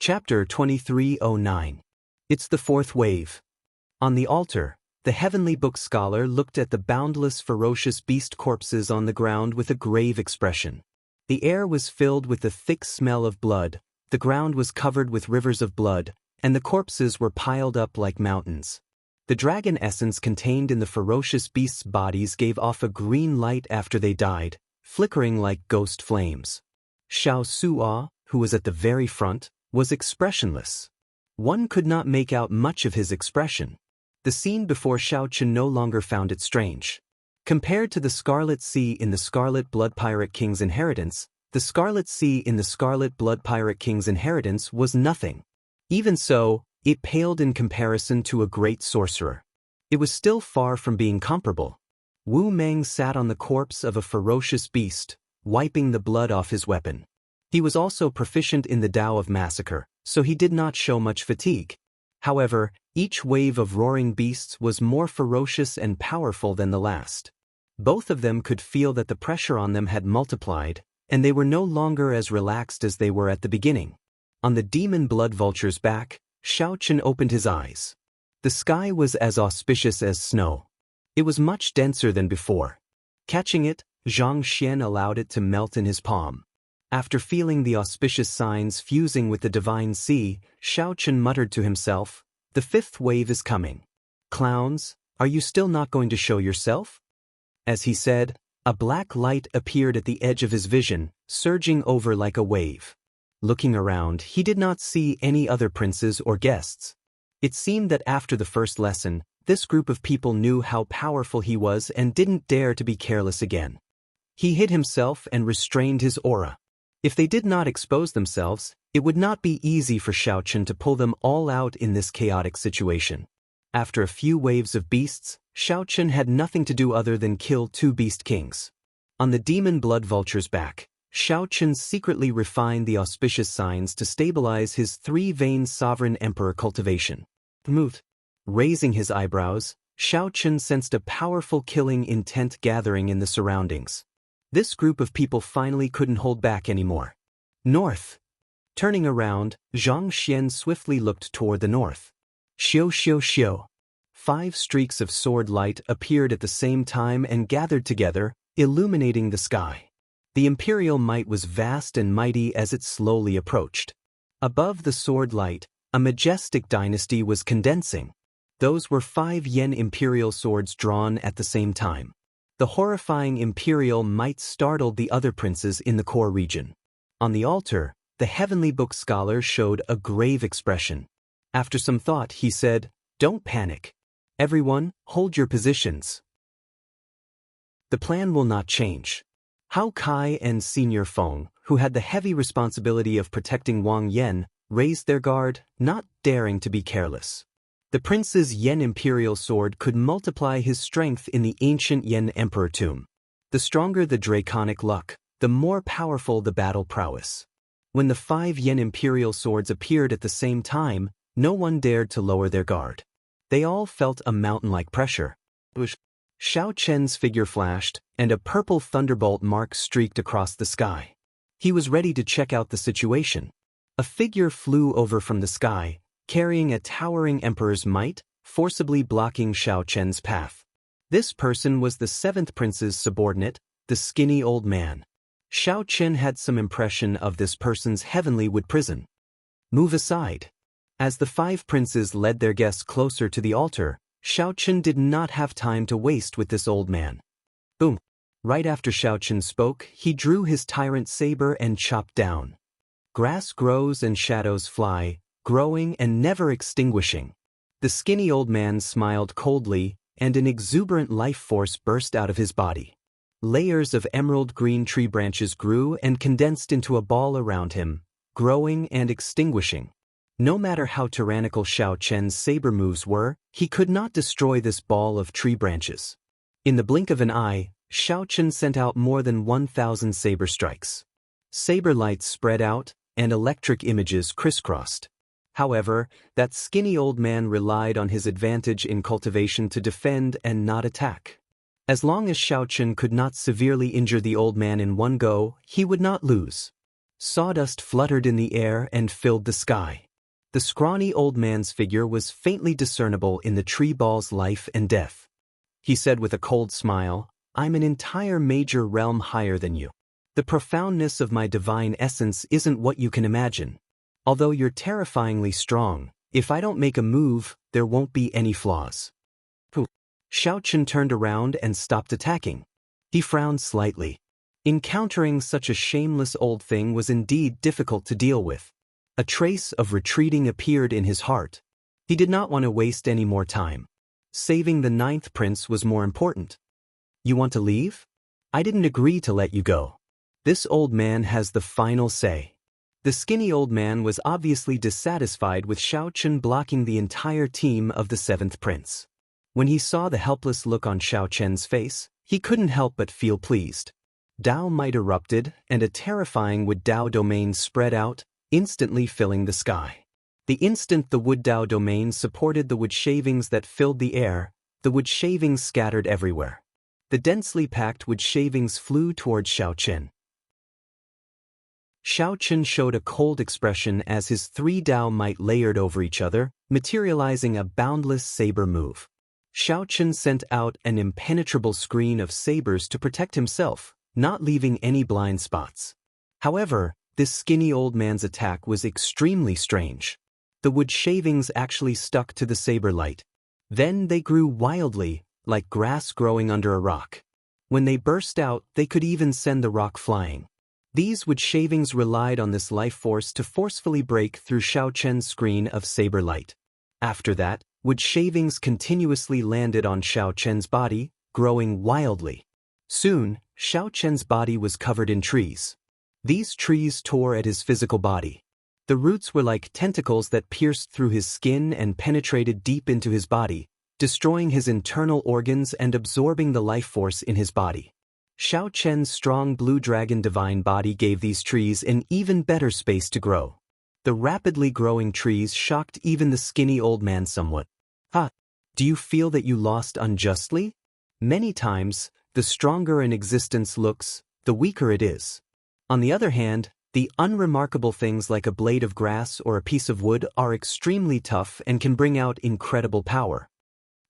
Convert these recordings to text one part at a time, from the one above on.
Chapter 2309. It's the fourth wave. On the altar, the heavenly book scholar looked at the boundless ferocious beast corpses on the ground with a grave expression. The air was filled with the thick smell of blood, the ground was covered with rivers of blood, and the corpses were piled up like mountains. The dragon essence contained in the ferocious beasts' bodies gave off a green light after they died, flickering like ghost flames. Xiao Su'a, who was at the very front, was expressionless. One could not make out much of his expression. The scene before Xiao Chen no longer found it strange. Compared to the Scarlet Sea in the Scarlet Blood Pirate King's inheritance, the Scarlet Sea in the Scarlet Blood Pirate King's inheritance was nothing. Even so, it paled in comparison to a great sorcerer. It was still far from being comparable. Wu Meng sat on the corpse of a ferocious beast, wiping the blood off his weapon. He was also proficient in the Tao of Massacre, so he did not show much fatigue. However, each wave of roaring beasts was more ferocious and powerful than the last. Both of them could feel that the pressure on them had multiplied, and they were no longer as relaxed as they were at the beginning. On the demon blood vulture's back, Xiao Chen opened his eyes. The sky was as auspicious as snow. It was much denser than before. Catching it, Zhang Xian allowed it to melt in his palm. After feeling the auspicious signs fusing with the divine sea, Xiao Chen muttered to himself, "The fifth wave is coming. Clowns, are you still not going to show yourself?" As he said, a black light appeared at the edge of his vision, surging over like a wave. Looking around, he did not see any other princes or guests. It seemed that after the first lesson, this group of people knew how powerful he was and didn't dare to be careless again. He hid himself and restrained his aura. If they did not expose themselves, it would not be easy for Xiao Chen to pull them all out in this chaotic situation. After a few waves of beasts, Xiao Chen had nothing to do other than kill 2 beast kings. On the demon blood vulture's back, Xiao Chen secretly refined the auspicious signs to stabilize his 3-vein sovereign emperor cultivation. Raising his eyebrows, Xiao Chen sensed a powerful killing intent gathering in the surroundings. This group of people finally couldn't hold back anymore. North. Turning around, Zhang Xian swiftly looked toward the north. Xiu xiu xiu. 5 streaks of sword light appeared at the same time and gathered together, illuminating the sky. The imperial might was vast and mighty as it slowly approached. Above the sword light, a majestic dynasty was condensing. Those were 5 yen imperial swords drawn at the same time. The horrifying imperial might startled the other princes in the core region. On the altar, the heavenly book scholar showed a grave expression. After some thought, he said, "Don't panic. Everyone, hold your positions. The plan will not change." Hao Kai and Senior Feng, who had the heavy responsibility of protecting Wang Yan, raised their guard, not daring to be careless. The prince's Yen imperial sword could multiply his strength in the ancient Yen emperor tomb. The stronger the draconic luck, the more powerful the battle prowess. When the 5 Yen imperial swords appeared at the same time, no one dared to lower their guard. They all felt a mountain-like pressure. Xiao Chen's figure flashed, and a purple thunderbolt mark streaked across the sky. He was ready to check out the situation. A figure flew over from the sky, carrying a towering emperor's might, forcibly blocking Xiao Chen's path. This person was the 7th prince's subordinate, the skinny old man. Xiao Chen had some impression of this person's heavenly wood prison. "Move aside." As the 5 princes led their guests closer to the altar, Xiao Chen did not have time to waste with this old man. Boom! Right after Xiao Chen spoke, he drew his tyrant saber and chopped down. Grass grows and shadows fly, growing and never extinguishing. The skinny old man smiled coldly, and an exuberant life force burst out of his body. Layers of emerald green tree branches grew and condensed into a ball around him, growing and extinguishing. No matter how tyrannical Xiao Chen's saber moves were, he could not destroy this ball of tree branches. In the blink of an eye, Xiao Chen sent out more than 1,000 saber strikes. Saber lights spread out, and electric images crisscrossed. However, that skinny old man relied on his advantage in cultivation to defend and not attack. As long as Xiao Chen could not severely injure the old man in one go, he would not lose. Sawdust fluttered in the air and filled the sky. The scrawny old man's figure was faintly discernible in the tree ball's life and death. He said with a cold smile, "I'm an entire major realm higher than you. The profoundness of my divine essence isn't what you can imagine. Although you're terrifyingly strong, if I don't make a move, there won't be any flaws." Xiaochen turned around and stopped attacking. He frowned slightly. Encountering such a shameless old thing was indeed difficult to deal with. A trace of retreating appeared in his heart. He did not want to waste any more time. Saving the 9th prince was more important. "You want to leave? I didn't agree to let you go. This old man has the final say." The skinny old man was obviously dissatisfied with Xiaochen blocking the entire team of the 7th prince. When he saw the helpless look on Xiaochen's face, he couldn't help but feel pleased. Dao might erupted, and a terrifying wood Dao domain spread out, instantly filling the sky. The instant the wood Dao domain supported the wood shavings that filled the air, the wood shavings scattered everywhere. The densely packed wood shavings flew towards Xiaochen. Xiaochen showed a cold expression as his 3 Dao might layered over each other, materializing a boundless saber move. Xiaochen sent out an impenetrable screen of sabers to protect himself, not leaving any blind spots. However, this skinny old man's attack was extremely strange. The wood shavings actually stuck to the saber light. Then they grew wildly, like grass growing under a rock. When they burst out, they could even send the rock flying. These wood shavings relied on this life force to forcefully break through Xiaochen's screen of saber light. After that, wood shavings continuously landed on Xiaochen's body, growing wildly. Soon, Xiaochen's body was covered in trees. These trees tore at his physical body. The roots were like tentacles that pierced through his skin and penetrated deep into his body, destroying his internal organs and absorbing the life force in his body. Xiaochen's strong blue dragon divine body gave these trees an even better space to grow. The rapidly growing trees shocked even the skinny old man somewhat. Do you feel that you lost unjustly? Many times, the stronger an existence looks, the weaker it is. On the other hand, the unremarkable things like a blade of grass or a piece of wood are extremely tough and can bring out incredible power.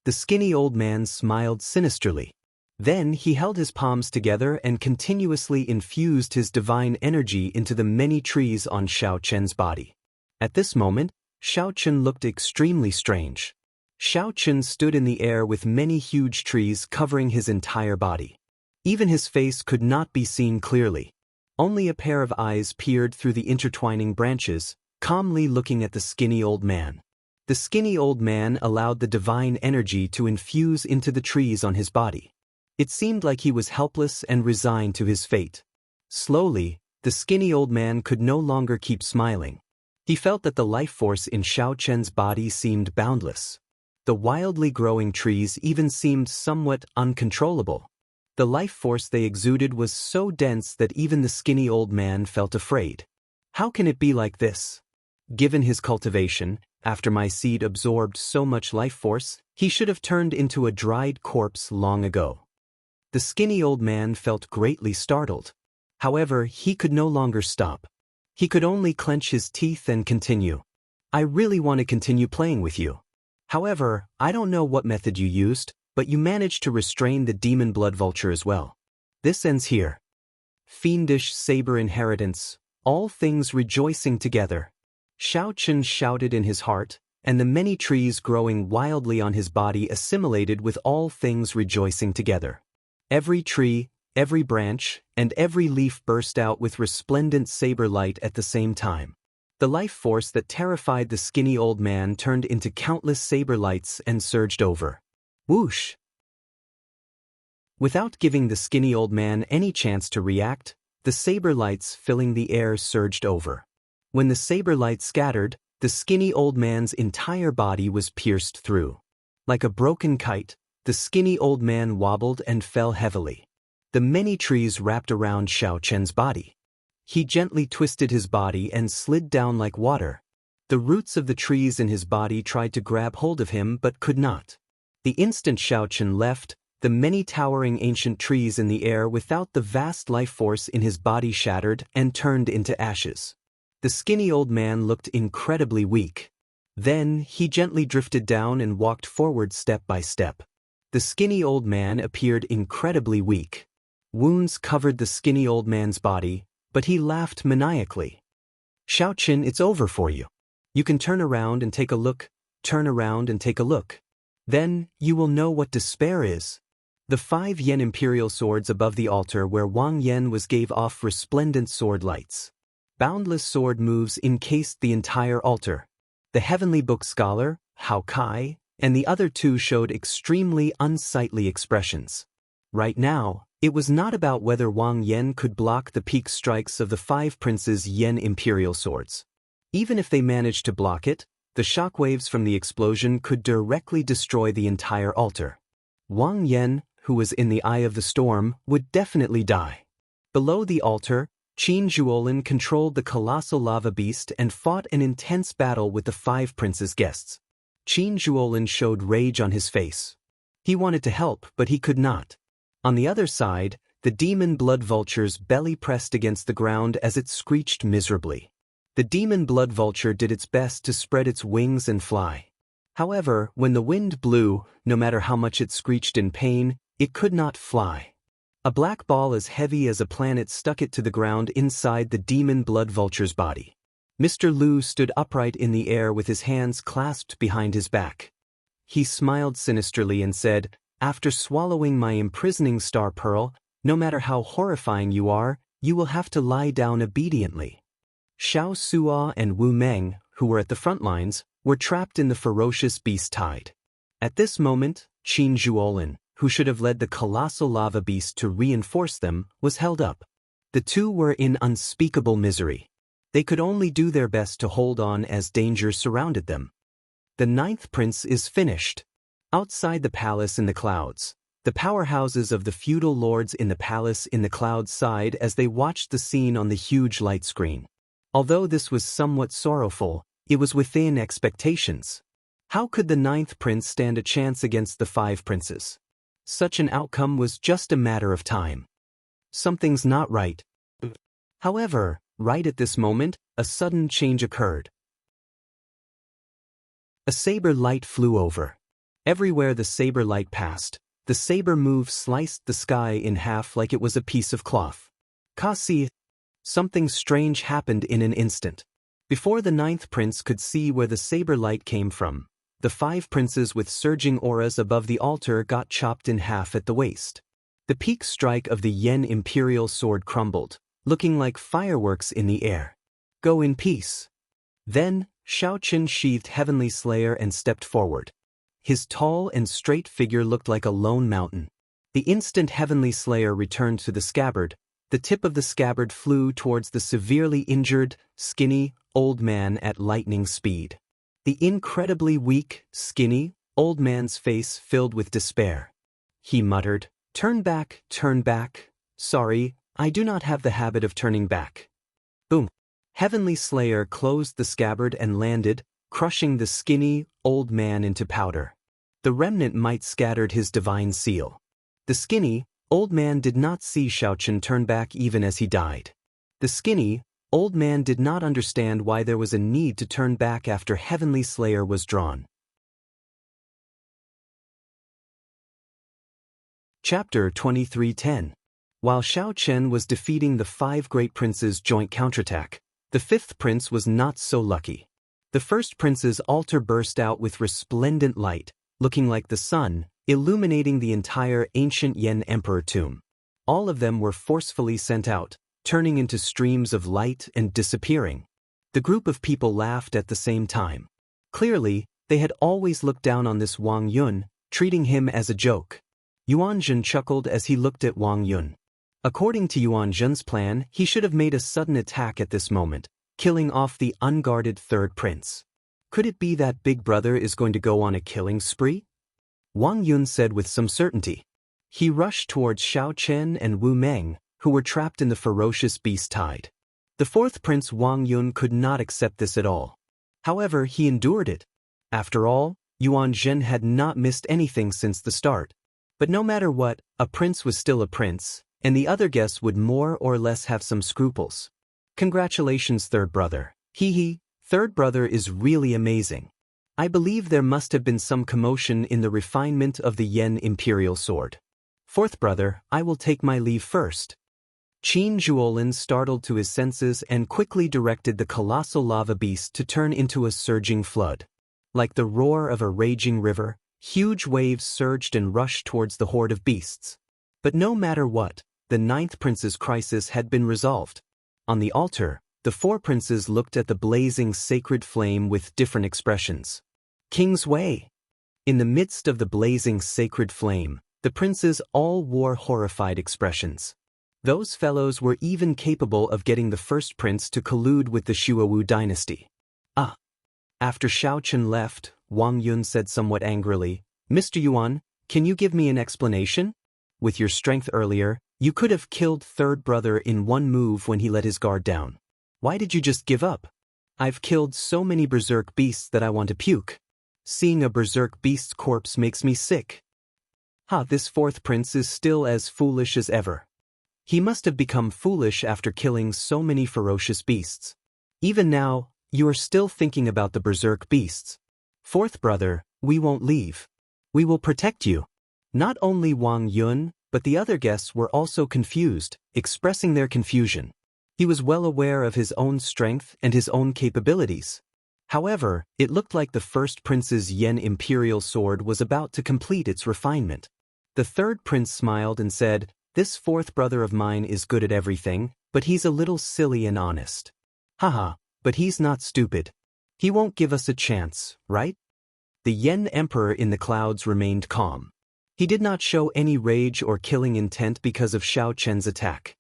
The skinny old man smiled sinisterly. Then he held his palms together and continuously infused his divine energy into the many trees on Xiaochen's body. At this moment, Xiaochen looked extremely strange. Xiaochen stood in the air with many huge trees covering his entire body. Even his face could not be seen clearly. Only a pair of eyes peered through the intertwining branches, calmly looking at the skinny old man. The skinny old man allowed the divine energy to infuse into the trees on his body. It seemed like he was helpless and resigned to his fate. Slowly, the skinny old man could no longer keep smiling. He felt that the life force in Xiaochen's body seemed boundless. The wildly growing trees even seemed somewhat uncontrollable. The life force they exuded was so dense that even the skinny old man felt afraid. How can it be like this? Given his cultivation, after my seed absorbed so much life force, he should have turned into a dried corpse long ago. The skinny old man felt greatly startled. However, he could no longer stop. He could only clench his teeth and continue. "I really want to continue playing with you. However, I don't know what method you used, but you managed to restrain the demon blood vulture as well. This ends here. Fiendish saber inheritance, all things rejoicing together." Xiaochen shouted in his heart, and the many trees growing wildly on his body assimilated with all things rejoicing together. Every tree, every branch, and every leaf burst out with resplendent saber light at the same time. The life force that terrified the skinny old man turned into countless saber lights and surged over. Whoosh! Without giving the skinny old man any chance to react, the saber lights filling the air surged over. When the saber light scattered, the skinny old man's entire body was pierced through. Like a broken kite, the skinny old man wobbled and fell heavily. The many trees wrapped around Xiaochen's body. He gently twisted his body and slid down like water. The roots of the trees in his body tried to grab hold of him but could not. The instant Xiaochen left, The many towering ancient trees in the air without the vast life force in his body shattered and turned into ashes. The skinny old man looked incredibly weak. Then, he gently drifted down and walked forward step by step. The skinny old man appeared incredibly weak. Wounds covered the skinny old man's body, but he laughed maniacally. "Xiaoqin, it's over for you. You can turn around and take a look, turn around and take a look. Then, you will know what despair is." The 5 yen imperial swords above the altar where Wang Yan was gave off resplendent sword lights. Boundless sword moves encased the entire altar. The heavenly book scholar, Hao Kai, and the other two showed extremely unsightly expressions. Right now, it was not about whether Wang Yan could block the peak strikes of the 5 princes' yen imperial swords. Even if they managed to block it, the shockwaves from the explosion could directly destroy the entire altar. Wang Yan, who was in the eye of the storm, would definitely die. Below the altar, Qin Zhuolin controlled the colossal lava beast and fought an intense battle with the 5 princes' guests. Qin Zhuolin showed rage on his face. He wanted to help, but he could not. On the other side, the demon blood vulture's belly pressed against the ground as it screeched miserably. The demon blood vulture did its best to spread its wings and fly. However, when the wind blew, no matter how much it screeched in pain, it could not fly. A black ball as heavy as a planet stuck it to the ground inside the demon blood vulture's body. Mr. Liu stood upright in the air with his hands clasped behind his back. He smiled sinisterly and said, "After swallowing my imprisoning star pearl, no matter how horrifying you are, you will have to lie down obediently." Xiao Suo and Wu Meng, who were at the front lines, were trapped in the ferocious beast tide. At this moment, Qin Zhuolin, who should have led the colossal lava beast to reinforce them, was held up. The two were in unspeakable misery. They could only do their best to hold on as danger surrounded them. The 9th prince is finished. Outside the palace in the clouds, the powerhouses of the feudal lords in the palace in the clouds sighed as they watched the scene on the huge light screen. Although this was somewhat sorrowful, it was within expectations. How could the 9th prince stand a chance against the 5 princes? Such an outcome was just a matter of time. Something's not right. However, right at this moment, a sudden change occurred. A saber light flew over. Everywhere the saber light passed, the saber move sliced the sky in half like it was a piece of cloth. Kasi, something strange happened in an instant. Before the 9th prince could see where the saber light came from, the 5 princes with surging auras above the altar got chopped in half at the waist. The peak strike of the yen imperial sword crumbled, looking like fireworks in the air. "Go in peace." Then, Xiaoqin sheathed Heavenly Slayer and stepped forward. His tall and straight figure looked like a lone mountain. The instant Heavenly Slayer returned to the scabbard, the tip of the scabbard flew towards the severely injured, skinny, old man at lightning speed. The incredibly weak, skinny, old man's face filled with despair. He muttered, turn back, sorry, I do not have the habit of turning back." Boom. Heavenly Slayer closed the scabbard and landed, crushing the skinny, old man into powder. The remnant might scattered his divine seal. The skinny, old man did not see Xiaoqin turn back even as he died. The skinny, old man did not understand why there was a need to turn back after Heavenly Slayer was drawn. Chapter 23:10. While Xiaoqin was defeating the 5 great princes' joint counterattack, the 5th prince was not so lucky. The 1st prince's altar burst out with resplendent light, looking like the sun, illuminating the entire ancient Yen emperor tomb. All of them were forcefully sent out, turning into streams of light and disappearing. The group of people laughed at the same time. Clearly, they had always looked down on this Wang Yun, treating him as a joke. Yuan Zhen chuckled as he looked at Wang Yun. According to Yuan Zhen's plan, he should have made a sudden attack at this moment, killing off the unguarded 3rd prince. Could it be that Big Brother is going to go on a killing spree? Wang Yun said with some certainty. He rushed towards Xiaoqin and Wu Meng, who were trapped in the ferocious beast tide. The 4th prince Wang Yun could not accept this at all. However, he endured it. After all, Yuan Zhen had not missed anything since the start. But no matter what, a prince was still a prince, and the other guests would more or less have some scruples. Congratulations, third brother. Hee, third brother is really amazing. I believe there must have been some commotion in the refinement of the Yen imperial sword. Fourth brother, I will take my leave first. Qin Zhuolin startled to his senses and quickly directed the colossal lava beast to turn into a surging flood. Like the roar of a raging river, huge waves surged and rushed towards the horde of beasts. But no matter what, the ninth prince's crisis had been resolved. On the altar, the four princes looked at the blazing sacred flame with different expressions. King's way. In the midst of the blazing sacred flame, the princes all wore horrified expressions. Those fellows were even capable of getting the first prince to collude with the Shuowu dynasty. Ah! After Xiaochen left, Wang Yun said somewhat angrily, Mr. Yuan, can you give me an explanation? With your strength earlier, you could have killed third brother in one move when he let his guard down. Why did you just give up? I've killed so many berserk beasts that I want to puke. Seeing a berserk beast's corpse makes me sick. This fourth prince is still as foolish as ever. He must have become foolish after killing so many ferocious beasts. Even now, you are still thinking about the berserk beasts. Fourth brother, we won't leave. We will protect you. Not only Wang Yun, but the other guests were also confused, expressing their confusion. He was well aware of his own strength and his own capabilities. However, it looked like the first prince's Yen imperial sword was about to complete its refinement. The third prince smiled and said, This fourth brother of mine is good at everything, but he's a little silly and honest. But he's not stupid. He won't give us a chance, right? The Yen emperor in the clouds remained calm. He did not show any rage or killing intent because of Xiao Chen's attack.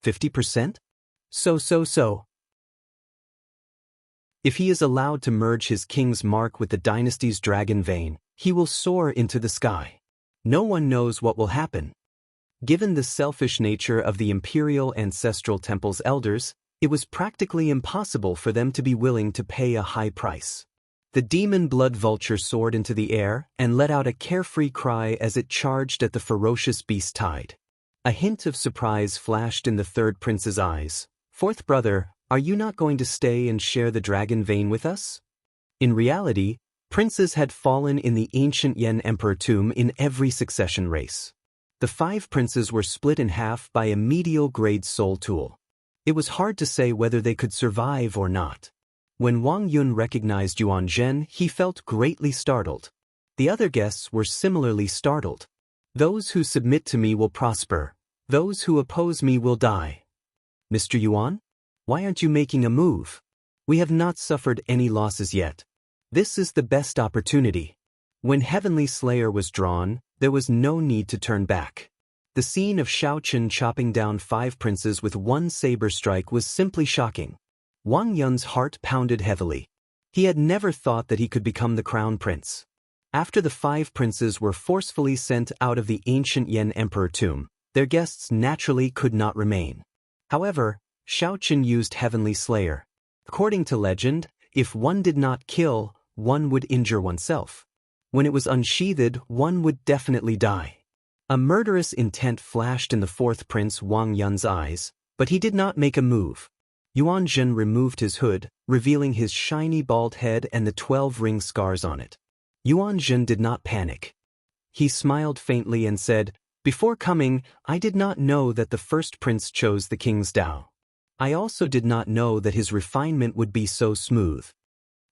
50%? So. If he is allowed to merge his king's mark with the dynasty's dragon vein, he will soar into the sky. No one knows what will happen. Given the selfish nature of the imperial ancestral temple's elders, it was practically impossible for them to be willing to pay a high price. The demon blood vulture soared into the air and let out a carefree cry as it charged at the ferocious beast tide. A hint of surprise flashed in the third prince's eyes. Fourth brother, are you not going to stay and share the dragon vein with us? In reality, princes had fallen in the ancient Yen emperor tomb in every succession race. The five princes were split in half by a medial-grade soul tool. It was hard to say whether they could survive or not. When Wang Yun recognized Yuan Zhen, he felt greatly startled. The other guests were similarly startled. Those who submit to me will prosper. Those who oppose me will die. Mr. Yuan? Why aren't you making a move? We have not suffered any losses yet. This is the best opportunity. When Heavenly Slayer was drawn, there was no need to turn back. The scene of Xiaochen chopping down five princes with one saber strike was simply shocking. Wang Yun's heart pounded heavily. He had never thought that he could become the crown prince. After the five princes were forcefully sent out of the ancient Yen emperor tomb, their guests naturally could not remain. However, Xiaochen used Heavenly Slayer. According to legend, if one did not kill, one would injure oneself. When it was unsheathed, one would definitely die. A murderous intent flashed in the fourth prince Wang Yun's eyes, but he did not make a move. Yuan Zhen removed his hood, revealing his shiny bald head and the 12 ring scars on it. Yuan Zhen did not panic. He smiled faintly and said, Before coming, I did not know that the first prince chose the king's Dao. I also did not know that his refinement would be so smooth.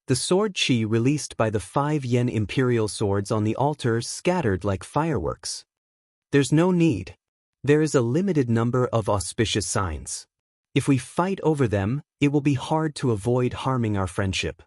The sword qi released by the 5 Yen imperial swords on the altar scattered like fireworks. There's no need. There is a limited number of auspicious signs. If we fight over them, it will be hard to avoid harming our friendship.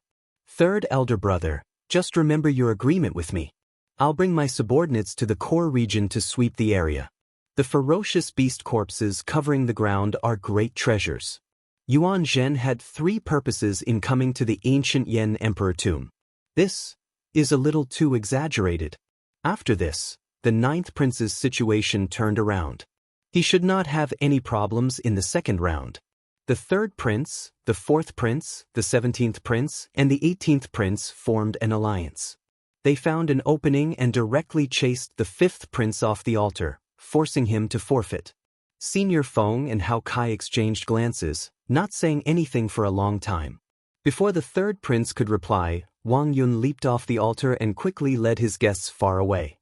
Third elder brother, just remember your agreement with me. I'll bring my subordinates to the core region to sweep the area. The ferocious beast corpses covering the ground are great treasures. Yuan Zhen had 3 purposes in coming to the ancient Yen emperor tomb. This is a little too exaggerated. After this, the 9th prince's situation turned around. He should not have any problems in the second round. The 3rd prince, the 4th prince, the 17th prince, and the 18th prince formed an alliance. They found an opening and directly chased the fifth prince off the altar, forcing him to forfeit. Senior Feng and Hao Kai exchanged glances, not saying anything for a long time. Before the third prince could reply, Wang Yun leaped off the altar and quickly led his guests far away.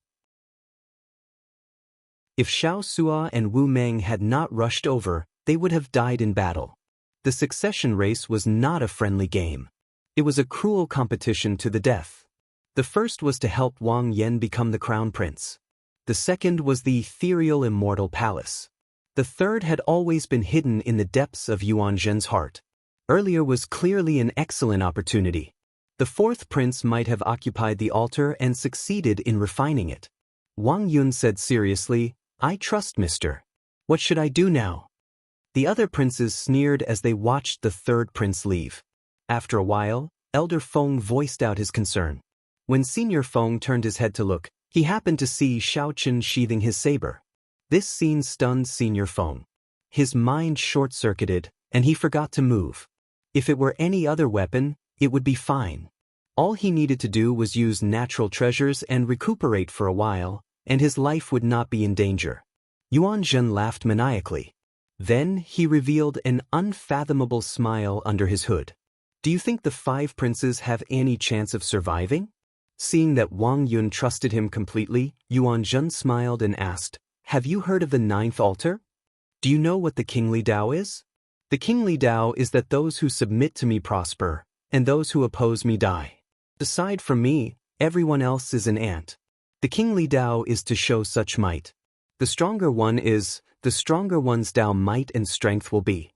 If Xiao Sua and Wu Meng had not rushed over, they would have died in battle. The succession race was not a friendly game. It was a cruel competition to the death. The first was to help Wang Yan become the crown prince. The second was the ethereal immortal palace. The third had always been hidden in the depths of Yuan Zhen's heart. Earlier was clearly an excellent opportunity. The fourth prince might have occupied the altar and succeeded in refining it. Wang Yun said seriously, "I trust Mr. What should I do now?" The other princes sneered as they watched the third prince leave. After a while, Elder Feng voiced out his concern. When Senior Feng turned his head to look, he happened to see Xiaochen sheathing his saber. This scene stunned Senior Feng. His mind short-circuited, and he forgot to move. If it were any other weapon, it would be fine. All he needed to do was use natural treasures and recuperate for a while, and his life would not be in danger. Yuan Zhen laughed maniacally. Then he revealed an unfathomable smile under his hood. "Do you think the five princes have any chance of surviving?" Seeing that Wang Yun trusted him completely, Yuan Zhen smiled and asked, "Have you heard of the ninth altar? Do you know what the kingly Tao is?" "The kingly Tao is that those who submit to me prosper, and those who oppose me die. Aside from me, everyone else is an ant. The kingly Tao is to show such might. The stronger one's Tao might and strength will be.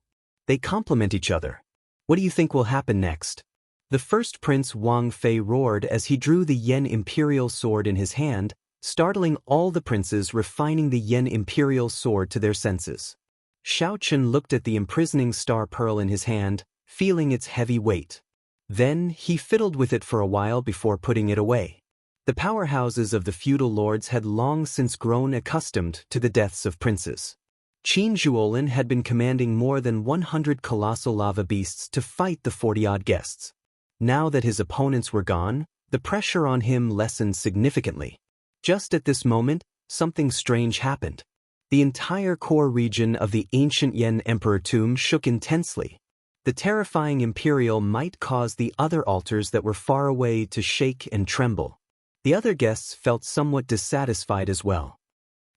They complement each other. What do you think will happen next?" The first prince Wang Fei roared as he drew the Yen Imperial sword in his hand, startling all the princes, refining the Yen Imperial sword to their senses. Xiaochen looked at the imprisoning star pearl in his hand, feeling its heavy weight. Then he fiddled with it for a while before putting it away. The powerhouses of the feudal lords had long since grown accustomed to the deaths of princes. Qin Zhuolin had been commanding more than 100 colossal lava beasts to fight the 40-odd guests. Now that his opponents were gone, the pressure on him lessened significantly. Just at this moment, something strange happened. The entire core region of the ancient Yen Emperor tomb shook intensely. The terrifying imperial might caused the other altars that were far away to shake and tremble. The other guests felt somewhat dissatisfied as well.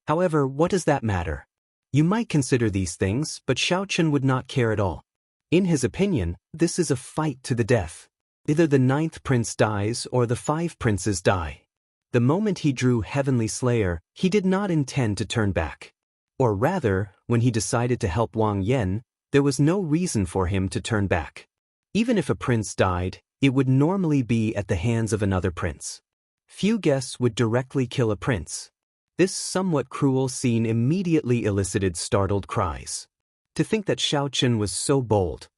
However, what does that matter? You might consider these things, but Xiaochen would not care at all. In his opinion, this is a fight to the death. Either the ninth prince dies or the five princes die. The moment he drew Heavenly Slayer, he did not intend to turn back. Or rather, when he decided to help Wang Yan, there was no reason for him to turn back. Even if a prince died, it would normally be at the hands of another prince. Few guests would directly kill a prince. This somewhat cruel scene immediately elicited startled cries. To think that Xiaochen was so bold.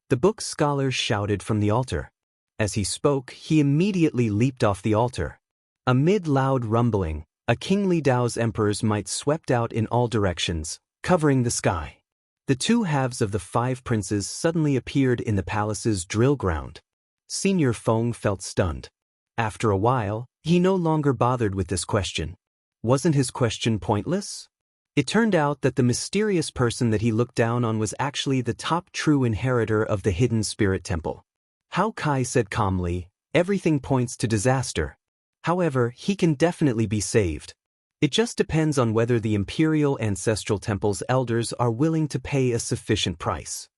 The book scholar shouted from the altar. As he spoke, he immediately leaped off the altar. Amid loud rumbling, a kingly Tao's emperor's might swept out in all directions, covering the sky. The two halves of the five princes suddenly appeared in the palace's drill ground. Senior Feng felt stunned. After a while, he no longer bothered with this question. Wasn't his question pointless? It turned out that the mysterious person that he looked down on was actually the top true inheritor of the hidden spirit temple. Hao Kai said calmly, "Everything points to disaster. However, he can definitely be saved. It just depends on whether the Imperial Ancestral Temple's elders are willing to pay a sufficient price."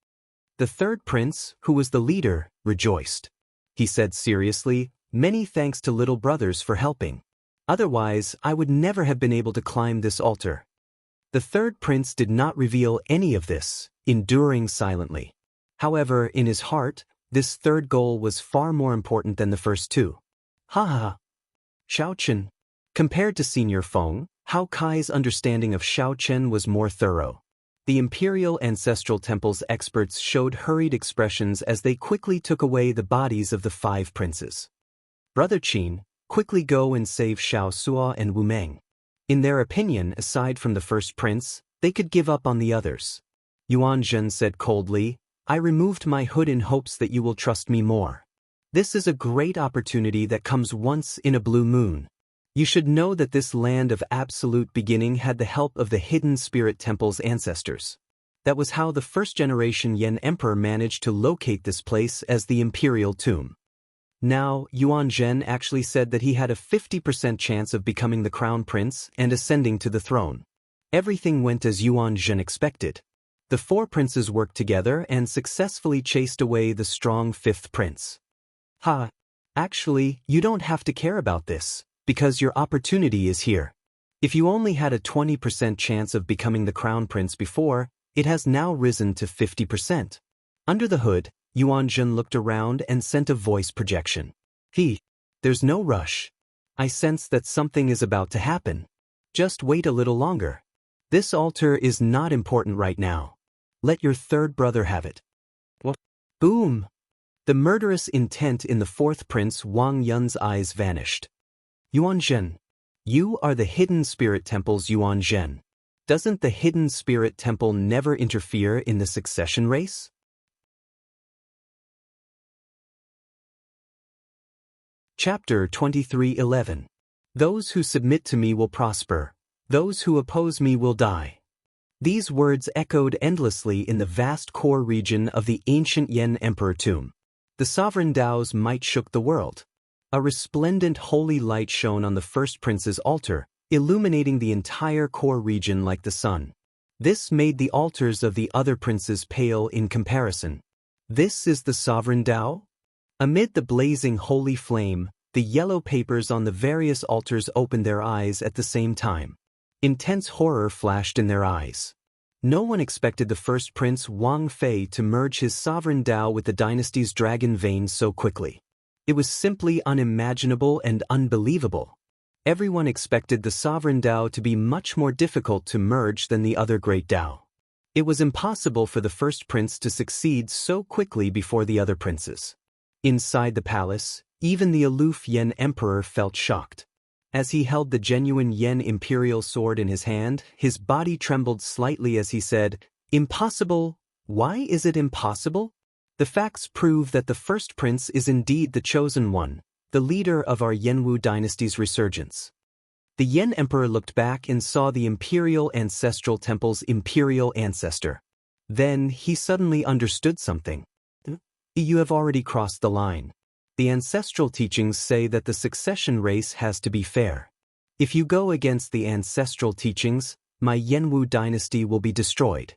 The third prince, who was the leader, rejoiced. He said seriously, "Many thanks to little brothers for helping. Otherwise, I would never have been able to climb this altar." The third prince did not reveal any of this, enduring silently. However, in his heart, this third goal was far more important than the first two. Ha ha ha. Xiaochen. Compared to Senior Feng, Hao Kai's understanding of Xiaochen was more thorough. The Imperial Ancestral Temple's experts showed hurried expressions as they quickly took away the bodies of the five princes. "Brother Qin, quickly go and save Xiao Sua and Wu Meng. In their opinion, aside from the first prince, they could give up on the others." Yuan Zhen said coldly, "I removed my hood in hopes that you will trust me more." This is a great opportunity that comes once in a blue moon. You should know that this land of absolute beginning had the help of the hidden spirit temple's ancestors. That was how the first-generation Yen Emperor managed to locate this place as the Imperial Tomb. Now, Yuan Zhen actually said that he had a 50% chance of becoming the crown prince and ascending to the throne. Everything went as Yuan Zhen expected. The four princes worked together and successfully chased away the strong fifth prince. Actually, you don't have to care about this, because your opportunity is here. If you only had a 20% chance of becoming the crown prince before, it has now risen to 50%. Under the hood, Yuan Zhen looked around and sent a voice projection. There's no rush. I sense that something is about to happen. Just wait a little longer. This altar is not important right now. Let your third brother have it. What? Boom! The murderous intent in the fourth prince Wang Yun's eyes vanished. Yuan Zhen. You are the hidden spirit temple's Yuan Zhen. Doesn't the hidden spirit temple never interfere in the succession race? Chapter 23:11. Those who submit to me will prosper. Those who oppose me will die. These words echoed endlessly in the vast core region of the ancient Yen Emperor tomb. The sovereign Tao's might shook the world. A resplendent holy light shone on the first prince's altar, illuminating the entire core region like the sun. This made the altars of the other princes pale in comparison. This is the sovereign Tao? Amid the blazing holy flame, the yellow papers on the various altars opened their eyes at the same time. Intense horror flashed in their eyes. No one expected the first prince Wang Fei to merge his sovereign Tao with the dynasty's dragon vein so quickly. It was simply unimaginable and unbelievable. Everyone expected the sovereign Tao to be much more difficult to merge than the other great Tao. It was impossible for the first prince to succeed so quickly before the other princes. Inside the palace, even the aloof Yen Emperor felt shocked. As he held the genuine Yen Imperial sword in his hand, his body trembled slightly as he said, "Impossible? Why is it impossible? The facts prove that the first prince is indeed the chosen one, the leader of our Yenwu dynasty's resurgence." The Yen Emperor looked back and saw the Imperial Ancestral Temple's Imperial Ancestor. Then he suddenly understood something. You have already crossed the line. The ancestral teachings say that the succession race has to be fair. If you go against the ancestral teachings, my Yenwu dynasty will be destroyed.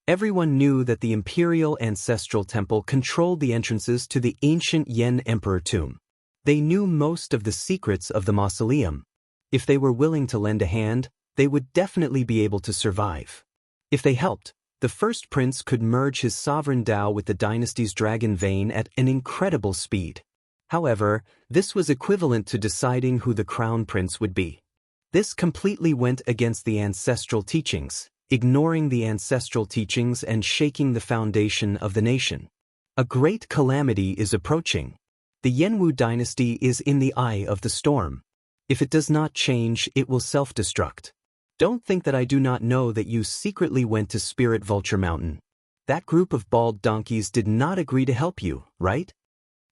Everyone knew that the Imperial Ancestral Temple controlled the entrances to the ancient Yen Emperor tomb. They knew most of the secrets of the mausoleum. If they were willing to lend a hand, they would definitely be able to survive. If they helped, the first prince could merge his sovereign Tao with the dynasty's dragon vein at an incredible speed. However, this was equivalent to deciding who the crown prince would be. This completely went against the ancestral teachings, ignoring the ancestral teachings and shaking the foundation of the nation. A great calamity is approaching. The Yenwu dynasty is in the eye of the storm. If it does not change, it will self-destruct. Don't think that I do not know that you secretly went to Spirit Vulture Mountain. That group of bald donkeys did not agree to help you, right?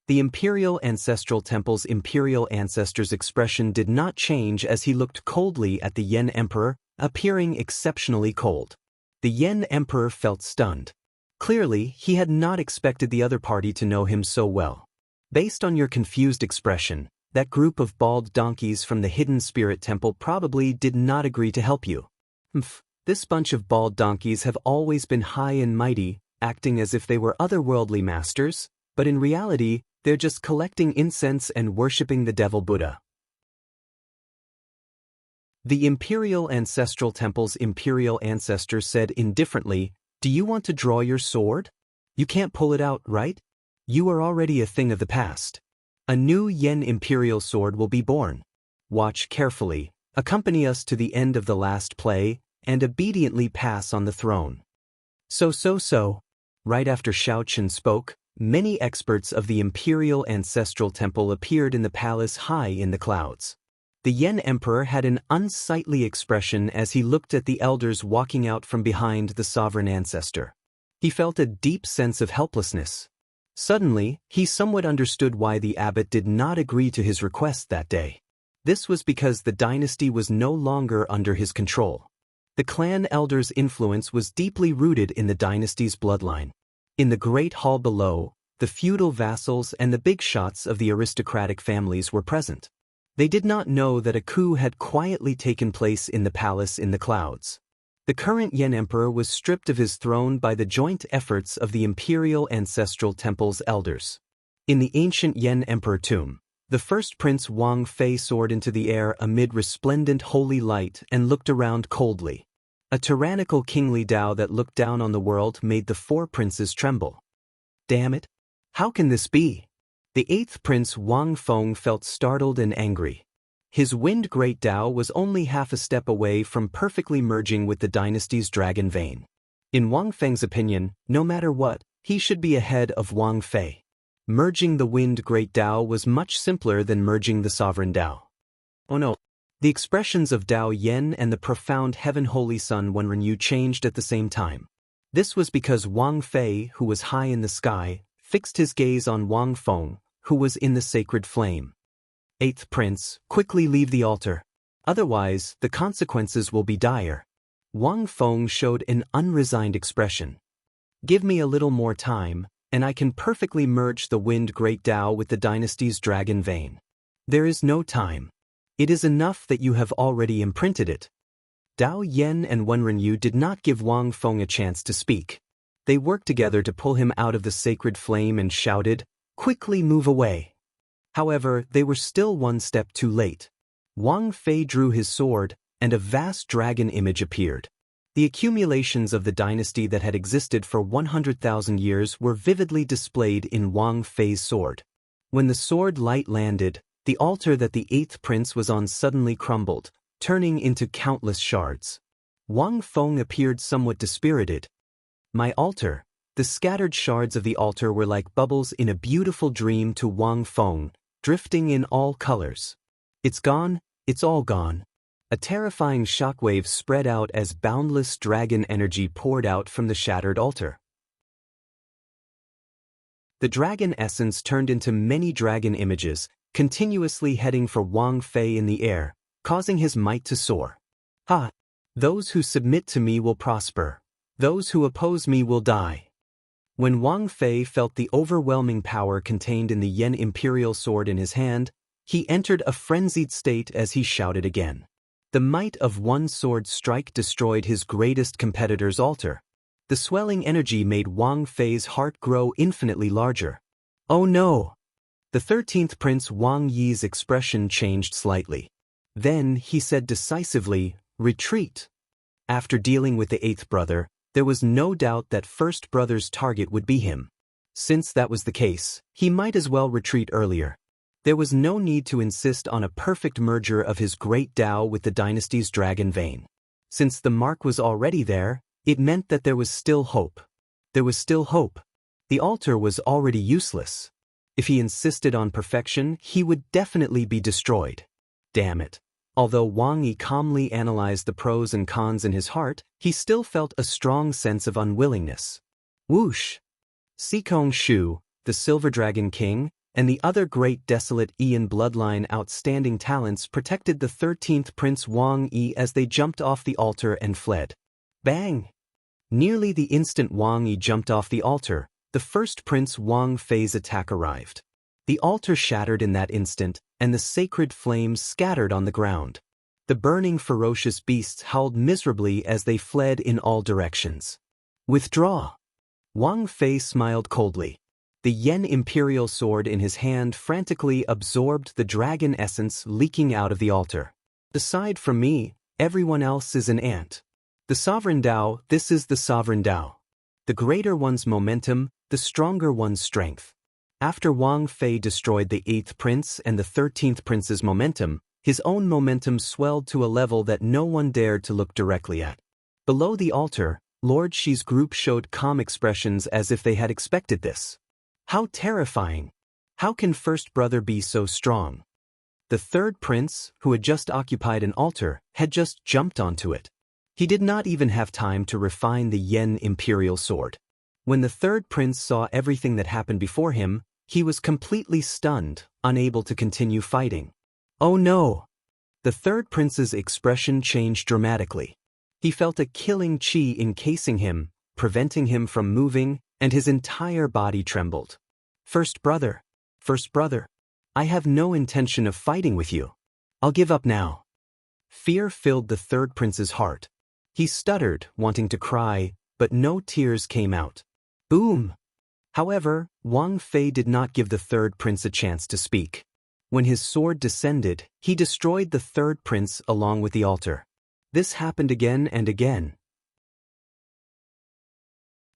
The Imperial Ancestral Temple's Imperial Ancestor's expression did not change as he looked coldly at the Yen Emperor, appearing exceptionally cold. The Yen Emperor felt stunned. Clearly, he had not expected the other party to know him so well. Based on your confused expression, that group of bald donkeys from the Hidden Spirit Temple probably did not agree to help you. This bunch of bald donkeys have always been high and mighty, acting as if they were otherworldly masters, but in reality, they're just collecting incense and worshipping the devil Buddha. The Imperial Ancestral Temple's Imperial Ancestor said indifferently, "Do you want to draw your sword? You can't pull it out, right? You are already a thing of the past. A new Yen Imperial sword will be born. Watch carefully, accompany us to the end of the last play, and obediently pass on the throne." So. Right after Shao Chen spoke, many experts of the Imperial Ancestral Temple appeared in the palace high in the clouds. The Yen Emperor had an unsightly expression as he looked at the elders walking out from behind the sovereign ancestor. He felt a deep sense of helplessness. Suddenly, he somewhat understood why the abbot did not agree to his request that day. This was because the dynasty was no longer under his control. The clan elder's influence was deeply rooted in the dynasty's bloodline. In the great hall below, the feudal vassals and the big shots of the aristocratic families were present. They did not know that a coup had quietly taken place in the palace in the clouds. The current Yen emperor was stripped of his throne by the joint efforts of the imperial ancestral temple's elders. In the ancient Yen emperor tomb, the first prince Wang Fei soared into the air amid resplendent holy light and looked around coldly. A tyrannical kingly Tao that looked down on the world made the four princes tremble. Damn it! How can this be? The eighth prince Wang Feng felt startled and angry. His wind great Tao was only half a step away from perfectly merging with the dynasty's dragon vein. In Wang Feng's opinion, no matter what, he should be ahead of Wang Fei. Merging the wind great Tao was much simpler than merging the sovereign Tao. Oh no. The expressions of Tao Yen and the profound heaven holy sun Wenren changed at the same time. This was because Wang Fei, who was high in the sky, fixed his gaze on Wang Feng, who was in the sacred flame. Eighth prince, quickly leave the altar. Otherwise, the consequences will be dire. Wang Feng showed an unresigned expression. Give me a little more time, and I can perfectly merge the wind great Tao with the dynasty's dragon vein. There is no time. It is enough that you have already imprinted it. Tao Yen and Wenren did not give Wang Feng a chance to speak. They worked together to pull him out of the sacred flame and shouted, "Quickly move away." However, they were still one step too late. Wang Fei drew his sword, and a vast dragon image appeared. The accumulations of the dynasty that had existed for 100,000 years were vividly displayed in Wang Fei's sword. When the sword light landed, the altar that the eighth prince was on suddenly crumbled, turning into countless shards. Wang Feng appeared somewhat dispirited. My altar. The scattered shards of the altar were like bubbles in a beautiful dream to Wang Feng, drifting in all colors. It's gone, it's all gone. A terrifying shockwave spread out as boundless dragon energy poured out from the shattered altar. The dragon essence turned into many dragon images, continuously heading for Wang Fei in the air, causing his might to soar. Ha! Those who submit to me will prosper. Those who oppose me will die. When Wang Fei felt the overwhelming power contained in the Yen imperial sword in his hand, he entered a frenzied state as he shouted again. The might of one sword strike destroyed his greatest competitor's altar. The swelling energy made Wang Fei's heart grow infinitely larger. Oh no! The 13th Prince Wang Yi's expression changed slightly. Then he said decisively, "Retreat." After dealing with the 8th brother, there was no doubt that first brother's target would be him. Since that was the case, he might as well retreat earlier. There was no need to insist on a perfect merger of his great Tao with the dynasty's dragon vein. Since the mark was already there, it meant that there was still hope. There was still hope. The altar was already useless. If he insisted on perfection, he would definitely be destroyed. Damn it. Although Wang Yi calmly analyzed the pros and cons in his heart, he still felt a strong sense of unwillingness. Whoosh! Sikong Shu, the Silver Dragon King, and the other great desolate Ian bloodline outstanding talents protected the 13th Prince Wang Yi as they jumped off the altar and fled. Bang! Nearly the instant Wang Yi jumped off the altar, the first Prince Wang Fei's attack arrived. The altar shattered in that instant, and the sacred flames scattered on the ground. The burning ferocious beasts howled miserably as they fled in all directions. Withdraw! Wang Fei smiled coldly. The Yen imperial sword in his hand frantically absorbed the dragon essence leaking out of the altar. Aside from me, everyone else is an ant. The sovereign Tao, this is the sovereign Tao. The greater one's momentum, the stronger one's strength. After Wang Fei destroyed the 8th prince and the 13th prince's momentum, his own momentum swelled to a level that no one dared to look directly at. Below the altar, Lord Shi's group showed calm expressions as if they had expected this. How terrifying! How can first brother be so strong? The third prince, who had just occupied an altar, had just jumped onto it. He did not even have time to refine the Yen imperial sword. When the third prince saw everything that happened before him, he was completely stunned, unable to continue fighting. Oh no! The third prince's expression changed dramatically. He felt a killing chi encasing him, preventing him from moving, and his entire body trembled. First brother, I have no intention of fighting with you. I'll give up now. Fear filled the third prince's heart. He stuttered, wanting to cry, but no tears came out. Boom! However, Wang Fei did not give the third prince a chance to speak. When his sword descended, he destroyed the third prince along with the altar. This happened again and again.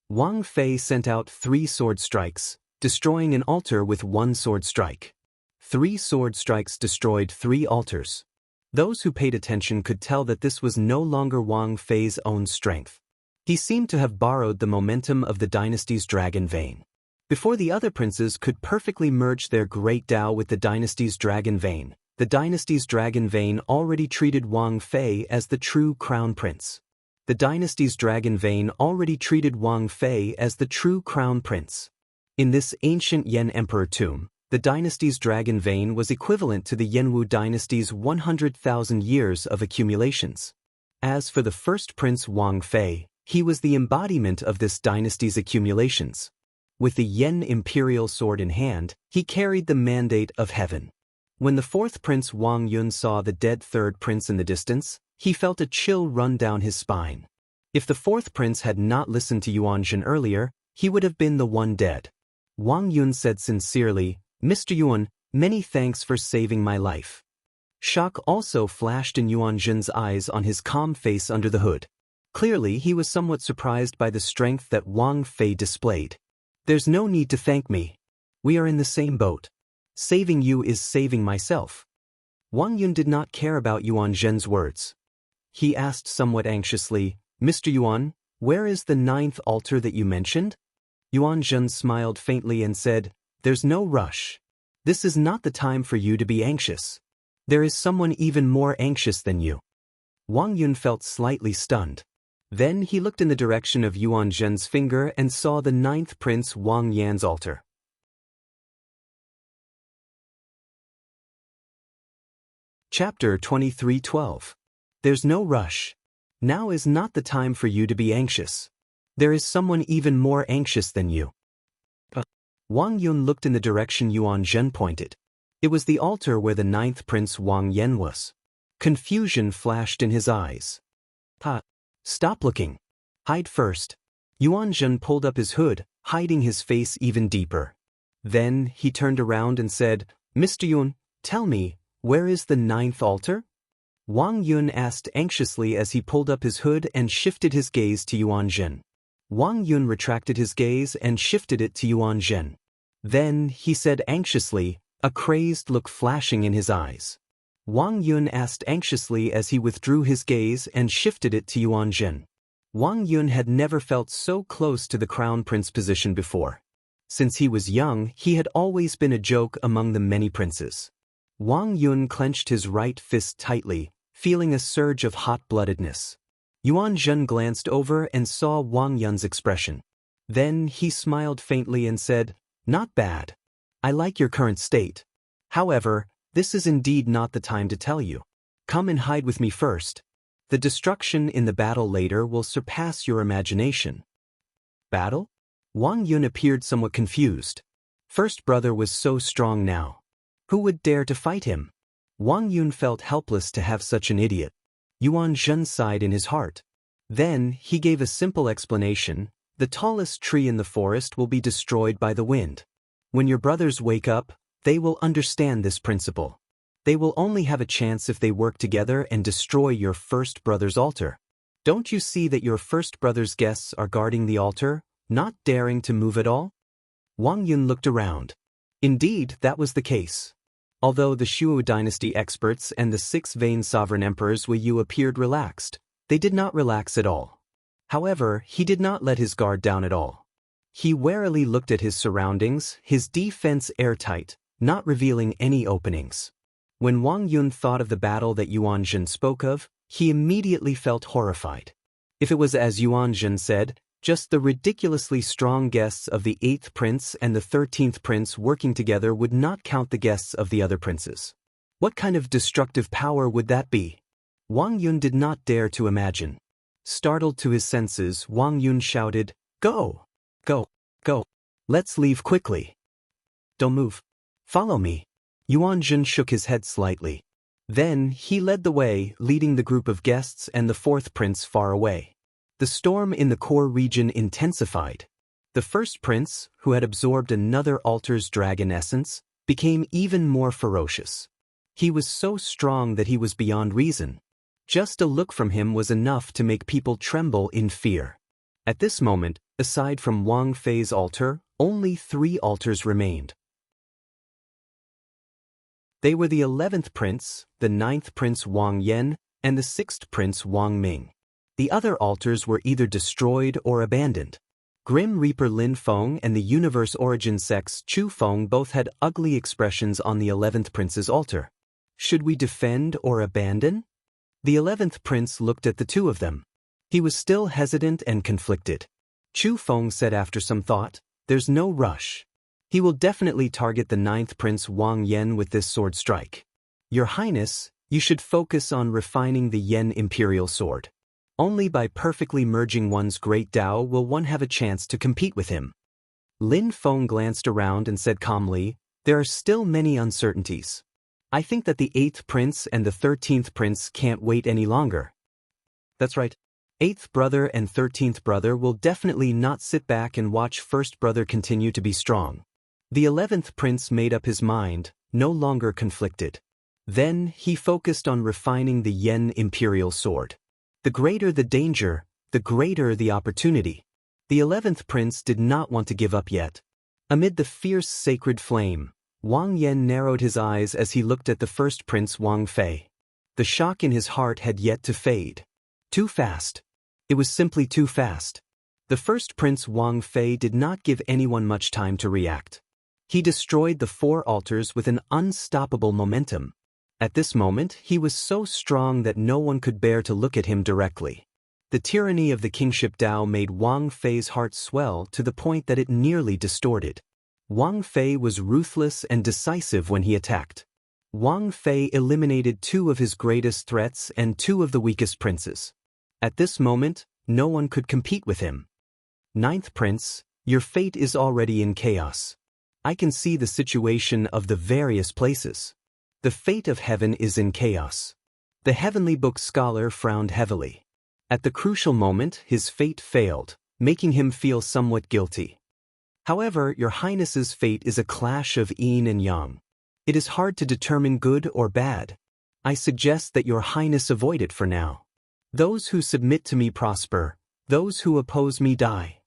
Wang Fei sent out 3 sword strikes, destroying an altar with 1 sword strike. 3 sword strikes destroyed 3 altars. Those who paid attention could tell that this was no longer Wang Fei's own strength. He seemed to have borrowed the momentum of the dynasty's dragon vein. Before the other princes could perfectly merge their great Tao with the dynasty's dragon vein, the dynasty's dragon vein already treated Wang Fei as the true crown prince. The dynasty's dragon vein already treated Wang Fei as the true crown prince. In this ancient Yan emperor tomb, the dynasty's dragon vein was equivalent to the Yanwu dynasty's 100,000 years of accumulations. As for the first prince Wang Fei, he was the embodiment of this dynasty's accumulations. With the Yan imperial sword in hand, he carried the mandate of heaven. When the fourth prince Wang Yun saw the dead third prince in the distance, he felt a chill run down his spine. If the fourth prince had not listened to Yuan Jin earlier, he would have been the one dead. Wang Yun said sincerely, Mr. Yuan, many thanks for saving my life. Shock also flashed in Yuan Jin's eyes on his calm face under the hood. Clearly, he was somewhat surprised by the strength that Wang Fei displayed. There's no need to thank me. We are in the same boat. Saving you is saving myself. Wang Yun did not care about Yuan Zhen's words. He asked somewhat anxiously, Mr. Yuan, where is the 9th altar that you mentioned? Yuan Zhen smiled faintly and said, There's no rush. This is not the time for you to be anxious. There is someone even more anxious than you. Wang Yun felt slightly stunned. Then he looked in the direction of Yuan Zhen's finger and saw the 9th prince Wang Yan's altar. Chapter 23:12. There's no rush. Now is not the time for you to be anxious. There is someone even more anxious than you. Wang Yun looked in the direction Yuan Zhen pointed. It was the altar where the 9th prince Wang Yan was. Confusion flashed in his eyes. Stop looking. Hide first. Yuan Zhen pulled up his hood, hiding his face even deeper. Then he turned around and said, Mr. Yun, tell me, where is the 9th altar? Wang Yun asked anxiously as he pulled up his hood and shifted his gaze to Yuan Zhen. Wang Yun retracted his gaze and shifted it to Yuan Zhen. Then he said anxiously, a crazed look flashing in his eyes. Wang Yun asked anxiously as he withdrew his gaze and shifted it to Yuan Zhen. Wang Yun had never felt so close to the crown prince position before. Since he was young, he had always been a joke among the many princes. Wang Yun clenched his right fist tightly, feeling a surge of hot-bloodedness. Yuan Zhen glanced over and saw Wang Yun's expression. Then he smiled faintly and said, Not bad. I like your current state. However, this is indeed not the time to tell you. Come and hide with me first. The destruction in the battle later will surpass your imagination. Battle? Wang Yun appeared somewhat confused. First brother was so strong now. Who would dare to fight him? Wang Yun felt helpless to have such an idiot. Yuan Zhen sighed in his heart. Then he gave a simple explanation. The tallest tree in the forest will be destroyed by the wind. When your brothers wake up, they will understand this principle. They will only have a chance if they work together and destroy your first brother's altar. Don't you see that your first brother's guests are guarding the altar, not daring to move at all? Wang Yun looked around. Indeed, that was the case. Although the Shuo dynasty experts and the 6 vain sovereign emperors Wei Yu appeared relaxed, they did not relax at all. However, he did not let his guard down at all. He warily looked at his surroundings, his defense airtight, not revealing any openings. When Wang Yun thought of the battle that Yuan Zhen spoke of, he immediately felt horrified. If it was as Yuan Zhen said, Just the ridiculously strong guests of the 8th prince and the 13th prince working together would not count the guests of the other princes. What kind of destructive power would that be? Wang Yun did not dare to imagine. Startled to his senses, Wang Yun shouted, "Go! Go! Go! Let's leave quickly! Don't move! Follow me!" Yuan Jun shook his head slightly. Then he led the way, leading the group of guests and the 4th prince far away. The storm in the core region intensified. The 1st prince, who had absorbed another altar's dragon essence, became even more ferocious. He was so strong that he was beyond reason. Just a look from him was enough to make people tremble in fear. At this moment, aside from Wang Fei's altar, only 3 altars remained. They were the 11th prince, the 9th prince Wang Yan, and the 6th prince Wang Ming. The other altars were either destroyed or abandoned. Grim Reaper Lin Feng and the Universe Origin Sex Chu Feng both had ugly expressions on the 11th prince's altar. Should we defend or abandon? The 11th prince looked at the two of them. He was still hesitant and conflicted. Chu Feng said after some thought, "There's no rush. He will definitely target the 9th prince Wang Yan with this sword strike. Your Highness, you should focus on refining the Yen Imperial Sword. Only by perfectly merging one's great Tao will one have a chance to compete with him." Lin Feng glanced around and said calmly, "There are still many uncertainties. I think that the 8th prince and the 13th prince can't wait any longer." "That's right. 8th brother and 13th brother will definitely not sit back and watch 1st brother continue to be strong." The 11th prince made up his mind, no longer conflicted. Then he focused on refining the Yen Imperial Sword. The greater the danger, the greater the opportunity. The 11th prince did not want to give up yet. Amid the fierce sacred flame, Wang Yan narrowed his eyes as he looked at the 1st prince Wang Fei. The shock in his heart had yet to fade. Too fast. It was simply too fast. The 1st prince Wang Fei did not give anyone much time to react. He destroyed the 4 altars with an unstoppable momentum. At this moment, he was so strong that no one could bear to look at him directly. The tyranny of the kingship Tao made Wang Fei's heart swell to the point that it nearly distorted. Wang Fei was ruthless and decisive when he attacked. Wang Fei eliminated 2 of his greatest threats and 2 of the weakest princes. At this moment, no one could compete with him. 9th prince, your fate is already in chaos. I can see the situation of the various places. The fate of heaven is in chaos. The heavenly book scholar frowned heavily. At the crucial moment, his fate failed, making him feel somewhat guilty. However, your Highness's fate is a clash of yin and yang. It is hard to determine good or bad. I suggest that your Highness avoid it for now. Those who submit to me prosper, those who oppose me die.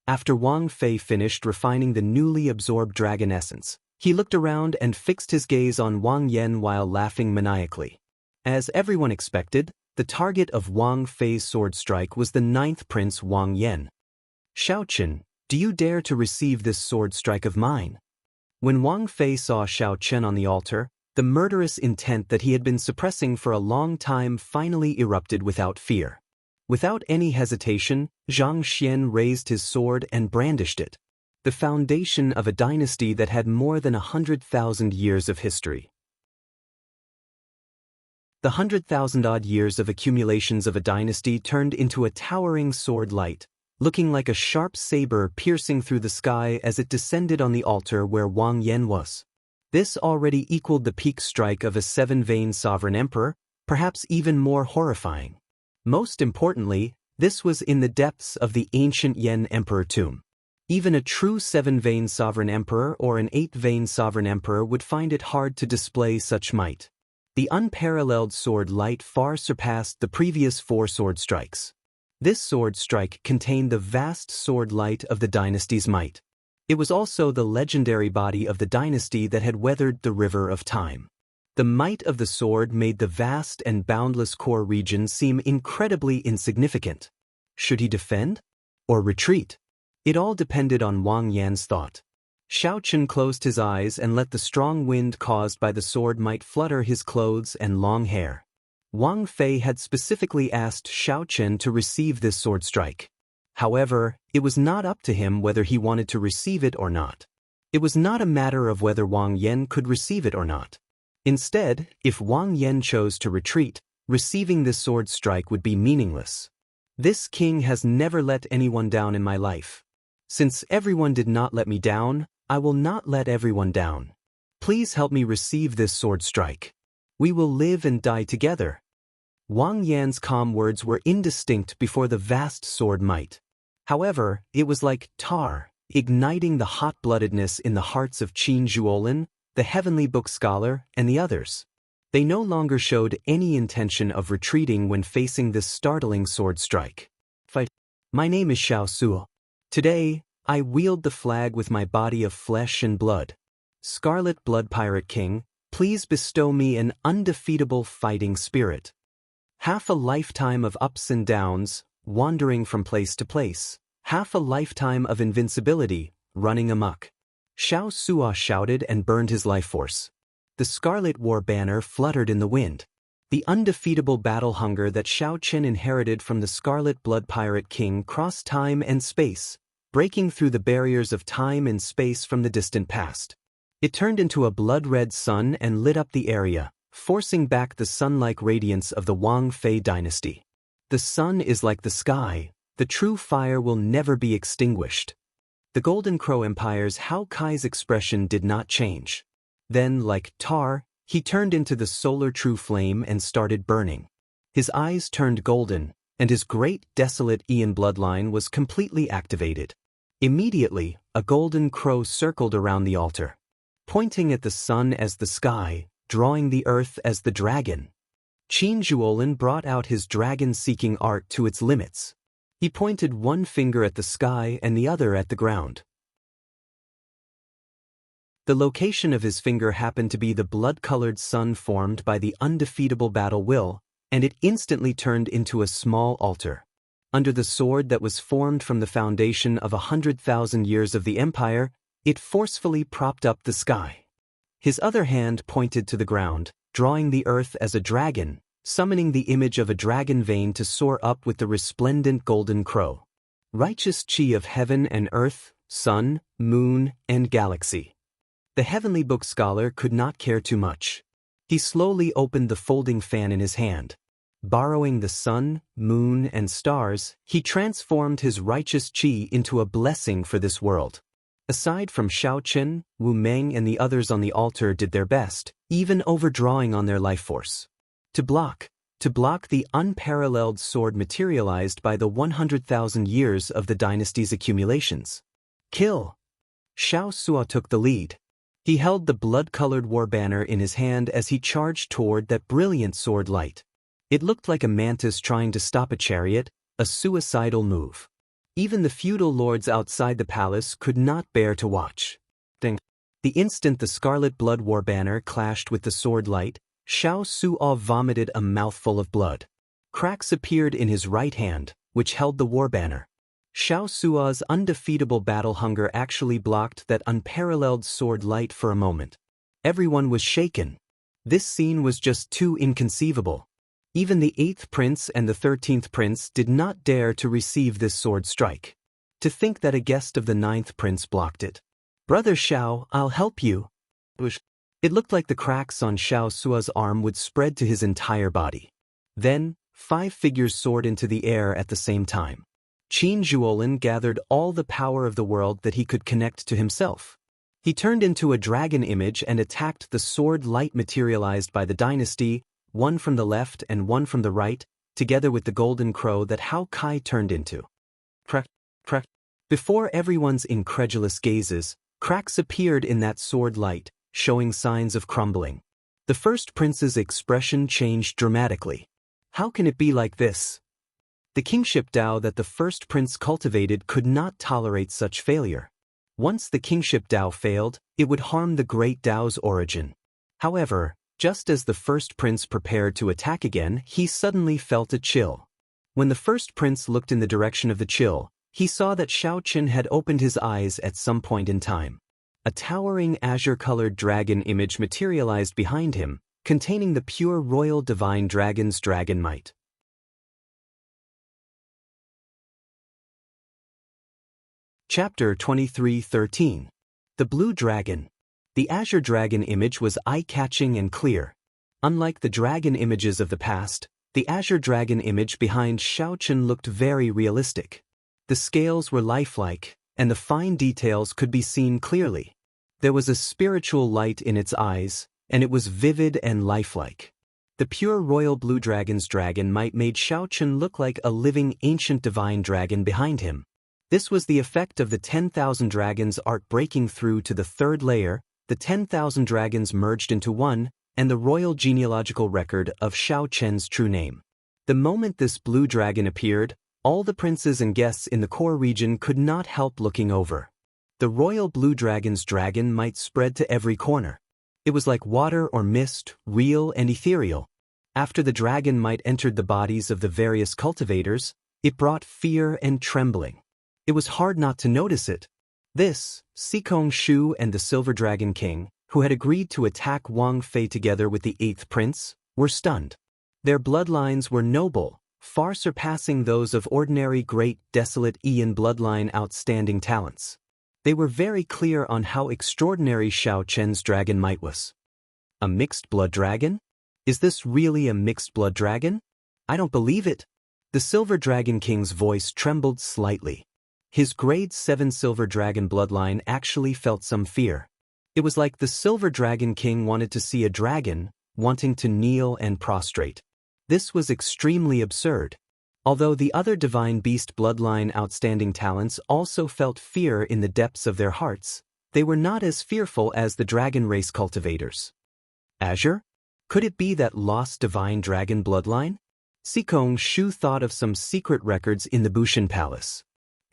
After Wang Fei finished refining the newly absorbed dragon essence, he looked around and fixed his gaze on Wang Yan while laughing maniacally. As everyone expected, the target of Wang Fei's sword strike was the 9th prince Wang Yan. "Xiao Chen, do you dare to receive this sword strike of mine?" When Wang Fei saw Xiao Chen on the altar, the murderous intent that he had been suppressing for a long time finally erupted without fear. Without any hesitation, Zhang Xian raised his sword and brandished it. The foundation of a dynasty that had more than 100,000 years of history. The 100,000-odd years of accumulations of a dynasty turned into a towering sword light, looking like a sharp saber piercing through the sky as it descended on the altar where Wang Yan was. This already equaled the peak strike of a 7-vein sovereign emperor, perhaps even more horrifying. Most importantly, this was in the depths of the ancient Yen emperor tomb. Even a true 7-vein sovereign emperor or an 8-vein sovereign emperor would find it hard to display such might. The unparalleled sword light far surpassed the previous 4 sword strikes. This sword strike contained the vast sword light of the dynasty's might. It was also the legendary body of the dynasty that had weathered the river of time. The might of the sword made the vast and boundless core region seem incredibly insignificant. Should he defend? Or retreat? It all depended on Wang Yan's thought. Xiao Chen closed his eyes and let the strong wind caused by the sword might flutter his clothes and long hair. Wang Fei had specifically asked Xiao Chen to receive this sword strike. However, it was not up to him whether he wanted to receive it or not. It was not a matter of whether Wang Yan could receive it or not. Instead, if Wang Yan chose to retreat, receiving this sword strike would be meaningless. This king has never let anyone down in my life. Since everyone did not let me down, I will not let everyone down. Please help me receive this sword strike. We will live and die together. Wang Yan's calm words were indistinct before the vast sword might. However, it was like tar, igniting the hot-bloodedness in the hearts of Qin Zhuolin, the heavenly book scholar, and the others. They no longer showed any intention of retreating when facing this startling sword strike. Fight. My name is Xiao Suo. Today, I wield the flag with my body of flesh and blood. Scarlet Blood Pirate King, please bestow me an undefeatable fighting spirit. Half a lifetime of ups and downs, wandering from place to place. Half a lifetime of invincibility, running amok. Xiao Suo shouted and burned his life force. The Scarlet War banner fluttered in the wind. The undefeatable battle hunger that Xiao Chen inherited from the Scarlet Blood Pirate King crossed time and space, breaking through the barriers of time and space from the distant past. It turned into a blood-red sun and lit up the area, forcing back the sun-like radiance of the Wang Fei dynasty. The sun is like the sky, the true fire will never be extinguished. The Golden Crow Empire's Hao Kai's expression did not change. Then, like tar, he turned into the solar true flame and started burning. His eyes turned golden, and his great desolate Aeon bloodline was completely activated. Immediately, a golden crow circled around the altar, pointing at the sun as the sky, drawing the earth as the dragon. Qin Zhuolin brought out his dragon-seeking art to its limits. He pointed one finger at the sky and the other at the ground. The location of his finger happened to be the blood-colored sun formed by the undefeatable battle will, and it instantly turned into a small altar. Under the sword that was formed from the foundation of 100,000 years of the empire, it forcefully propped up the sky. His other hand pointed to the ground, drawing the earth as a dragon, summoning the image of a dragon vein to soar up with the resplendent golden crow. Righteous chi of heaven and earth, sun, moon, and galaxy. The heavenly book scholar could not care too much. He slowly opened the folding fan in his hand. Borrowing the sun, moon, and stars, he transformed his righteous chi into a blessing for this world. Aside from Xiao Chen, Wu Meng and the others on the altar did their best, even overdrawing on their life force. To block the unparalleled sword materialized by the 100,000 years of the dynasty's accumulations. Kill! Xiao Suo took the lead. He held the blood-colored war banner in his hand as he charged toward that brilliant sword light. It looked like a mantis trying to stop a chariot, a suicidal move. Even the feudal lords outside the palace could not bear to watch. The instant the Scarlet Blood War banner clashed with the sword light, Xiao Suo vomited a mouthful of blood. Cracks appeared in his right hand, which held the war banner. Xiao Suo's undefeatable battle hunger actually blocked that unparalleled sword light for a moment. Everyone was shaken. This scene was just too inconceivable. Even the 8th prince and the 13th prince did not dare to receive this sword strike. To think that a guest of the 9th prince blocked it. Brother Xiao, I'll help you. It looked like the cracks on Xiao Suo's arm would spread to his entire body. Then, 5 figures soared into the air at the same time. Qin Zhuolin gathered all the power of the world that he could connect to himself. He turned into a dragon image and attacked the sword light materialized by the dynasty, one from the left and one from the right, together with the golden crow that Hao Kai turned into. Crack, crack. Before everyone's incredulous gazes, cracks appeared in that sword light, showing signs of crumbling. The first prince's expression changed dramatically. How can it be like this? The kingship Tao that the first prince cultivated could not tolerate such failure. Once the kingship Tao failed, it would harm the great Tao's origin. However, just as the first prince prepared to attack again, he suddenly felt a chill. When the first prince looked in the direction of the chill, he saw that Xiao Chen had opened his eyes at some point in time. A towering azure-colored dragon image materialized behind him, containing the pure royal divine dragon's dragon might. Chapter 23:13. The Blue Dragon. The azure dragon image was eye-catching and clear. Unlike the dragon images of the past, the azure dragon image behind Xiaochen looked very realistic. The scales were lifelike, and the fine details could be seen clearly. There was a spiritual light in its eyes, and it was vivid and lifelike. The pure royal blue dragon's dragon might made Xiaochen look like a living ancient divine dragon behind him. This was the effect of the 10,000 dragons art breaking through to the third layer, the 10,000 dragons merged into one, and the royal genealogical record of Xiaochen's true name. The moment this blue dragon appeared, all the princes and guests in the core region could not help looking over. The royal blue dragon's dragon might spread to every corner. It was like water or mist, real and ethereal. After the dragon might entered the bodies of the various cultivators, it brought fear and trembling. It was hard not to notice it. This, Xikong Shu and the Silver Dragon King, who had agreed to attack Wang Fei together with the 8th prince, were stunned. Their bloodlines were noble, far surpassing those of ordinary great desolate Ian bloodline outstanding talents. They were very clear on how extraordinary Xiaochen's dragon might was. A mixed blood dragon? Is this really a mixed blood dragon? I don't believe it. The Silver Dragon King's voice trembled slightly. His grade 7 Silver Dragon bloodline actually felt some fear. It was like the Silver Dragon King wanted to see a dragon, wanting to kneel and prostrate. This was extremely absurd. Although the other Divine Beast bloodline outstanding talents also felt fear in the depths of their hearts, they were not as fearful as the dragon race cultivators. Azure? Could it be that lost Divine Dragon bloodline? Xikong Shu thought of some secret records in the Bushan Palace.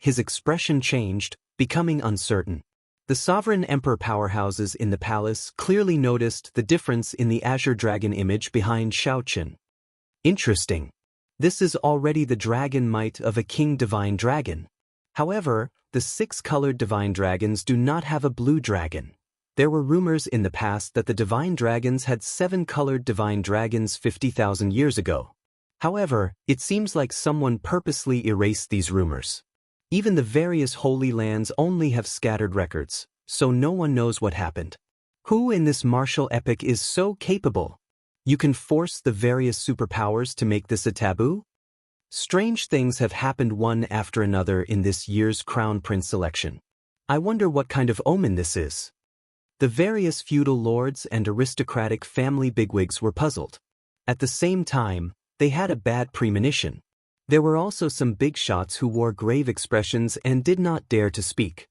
His expression changed, becoming uncertain. The sovereign emperor powerhouses in the palace clearly noticed the difference in the azure dragon image behind Xiaochen. Interesting. This is already the dragon might of a king divine dragon. However, the 6-colored divine dragons do not have a blue dragon. There were rumors in the past that the divine dragons had 7-colored divine dragons 50,000 years ago. However, it seems like someone purposely erased these rumors. Even the various holy lands only have scattered records, so no one knows what happened. Who in this martial epic is so capable? You can force the various superpowers to make this a taboo? Strange things have happened one after another in this year's Crown Prince selection. I wonder what kind of omen this is. The various feudal lords and aristocratic family bigwigs were puzzled. At the same time, they had a bad premonition. There were also some big shots who wore grave expressions and did not dare to speak.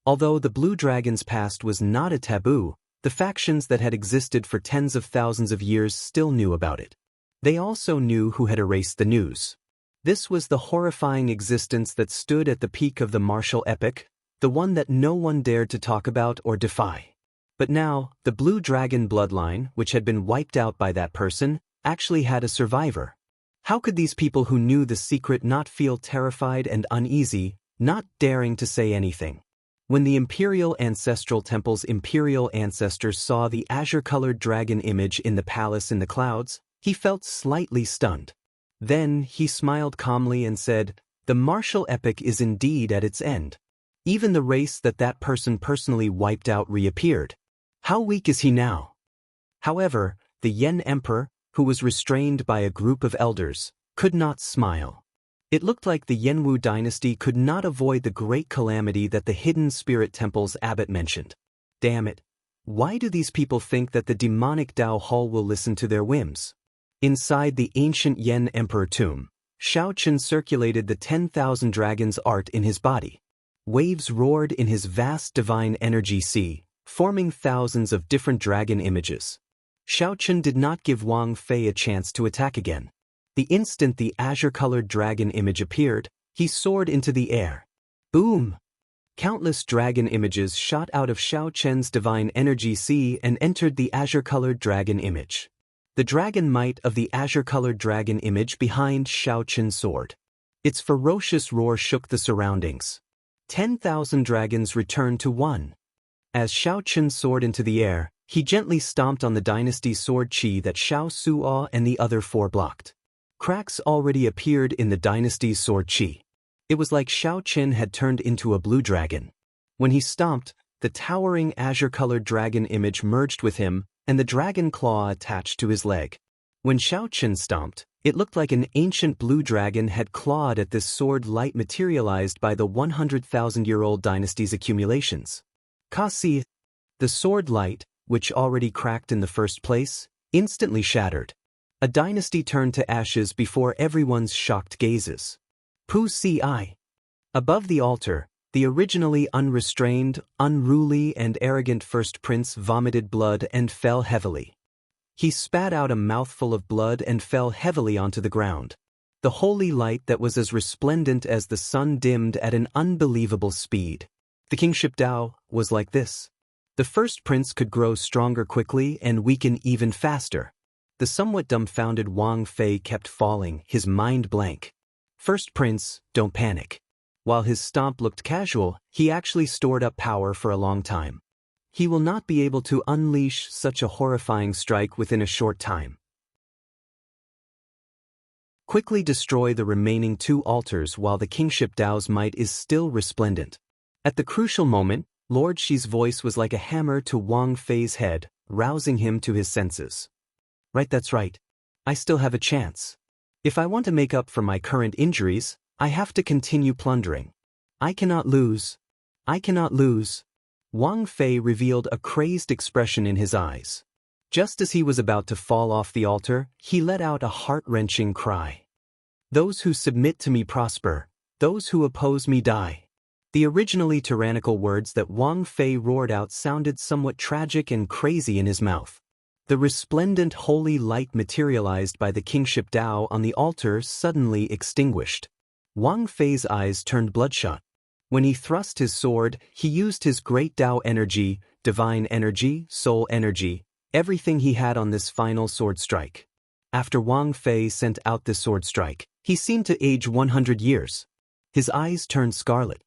Although the Blue Dragon's past was not a taboo, the factions that had existed for tens of thousands of years still knew about it. They also knew who had erased the news. This was the horrifying existence that stood at the peak of the martial epic, the one that no one dared to talk about or defy. But now, the Blue Dragon bloodline, which had been wiped out by that person, actually had a survivor. How could these people who knew the secret not feel terrified and uneasy, not daring to say anything? When the Imperial Ancestral Temple's imperial ancestors saw the azure-colored dragon image in the palace in the clouds, he felt slightly stunned. Then he smiled calmly and said, "The martial epic is indeed at its end. Even the race that person personally wiped out reappeared. How weak is he now?" However, the Yen Emperor, who was restrained by a group of elders, could not smile. It looked like the Yenwu dynasty could not avoid the great calamity that the Hidden Spirit Temple's abbot mentioned. Damn it. Why do these people think that the demonic Dao Hall will listen to their whims? Inside the ancient Yen Emperor tomb, Xiaochen circulated the 10,000 dragons art in his body. Waves roared in his vast divine energy sea, forming thousands of different dragon images. Xiaochen did not give Wang Fei a chance to attack again. The instant the azure-colored dragon image appeared, he soared into the air. Boom! Countless dragon images shot out of Xiaochen's divine energy sea and entered the azure-colored dragon image. The dragon might of the azure-colored dragon image behind Xiaochen's sword. Its ferocious roar shook the surroundings. 10,000 dragons returned to one. As Xiaochen soared into the air, he gently stomped on the dynasty's sword chi that Xiao Suo and the other 4 blocked. Cracks already appeared in the dynasty's sword chi. It was like Xiao Qin had turned into a blue dragon. When he stomped, the towering azure-colored dragon image merged with him, and the dragon claw attached to his leg. When Xiao Qin stomped, it looked like an ancient blue dragon had clawed at this sword light materialized by the 100,000-year-old dynasty's accumulations. Kasi, the sword light, which already cracked in the first place, instantly shattered. A dynasty turned to ashes before everyone's shocked gazes. Pu Si. Above the altar, the originally unrestrained, unruly and arrogant first prince vomited blood and fell heavily. He spat out a mouthful of blood and fell heavily onto the ground. The holy light that was as resplendent as the sun dimmed at an unbelievable speed. The kingship Tao was like this. The first prince could grow stronger quickly and weaken even faster. The somewhat dumbfounded Wang Fei kept falling, his mind blank. First prince, don't panic. While his stomp looked casual, he actually stored up power for a long time. He will not be able to unleash such a horrifying strike within a short time. Quickly destroy the remaining 2 altars while the kingship Tao's might is still resplendent. At the crucial moment, Lord Shi's voice was like a hammer to Wang Fei's head, rousing him to his senses. Right, that's right. I still have a chance. If I want to make up for my current injuries, I have to continue plundering. I cannot lose. I cannot lose. Wang Fei revealed a crazed expression in his eyes. Just as he was about to fall off the altar, he let out a heart-wrenching cry. Those who submit to me prosper, those who oppose me die. The originally tyrannical words that Wang Fei roared out sounded somewhat tragic and crazy in his mouth. The resplendent holy light materialized by the kingship Tao on the altar suddenly extinguished. Wang Fei's eyes turned bloodshot. When he thrust his sword, he used his great Tao energy, divine energy, soul energy, everything he had on this final sword strike. After Wang Fei sent out this sword strike, he seemed to age 100 years. His eyes turned scarlet.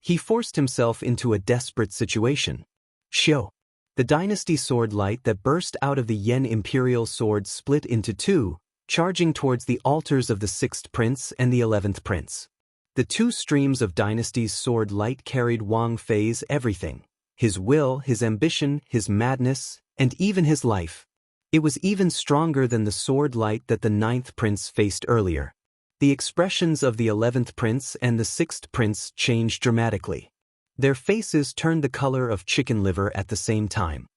He forced himself into a desperate situation. Xiu. The dynasty sword light that burst out of the Yen imperial sword split into 2, charging towards the altars of the 6th prince and the 11th prince. The 2 streams of dynasty's sword light carried Wang Fei's everything, his will, his ambition, his madness, and even his life. It was even stronger than the sword light that the 9th prince faced earlier. The expressions of the 11th prince and the 6th prince changed dramatically. Their faces turned the color of chicken liver at the same time.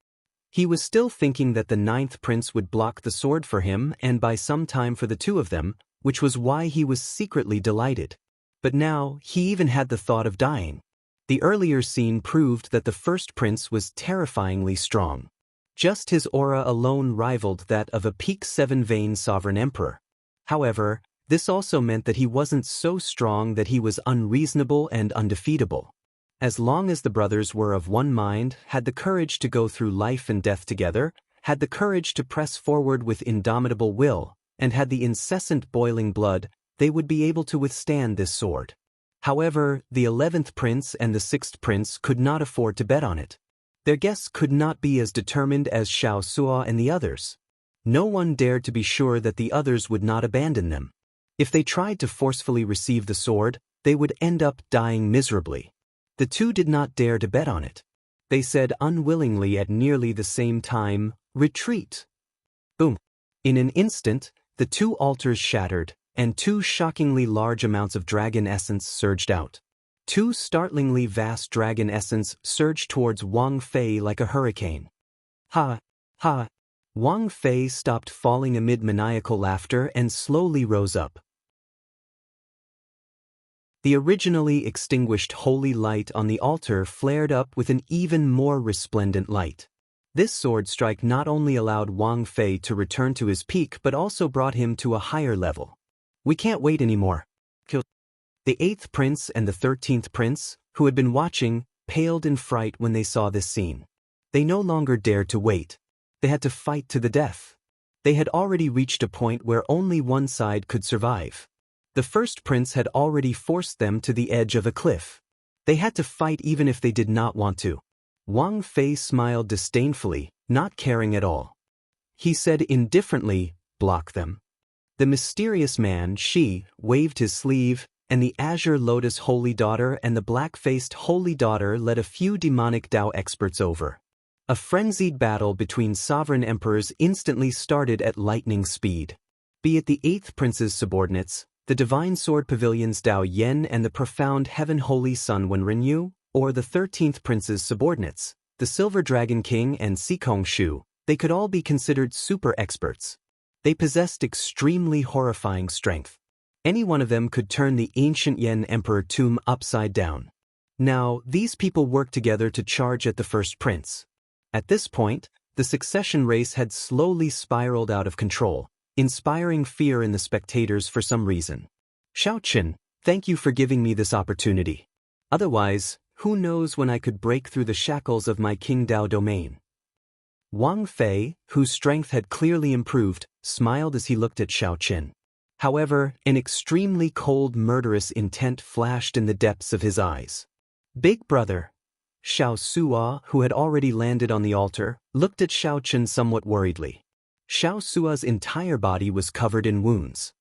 He was still thinking that the 9th prince would block the sword for him and buy some time for the 2 of them, which was why he was secretly delighted. But now, he even had the thought of dying. The earlier scene proved that the first prince was terrifyingly strong. Just his aura alone rivaled that of a peak 7-vein sovereign emperor. However, this also meant that he wasn't so strong that he was unreasonable and undefeatable. As long as the brothers were of one mind, had the courage to go through life and death together, had the courage to press forward with indomitable will, and had the incessant boiling blood, they would be able to withstand this sword. However, the 11th prince and the 6th prince could not afford to bet on it. Their guests could not be as determined as Xiao Sua and the others. No one dared to be sure that the others would not abandon them. If they tried to forcefully receive the sword, they would end up dying miserably. The 2 did not dare to bet on it. They said unwillingly at nearly the same time, "Retreat." Boom. In an instant, the 2 altars shattered, and 2 shockingly large amounts of dragon essence surged out. 2 startlingly vast dragon essence surged towards Wang Fei like a hurricane. Ha! Ha! Wang Fei stopped falling amid maniacal laughter and slowly rose up. The originally extinguished holy light on the altar flared up with an even more resplendent light. This sword strike not only allowed Wang Fei to return to his peak but also brought him to a higher level. We can't wait anymore. Kill. The 8th prince and the 13th prince, who had been watching, paled in fright when they saw this scene. They no longer dared to wait. They had to fight to the death. They had already reached a point where only one side could survive. The first prince had already forced them to the edge of a cliff. They had to fight even if they did not want to. Wang Fei smiled disdainfully, not caring at all. He said indifferently, "Block them." The mysterious man, Shi, waved his sleeve, and the azure lotus holy daughter and the black-faced holy daughter led a few demonic Tao experts over. A frenzied battle between sovereign emperors instantly started at lightning speed. Be it the 8th prince's subordinates, the divine sword pavilions Dao Yen and the profound heaven holy sun Wenrinyu, or the 13th prince's subordinates, the silver dragon king and Sikong Shu, they could all be considered super experts. They possessed extremely horrifying strength. Any one of them could turn the ancient Yen emperor tomb upside down. Now, these people worked together to charge at the first prince. At this point, the succession race had slowly spiraled out of control, inspiring fear in the spectators for some reason. Xiao Qin, thank you for giving me this opportunity. Otherwise, who knows when I could break through the shackles of my King Dao domain. Wang Fei, whose strength had clearly improved, smiled as he looked at Xiao Qin. However, an extremely cold, murderous intent flashed in the depths of his eyes. Big brother. Xiao Sua, who had already landed on the altar, looked at Xiao Qin somewhat worriedly. Xiao Sua's entire body was covered in wounds.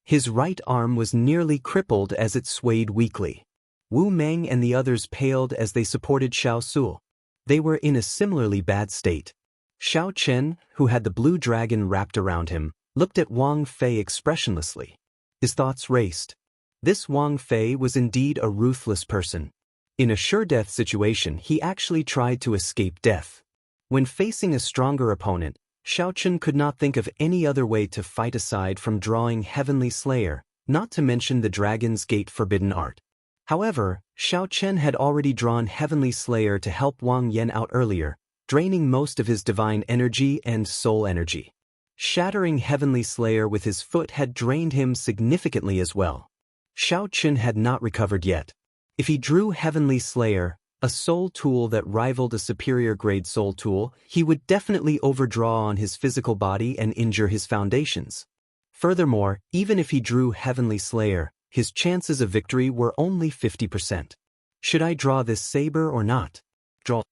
His right arm was nearly crippled as it swayed weakly. Wu Meng and the others paled as they supported Xiao Su. They were in a similarly bad state. Xiao Chen, who had the blue dragon wrapped around him, looked at Wang Fei expressionlessly. His thoughts raced. This Wang Fei was indeed a ruthless person. In a sure-death situation, he actually tried to escape death. When facing a stronger opponent, Xiao Chen could not think of any other way to fight aside from drawing Heavenly Slayer, not to mention the Dragon's Gate forbidden art. However, Xiao Chen had already drawn Heavenly Slayer to help Wang Yen out earlier, draining most of his divine energy and soul energy. Shattering Heavenly Slayer with his foot had drained him significantly as well. Xiao Chen had not recovered yet. If he drew Heavenly Slayer, a soul tool that rivaled a superior-grade soul tool, he would definitely overdraw on his physical body and injure his foundations. Furthermore, even if he drew Heavenly Slayer, his chances of victory were only 50%. Should I draw this saber or not? Draw.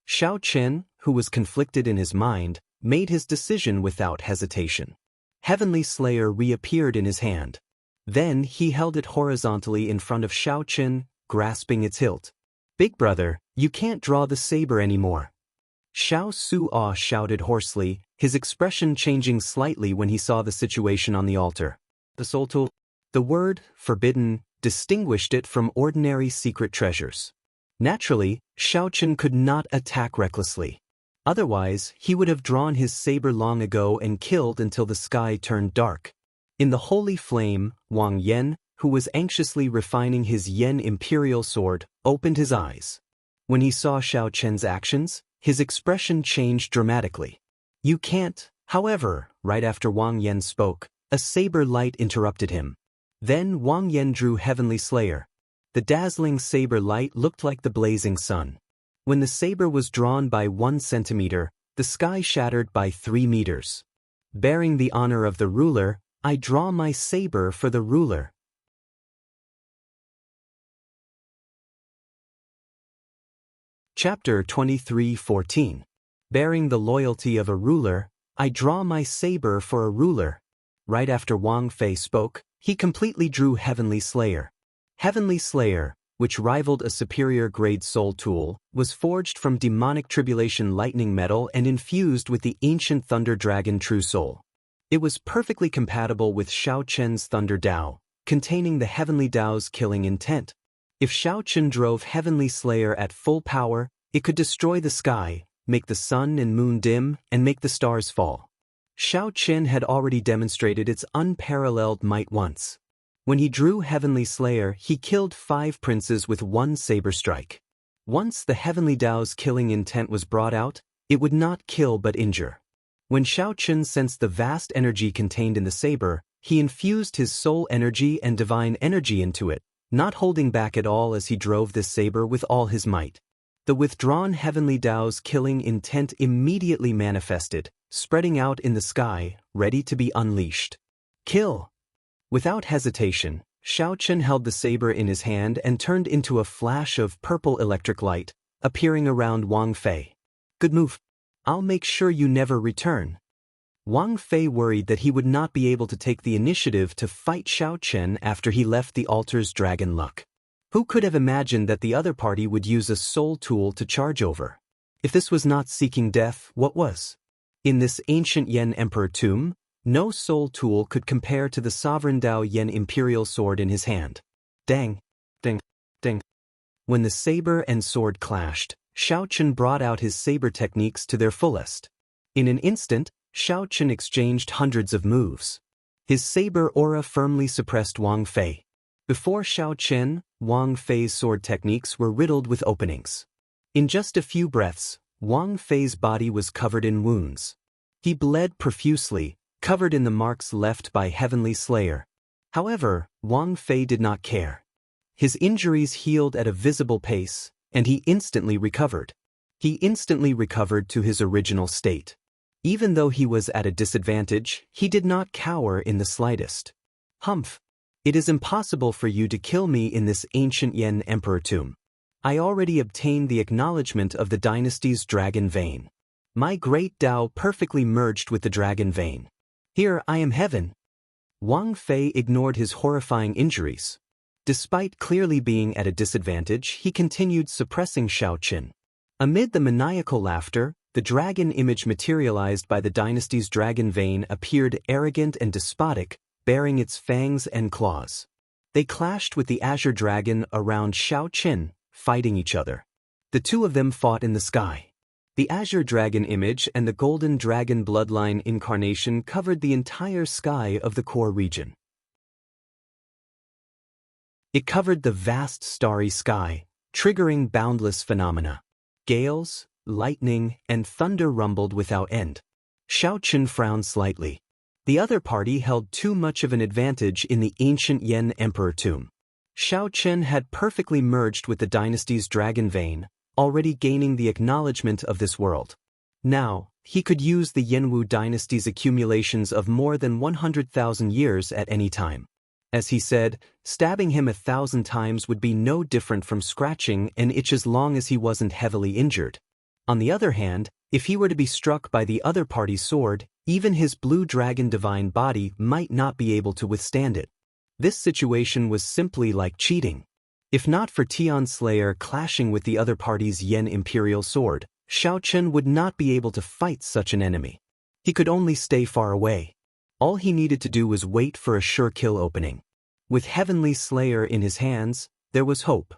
Xiao Chen, who was conflicted in his mind, made his decision without hesitation. Heavenly Slayer reappeared in his hand. Then he held it horizontally in front of Xiao Chen, grasping its hilt. Big brother, you can't draw the saber anymore. Xiao Su shouted hoarsely, his expression changing slightly when he saw the situation on the altar. The soul tool. The word, forbidden, distinguished it from ordinary secret treasures. Naturally, Xiao Chen could not attack recklessly. Otherwise, he would have drawn his saber long ago and killed until the sky turned dark. In the holy flame, Wang Yen, who was anxiously refining his Yen Imperial sword, opened his eyes. When he saw Xiao Chen's actions, his expression changed dramatically. You can't, however, right after Wang Yen spoke, a saber light interrupted him. Then Wang Yen drew Heavenly Slayer. The dazzling saber light looked like the blazing sun. When the saber was drawn by 1 centimeter, the sky shattered by 3 meters. Bearing the honor of the ruler, I draw my saber for the ruler. Chapter 23:14. Bearing the loyalty of a ruler, I draw my saber for a ruler. Right after Wang Fei spoke, he completely drew Heavenly Slayer. Heavenly Slayer, which rivaled a superior-grade soul tool, was forged from demonic tribulation lightning metal and infused with the ancient Thunder Dragon True Soul. It was perfectly compatible with Xiao Chen's Thunder Dao, containing the Heavenly Dao's killing intent. If Xiao Chen drove Heavenly Slayer at full power, it could destroy the sky, make the sun and moon dim, and make the stars fall. Xiao Chen had already demonstrated its unparalleled might once. When he drew Heavenly Slayer, he killed 5 princes with 1 saber strike. Once the Heavenly Dao's killing intent was brought out, it would not kill but injure. When Xiao Chen sensed the vast energy contained in the saber, he infused his soul energy and divine energy into it, not holding back at all as he drove this saber with all his might. The withdrawn Heavenly Dao's killing intent immediately manifested, spreading out in the sky, ready to be unleashed. Kill! Without hesitation, Xiao Chen held the saber in his hand and turned into a flash of purple electric light, appearing around Wang Fei. Good move. I'll make sure you never return. Wang Fei worried that he would not be able to take the initiative to fight Xiao Chen after he left the altar's dragon luck. Who could have imagined that the other party would use a soul tool to charge over? If this was not seeking death, what was? In this ancient Yan Emperor tomb, no soul tool could compare to the sovereign Dao Yan imperial sword in his hand. Dang, ding, ding. When the saber and sword clashed, Xiao Chen brought out his saber techniques to their fullest. In an instant, Xiao Chen exchanged hundreds of moves. His saber aura firmly suppressed Wang Fei. Before Xiao Chen, Wang Fei's sword techniques were riddled with openings. In just a few breaths, Wang Fei's body was covered in wounds. He bled profusely, covered in the marks left by Heavenly Slayer. However, Wang Fei did not care. His injuries healed at a visible pace, and he instantly recovered. He instantly recovered to his original state. Even though he was at a disadvantage, he did not cower in the slightest. Humph! It is impossible for you to kill me in this ancient Yan Emperor tomb. I already obtained the acknowledgement of the dynasty's dragon vein. My great Tao perfectly merged with the dragon vein. Here I am heaven. Wang Fei ignored his horrifying injuries. Despite clearly being at a disadvantage, he continued suppressing Xiao Chen. Amid the maniacal laughter, the dragon image materialized by the dynasty's dragon vein appeared arrogant and despotic, bearing its fangs and claws. They clashed with the azure dragon around Xiao Chen, fighting each other. The two of them fought in the sky. The azure dragon image and the golden dragon bloodline incarnation covered the entire sky of the core region. It covered the vast starry sky, triggering boundless phenomena. Gales, lightning, and thunder rumbled without end. Xiao Chen frowned slightly. The other party held too much of an advantage in the ancient Yan Emperor tomb. Xiao Chen had perfectly merged with the dynasty's dragon vein, already gaining the acknowledgement of this world. Now, he could use the Yanwu dynasty's accumulations of more than 100,000 years at any time. As he said, stabbing him 1,000 times would be no different from scratching an itch as long as he wasn't heavily injured. On the other hand, if he were to be struck by the other party's sword, even his blue dragon divine body might not be able to withstand it. This situation was simply like cheating. If not for Tian Slayer clashing with the other party's Yen Imperial sword, Xiao Chen would not be able to fight such an enemy. He could only stay far away. All he needed to do was wait for a sure kill opening. With Heavenly Slayer in his hands, there was hope.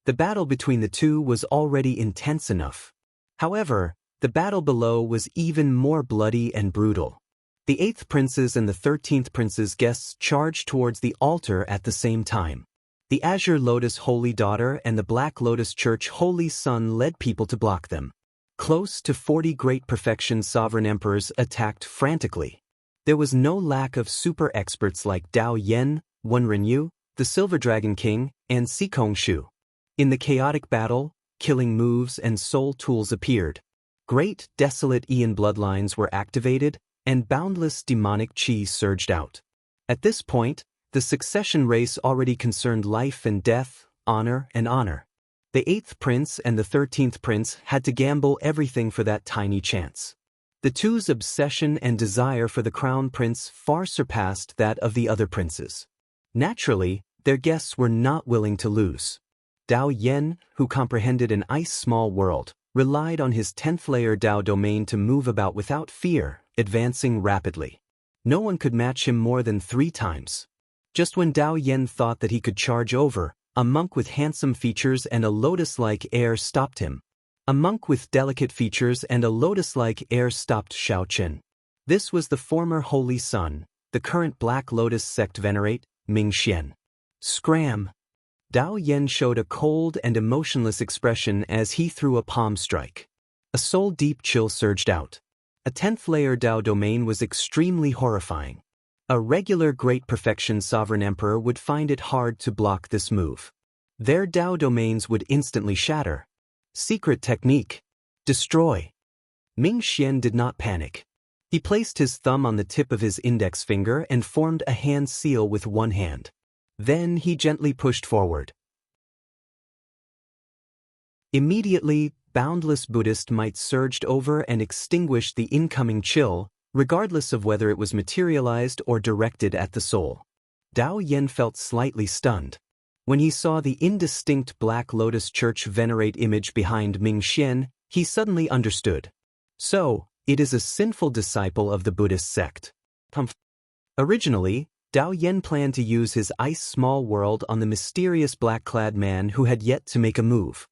The battle between the two was already intense enough. However, the battle below was even more bloody and brutal. The 8th Prince's and the 13th Prince's guests charged towards the altar at the same time. The Azure Lotus Holy Daughter and the Black Lotus Church Holy Son led people to block them. Close to 40 Great Perfection Sovereign Emperors attacked frantically. There was no lack of super experts like Dao Yen, Wen Renyu, the Silver Dragon King, and Sikong Shu. In the chaotic battle, killing moves and soul tools appeared. Great desolate Aeon bloodlines were activated, and boundless demonic chi surged out. At this point, the succession race already concerned life and death, honor and honor. The 8th Prince and the 13th Prince had to gamble everything for that tiny chance. The two's obsession and desire for the Crown Prince far surpassed that of the other princes. Naturally, their guests were not willing to lose. Dao Yen, who comprehended an ice-small world, relied on his 10th-layer Dao domain to move about without fear, advancing rapidly. No one could match him more than 3 times. Just when Dao Yen thought that he could charge over, a monk with handsome features and a lotus-like air stopped him. A monk with delicate features and a lotus-like air stopped Xiao Chen. This was the former Holy Son, the current Black Lotus sect venerate, Ming Xian. Scram! Dao Yen showed a cold and emotionless expression as he threw a palm strike. A soul-deep chill surged out. A 10th-layer Dao domain was extremely horrifying. A regular Great Perfection Sovereign Emperor would find it hard to block this move. Their Dao domains would instantly shatter. Secret technique. Destroy. Ming Xian did not panic. He placed his thumb on the tip of his index finger and formed a hand seal with one hand. Then he gently pushed forward. Immediately, boundless Buddhist might surged over and extinguished the incoming chill, regardless of whether it was materialized or directed at the soul. Dao Yen felt slightly stunned. When he saw the indistinct Black Lotus Church venerate image behind Ming Xian, he suddenly understood. So, it is a sinful disciple of the Buddhist sect. Originally, Dao Yen planned to use his ice small world on the mysterious black-clad man who had yet to make a move.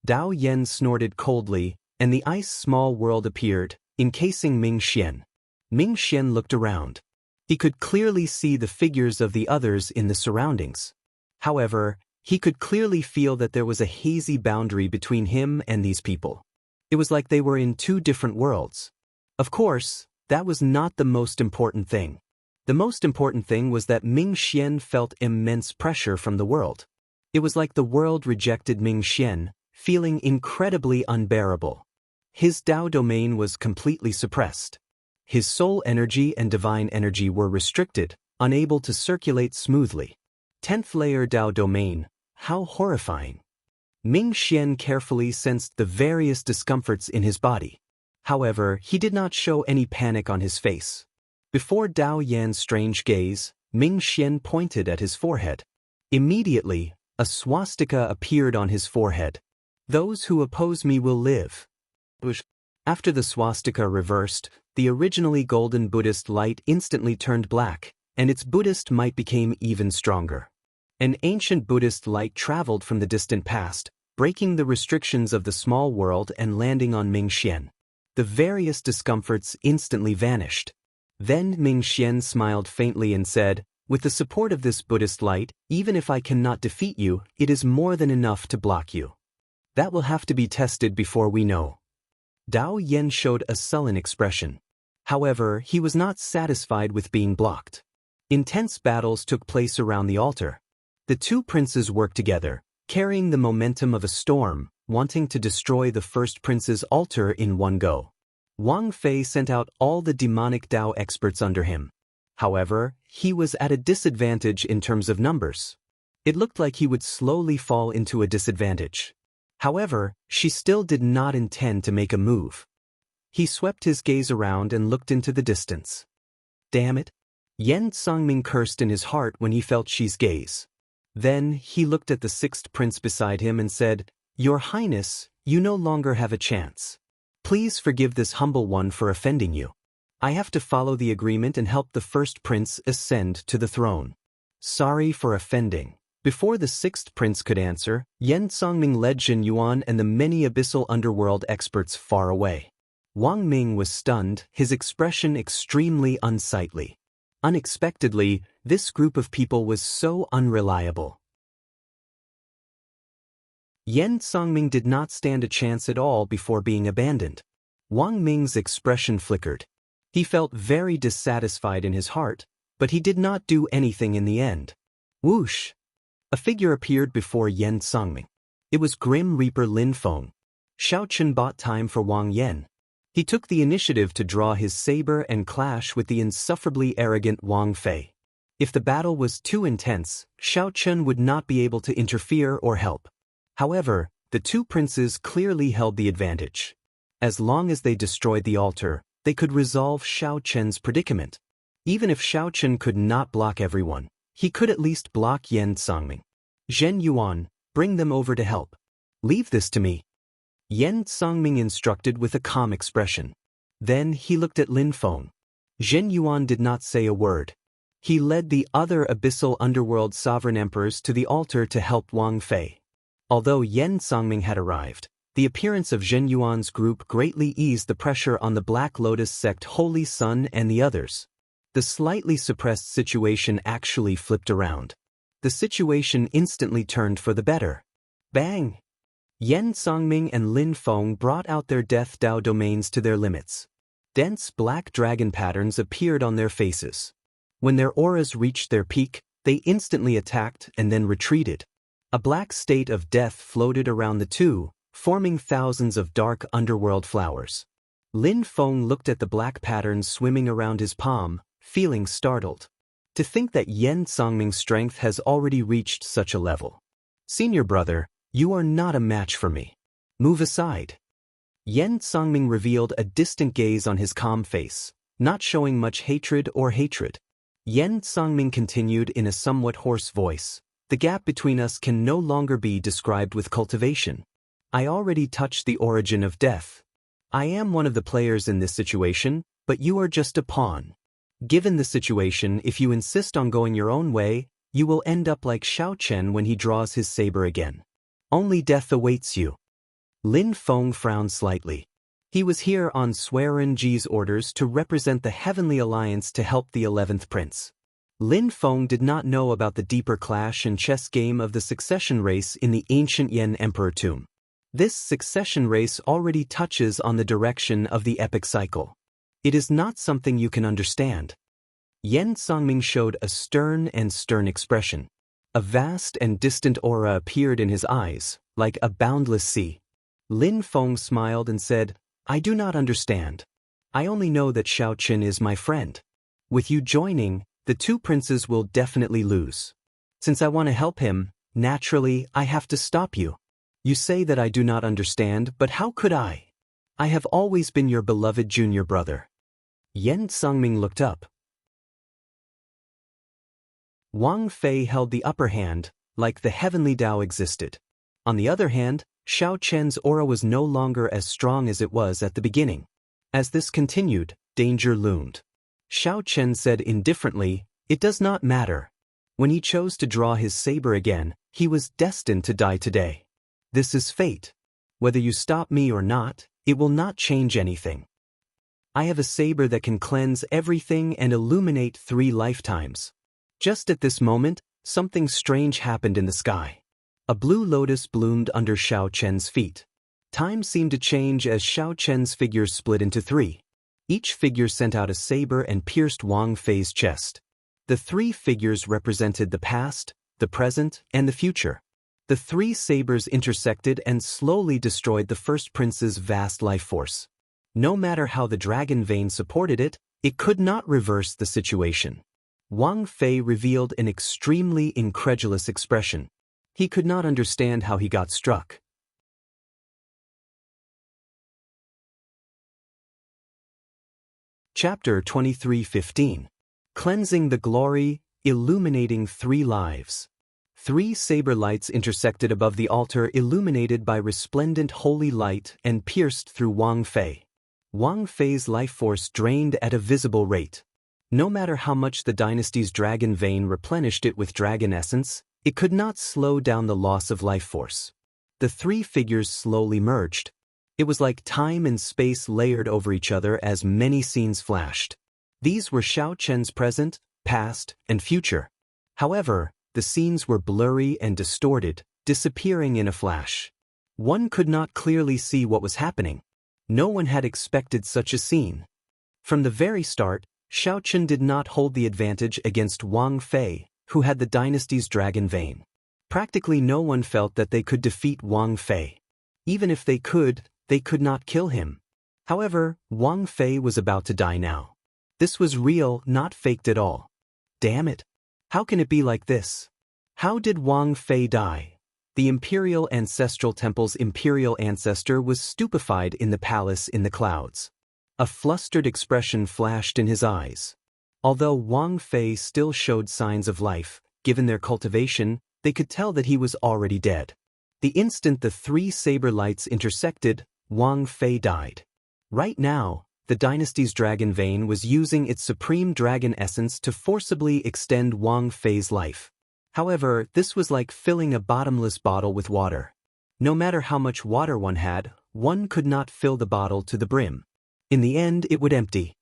Dao Yen snorted coldly, and the ice small world appeared, encasing Ming Xian. Ming Xian looked around. He could clearly see the figures of the others in the surroundings. However, he could clearly feel that there was a hazy boundary between him and these people. It was like they were in two different worlds. Of course, that was not the most important thing. The most important thing was that Ming Xian felt immense pressure from the world. It was like the world rejected Ming Xian, feeling incredibly unbearable. His Dao domain was completely suppressed. His soul energy and divine energy were restricted, unable to circulate smoothly. 10th layer Dao domain, how horrifying. Ming Xian carefully sensed the various discomforts in his body. However, he did not show any panic on his face. Before Dao Yan's strange gaze, Ming Xian pointed at his forehead. Immediately, a swastika appeared on his forehead. Those who oppose me will live. After the swastika reversed, the originally golden Buddhist light instantly turned black, and its Buddhist might became even stronger. An ancient Buddhist light traveled from the distant past, breaking the restrictions of the small world and landing on Ming Xian. The various discomforts instantly vanished. Then Ming Xian smiled faintly and said, "With the support of this Buddhist light, even if I cannot defeat you, it is more than enough to block you. That will have to be tested before we know." Dao Yen showed a sullen expression. However, he was not satisfied with being blocked. Intense battles took place around the altar. The two princes worked together, carrying the momentum of a storm, wanting to destroy the first prince's altar in one go. Wang Fei sent out all the demonic Dao experts under him. However, he was at a disadvantage in terms of numbers. It looked like he would slowly fall into a disadvantage. However, she still did not intend to make a move. He swept his gaze around and looked into the distance. Damn it! Yen Songming cursed in his heart when he felt Shi's gaze. Then, he looked at the sixth prince beside him and said, "Your Highness, you no longer have a chance. Please forgive this humble one for offending you. I have to follow the agreement and help the first prince ascend to the throne. Sorry for offending." Before the sixth prince could answer, Yen Songming led Jin Yuan and the many abyssal underworld experts far away. Wang Ming was stunned, his expression extremely unsightly. Unexpectedly, this group of people was so unreliable. Yen Songming did not stand a chance at all before being abandoned. Wang Ming's expression flickered. He felt very dissatisfied in his heart, but he did not do anything in the end. Whoosh! A figure appeared before Yen Songming. It was Grim Reaper Lin Feng. Xiao Chen bought time for Wang Yen. He took the initiative to draw his saber and clash with the insufferably arrogant Wang Fei. If the battle was too intense, Xiao Chen would not be able to interfere or help. However, the two princes clearly held the advantage. As long as they destroyed the altar, they could resolve Xiao Chen's predicament. Even if Xiao Chen could not block everyone, he could at least block Yen Songming. Zhen Yuan, bring them over to help. Leave this to me. Yen Songming instructed with a calm expression. Then he looked at Lin Feng. Zhen Yuan did not say a word. He led the other abyssal underworld sovereign emperors to the altar to help Wang Fei. Although Yen Songming had arrived, the appearance of Zhen Yuan's group greatly eased the pressure on the Black Lotus sect Holy Sun and the others. The slightly suppressed situation actually flipped around. The situation instantly turned for the better. Bang! Yen Songming and Lin Feng brought out their Death Dao domains to their limits. Dense black dragon patterns appeared on their faces. When their auras reached their peak, they instantly attacked and then retreated. A black state of death floated around the two, forming thousands of dark underworld flowers. Lin Feng looked at the black patterns swimming around his palm, feeling startled. To think that Yen Songming's strength has already reached such a level. Senior brother, you are not a match for me. Move aside. Yen Songming revealed a distant gaze on his calm face. not showing much hatred or hatred. Yen Sangming continued in a somewhat hoarse voice. The gap between us can no longer be described with cultivation. I already touched the origin of death. I am one of the players in this situation, but you are just a pawn. Given the situation, if you insist on going your own way, you will end up like Xiao Chen when he draws his saber again. Only death awaits you. Lin Feng frowned slightly. He was here on Swearenji's orders to represent the Heavenly Alliance to help the 11th Prince. Lin Feng did not know about the deeper clash and chess game of the succession race in the ancient Yen Emperor tomb. This succession race already touches on the direction of the epic cycle. It is not something you can understand. Yen Sangming showed a stern expression. A vast and distant aura appeared in his eyes, like a boundless sea. Lin Feng smiled and said, I do not understand. I only know that Xiao Chen is my friend. With you joining, the two princes will definitely lose. Since I want to help him, naturally, I have to stop you. You say that I do not understand, but how could I? I have always been your beloved junior brother. Yen Sangming looked up. Wang Fei held the upper hand, like the heavenly Tao existed. On the other hand, Xiao Chen's aura was no longer as strong as it was at the beginning. As this continued, danger loomed. Xiao Chen said indifferently, it does not matter. When he chose to draw his saber again, he was destined to die today. This is fate. Whether you stop me or not, it will not change anything. I have a saber that can cleanse everything and illuminate 3 lifetimes. Just at this moment, something strange happened in the sky. A blue lotus bloomed under Xiao Chen's feet. Time seemed to change as Xiao Chen's figures split into 3. Each figure sent out a saber and pierced Wang Fei's chest. The 3 figures represented the past, the present, and the future. The 3 sabers intersected and slowly destroyed the first prince's vast life force. No matter how the dragon vein supported it, it could not reverse the situation. Wang Fei revealed an extremely incredulous expression. He could not understand how he got struck. Chapter 23:15. Cleansing the Glory, Illuminating 3 Lives. 3 saber lights intersected above the altar, illuminated by resplendent holy light, and pierced through Wang Fei. Wang Fei's life force drained at a visible rate. No matter how much the dynasty's dragon vein replenished it with dragon essence, it could not slow down the loss of life force. The 3 figures slowly merged. It was like time and space layered over each other as many scenes flashed. These were Xiao Chen's present, past, and future. However, the scenes were blurry and distorted, disappearing in a flash. One could not clearly see what was happening. No one had expected such a scene. From the very start, Xiao Chen did not hold the advantage against Wang Fei, who had the dynasty's dragon vein. Practically no one felt that they could defeat Wang Fei. Even if they could not kill him. However, Wang Fei was about to die now. This was real, not faked at all. Damn it! How can it be like this? How did Wang Fei die? The Imperial Ancestral Temple's imperial ancestor was stupefied in the palace in the clouds. A flustered expression flashed in his eyes. Although Wang Fei still showed signs of life, given their cultivation, they could tell that he was already dead. The instant the 3 saber lights intersected, Wang Fei died. Right now, the dynasty's dragon vein was using its supreme dragon essence to forcibly extend Wang Fei's life. However, this was like filling a bottomless bottle with water. No matter how much water one had, one could not fill the bottle to the brim. In the end, it would empty.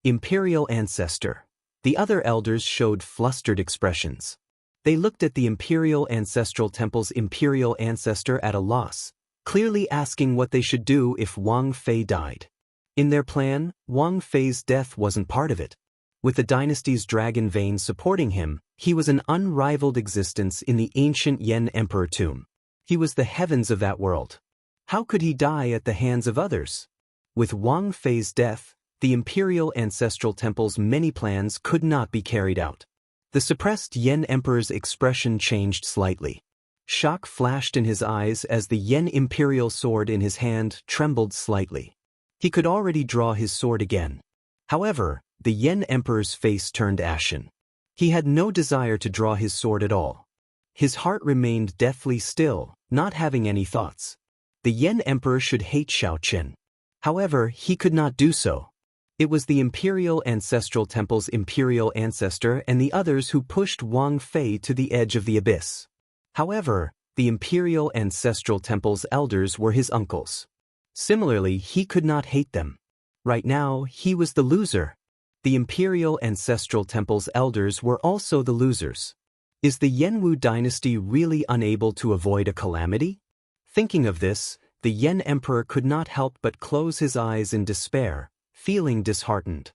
Imperial Ancestor. The other elders showed flustered expressions. They looked at the Imperial Ancestral Temple's imperial ancestor at a loss, clearly asking what they should do if Wang Fei died. In their plan, Wang Fei's death wasn't part of it. With the dynasty's dragon vein supporting him, he was an unrivaled existence in the ancient Yen Emperor tomb. He was the heavens of that world. How could he die at the hands of others? With Wang Fei's death, the Imperial Ancestral Temple's many plans could not be carried out. The suppressed Yen Emperor's expression changed slightly. Shock flashed in his eyes as the Yen Imperial sword in his hand trembled slightly. He could already draw his sword again. However, the Yen Emperor's face turned ashen. He had no desire to draw his sword at all. His heart remained deathly still, not having any thoughts. The Yen Emperor should hate Xiao Chen. However, he could not do so. It was the Imperial Ancestral Temple's imperial ancestor and the others who pushed Wang Fei to the edge of the abyss. However, the Imperial Ancestral Temple's elders were his uncles. Similarly, he could not hate them. Right now, he was the loser. The Imperial Ancestral Temple's elders were also the losers. Is the Yenwu dynasty really unable to avoid a calamity? Thinking of this, the Yen Emperor could not help but close his eyes in despair, feeling disheartened.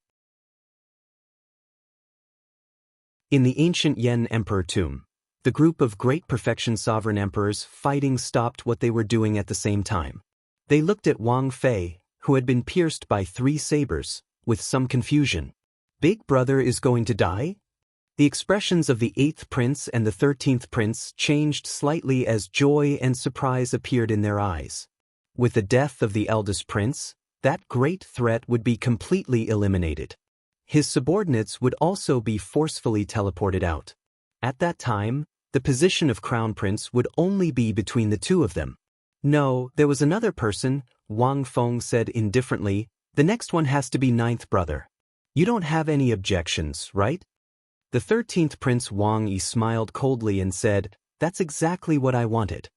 In the ancient Yen Emperor tomb, the group of great perfection sovereign emperors fighting stopped what they were doing at the same time. They looked at Wang Fei, who had been pierced by 3 sabers, with some confusion. Big brother is going to die? The expressions of the 8th prince and the 13th prince changed slightly as joy and surprise appeared in their eyes. With the death of the eldest prince, that great threat would be completely eliminated. His subordinates would also be forcefully teleported out. At that time, the position of crown prince would only be between the 2 of them. No, there was another person, Wang Feng said indifferently. The next one has to be 9th brother. You don't have any objections, right? The 13th Prince Wang Yi smiled coldly and said, "That's exactly what I wanted."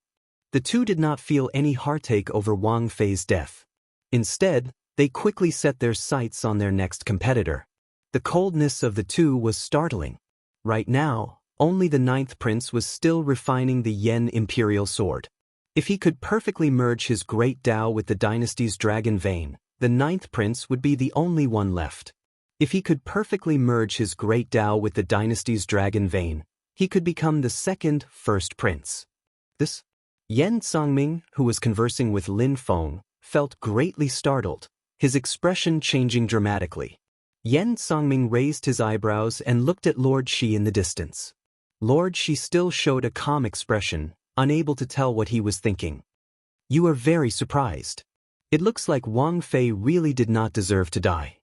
The 2 did not feel any heartache over Wang Fei's death. Instead, they quickly set their sights on their next competitor. The coldness of the 2 was startling. Right now, only the 9th prince was still refining the Yen imperial sword. If he could perfectly merge his great Dao with the dynasty's dragon vein, the 9th prince would be the only one left. If he could perfectly merge his great Dao with the dynasty's dragon vein, he could become the second first prince. This Yen Songming, who was conversing with Lin Feng, felt greatly startled, his expression changing dramatically. Yen Songming raised his eyebrows and looked at Lord Shi in the distance. Lord Shi still showed a calm expression, unable to tell what he was thinking. "You are very surprised. It looks like Wang Fei really did not deserve to die."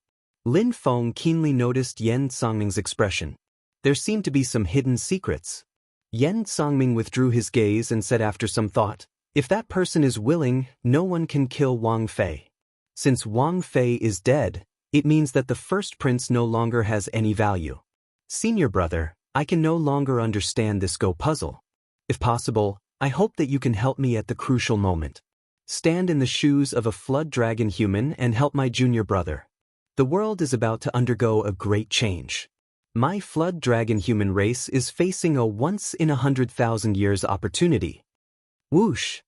Lin Feng keenly noticed Yen Songming's expression. There seemed to be some hidden secrets. Yen Songming withdrew his gaze and said after some thought, "If that person is willing, no one can kill Wang Fei. Since Wang Fei is dead, it means that the first prince no longer has any value. Senior brother, I can no longer understand this Go puzzle. If possible, I hope that you can help me at the crucial moment. Stand in the shoes of a flood dragon human and help my junior brother. The world is about to undergo a great change. My flood dragon human race is facing a once-in-100,000 years opportunity." Whoosh!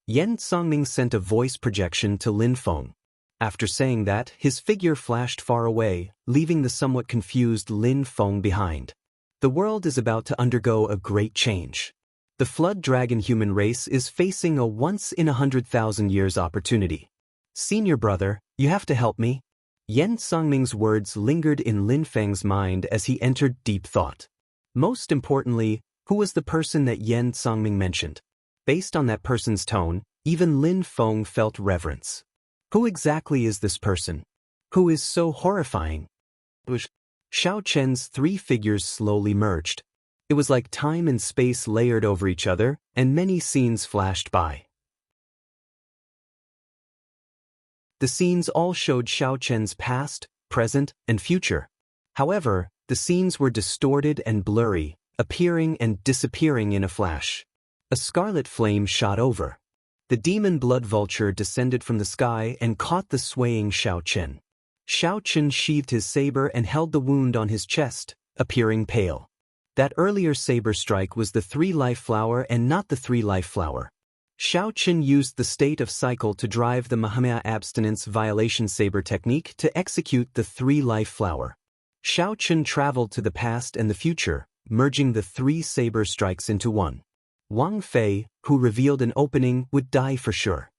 Yen Songming sent a voice projection to Lin Feng. After saying that, his figure flashed far away, leaving the somewhat confused Lin Feng behind. The world is about to undergo a great change. The flood dragon human race is facing a once-in-100,000 years opportunity. Senior brother, you have to help me. Yen Songming's words lingered in Lin Feng's mind as he entered deep thought. Most importantly, who was the person that Yen Songming mentioned? Based on that person's tone, even Lin Feng felt reverence. Who exactly is this person? Who is so horrifying? Xiao Chen's 3 figures slowly merged. It was like time and space layered over each other, and many scenes flashed by. The scenes all showed Xiao Chen's past, present, and future. However, the scenes were distorted and blurry, appearing and disappearing in a flash. A scarlet flame shot over. The demon blood vulture descended from the sky and caught the swaying Xiao Chen. Xiao Chen sheathed his saber and held the wound on his chest, appearing pale. That earlier saber strike was the 3-life flower and not the 3-life flower. Xiao Chen used the state of cycle to drive the Mahamaya abstinence violation saber technique to execute the 3-life flower. Xiao Chen traveled to the past and the future, merging the 3 saber strikes into one. Wang Fei, who revealed an opening, would die for sure.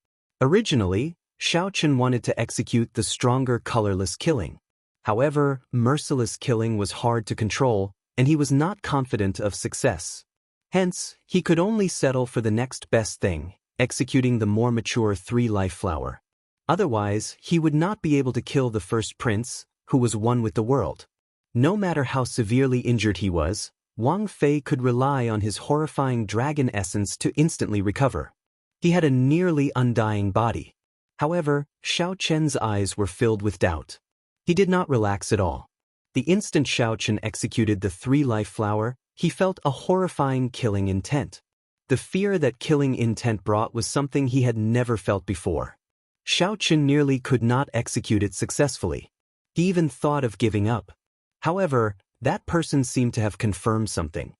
Originally, Xiao Chen wanted to execute the stronger colorless killing. However, merciless killing was hard to control, and he was not confident of success. Hence, he could only settle for the next best thing, executing the more mature 3-life flower. Otherwise, he would not be able to kill the first prince, who was one with the world. No matter how severely injured he was, Wang Fei could rely on his horrifying dragon essence to instantly recover. He had a nearly undying body. However, Xiao Chen's eyes were filled with doubt. He did not relax at all. The instant Xiao Chen executed the 3-life flower, he felt a horrifying killing intent. The fear that killing intent brought was something he had never felt before. Xiao Chen nearly could not execute it successfully. He even thought of giving up. However, that person seemed to have confirmed something.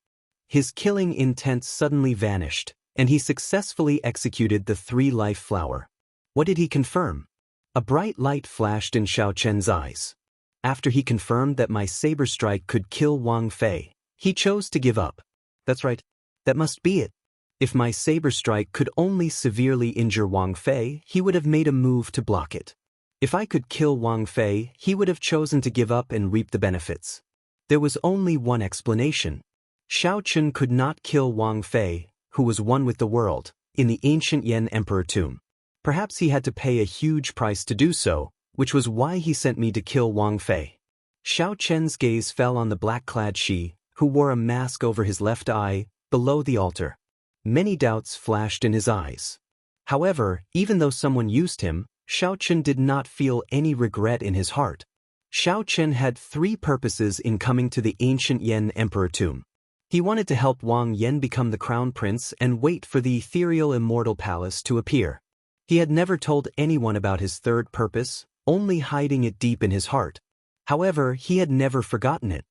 His killing intent suddenly vanished, and he successfully executed the 3-life flower. What did he confirm? A bright light flashed in Xiao Chen's eyes. After he confirmed that my saber strike could kill Wang Fei, he chose to give up. That's right. That must be it. If my saber strike could only severely injure Wang Fei, he would have made a move to block it. If I could kill Wang Fei, he would have chosen to give up and reap the benefits. There was only one explanation. Xiao Chen could not kill Wang Fei, who was one with the world, in the ancient Yan Emperor tomb. Perhaps he had to pay a huge price to do so, which was why he sent me to kill Wang Fei. Xiao Chen's gaze fell on the black-clad Shi, who wore a mask over his left eye, below the altar. Many doubts flashed in his eyes. However, even though someone used him, Xiao Chen did not feel any regret in his heart. Xiao Chen had 3 purposes in coming to the ancient Yan Emperor tomb. He wanted to help Wang Yan become the crown prince and wait for the ethereal immortal palace to appear. He had never told anyone about his 3rd purpose, only hiding it deep in his heart. However, he had never forgotten it.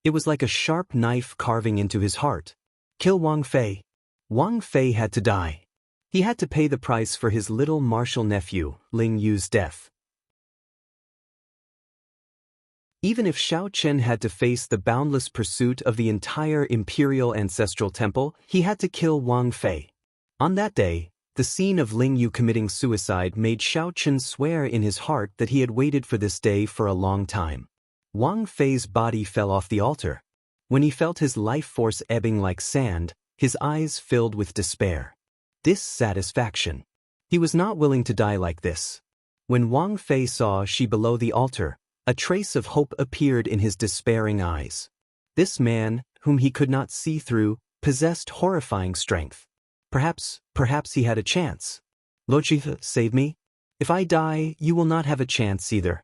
It was like a sharp knife carving into his heart. Kill Wang Fei. Wang Fei had to die. He had to pay the price for his little martial nephew, Ling Yu's death. Even if Xiao Chen had to face the boundless pursuit of the entire imperial ancestral temple, he had to kill Wang Fei. On that day, the scene of Ling Yu committing suicide made Xiao Chen swear in his heart that he had waited for this day for a long time. Wang Fei's body fell off the altar. When he felt his life force ebbing like sand, his eyes filled with despair. Dissatisfaction. He was not willing to die like this. When Wang Fei saw Shi below the altar, a trace of hope appeared in his despairing eyes. This man, whom he could not see through, possessed horrifying strength. Perhaps he had a chance. Lochi, save me. If I die, you will not have a chance either.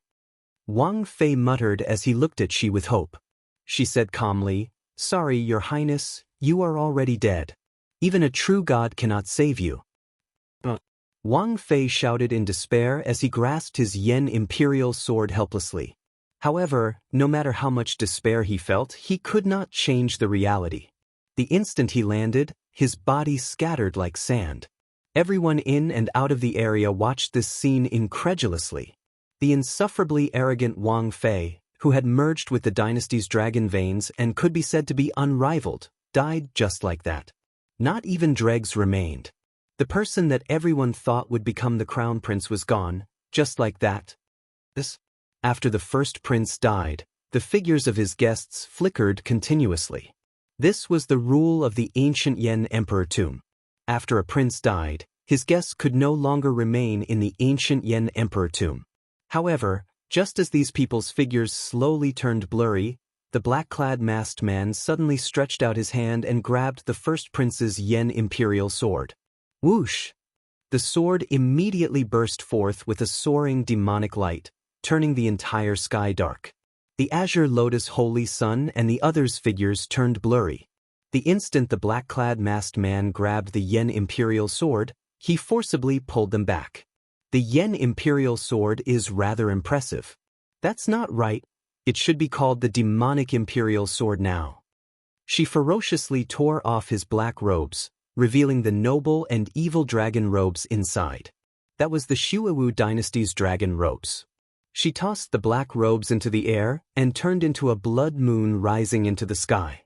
Wang Fei muttered as he looked at Shi with hope. She said calmly, "Sorry, Your Highness, you are already dead. Even a true god cannot save you." Wang Fei shouted in despair as he grasped his Yen imperial sword helplessly. However, no matter how much despair he felt, he could not change the reality. The instant he landed, his body scattered like sand. Everyone in and out of the area watched this scene incredulously. The insufferably arrogant Wang Fei, who had merged with the dynasty's dragon veins and could be said to be unrivaled, died just like that. Not even dregs remained. The person that everyone thought would become the crown prince was gone, just like that. After the first prince died, the figures of his guests flickered continuously. This was the rule of the ancient Yan Emperor tomb. After a prince died, his guests could no longer remain in the ancient Yan Emperor tomb. However, just as these people's figures slowly turned blurry, the black-clad masked man suddenly stretched out his hand and grabbed the first prince's Yen imperial sword. Whoosh! The sword immediately burst forth with a soaring demonic light, turning the entire sky dark. The azure lotus holy sun and the others' figures turned blurry. The instant the black-clad masked man grabbed the Yen imperial sword, he forcibly pulled them back. The Yen imperial sword is rather impressive. That's not right. It should be called the demonic imperial sword now. She ferociously tore off his black robes, revealing the noble and evil dragon robes inside. That was the Shuawu dynasty's dragon robes. She tossed the black robes into the air and turned into a blood moon rising into the sky.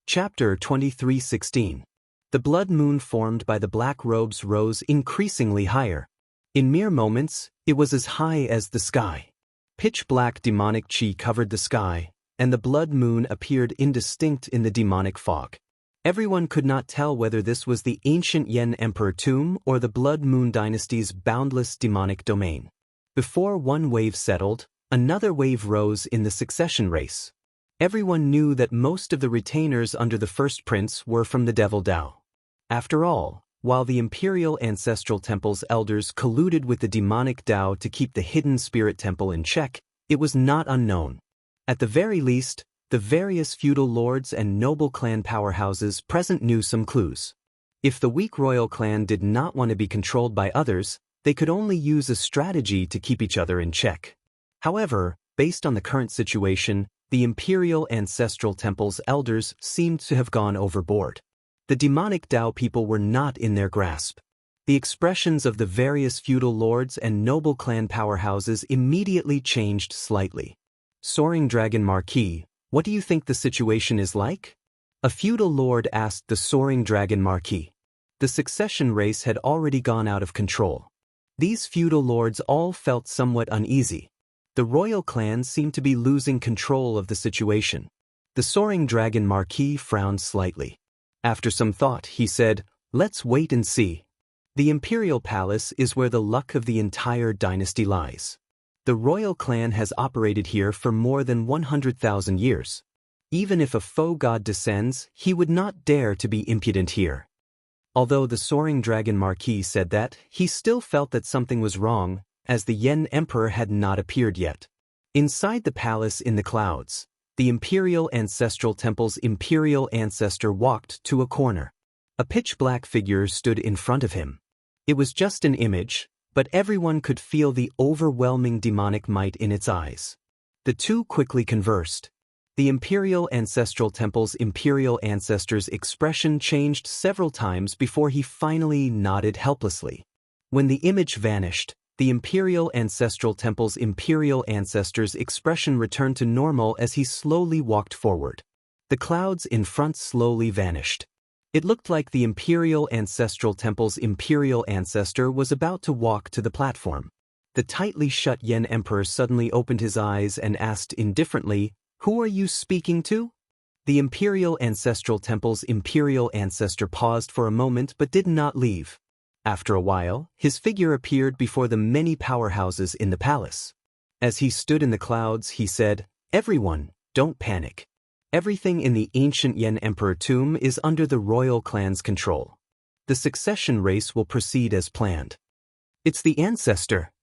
Chapter 23:16. The blood moon formed by the black robes rose increasingly higher. In mere moments, it was as high as the sky. Pitch-black demonic chi covered the sky, and the blood moon appeared indistinct in the demonic fog. Everyone could not tell whether this was the ancient Yen Emperor tomb or the Blood Moon Dynasty's boundless demonic domain. Before one wave settled, another wave rose in the succession race. Everyone knew that most of the retainers under the first prince were from the Devil Dao. After all, while the Imperial Ancestral Temple's elders colluded with the demonic Dao to keep the hidden Spirit Temple in check, it was not unknown. At the very least, the various feudal lords and noble clan powerhouses present knew some clues. If the weak royal clan did not want to be controlled by others, they could only use a strategy to keep each other in check. However, based on the current situation, the Imperial Ancestral Temple's elders seemed to have gone overboard. The demonic Dao people were not in their grasp. The expressions of the various feudal lords and noble clan powerhouses immediately changed slightly. Soaring Dragon Marquis, what do you think the situation is like? A feudal lord asked the Soaring Dragon Marquis. The succession race had already gone out of control. These feudal lords all felt somewhat uneasy. The royal clan seemed to be losing control of the situation. The Soaring Dragon Marquis frowned slightly. After some thought, he said, "Let's wait and see. The Imperial Palace is where the luck of the entire dynasty lies. The royal clan has operated here for more than 100,000 years. Even if a faux god descends, he would not dare to be impudent here." Although the Soaring Dragon Marquis said that, he still felt that something was wrong, as the Yen Emperor had not appeared yet. Inside the palace in the clouds, the Imperial Ancestral Temple's Imperial Ancestor walked to a corner. A pitch-black figure stood in front of him. It was just an image, but everyone could feel the overwhelming demonic might in its eyes. The two quickly conversed. The Imperial Ancestral Temple's Imperial Ancestor's expression changed several times before he finally nodded helplessly. When the image vanished, the Imperial Ancestral Temple's Imperial Ancestor's expression returned to normal as he slowly walked forward. The clouds in front slowly vanished. It looked like the Imperial Ancestral Temple's Imperial Ancestor was about to walk to the platform. The tightly shut Yen Emperor suddenly opened his eyes and asked indifferently, "Who are you speaking to?" The Imperial Ancestral Temple's Imperial Ancestor paused for a moment but did not leave. After a while, his figure appeared before the many powerhouses in the palace. As he stood in the clouds, he said, "Everyone, don't panic. Everything in the ancient Yen Emperor tomb is under the royal clan's control. The succession race will proceed as planned. It's the ancestor."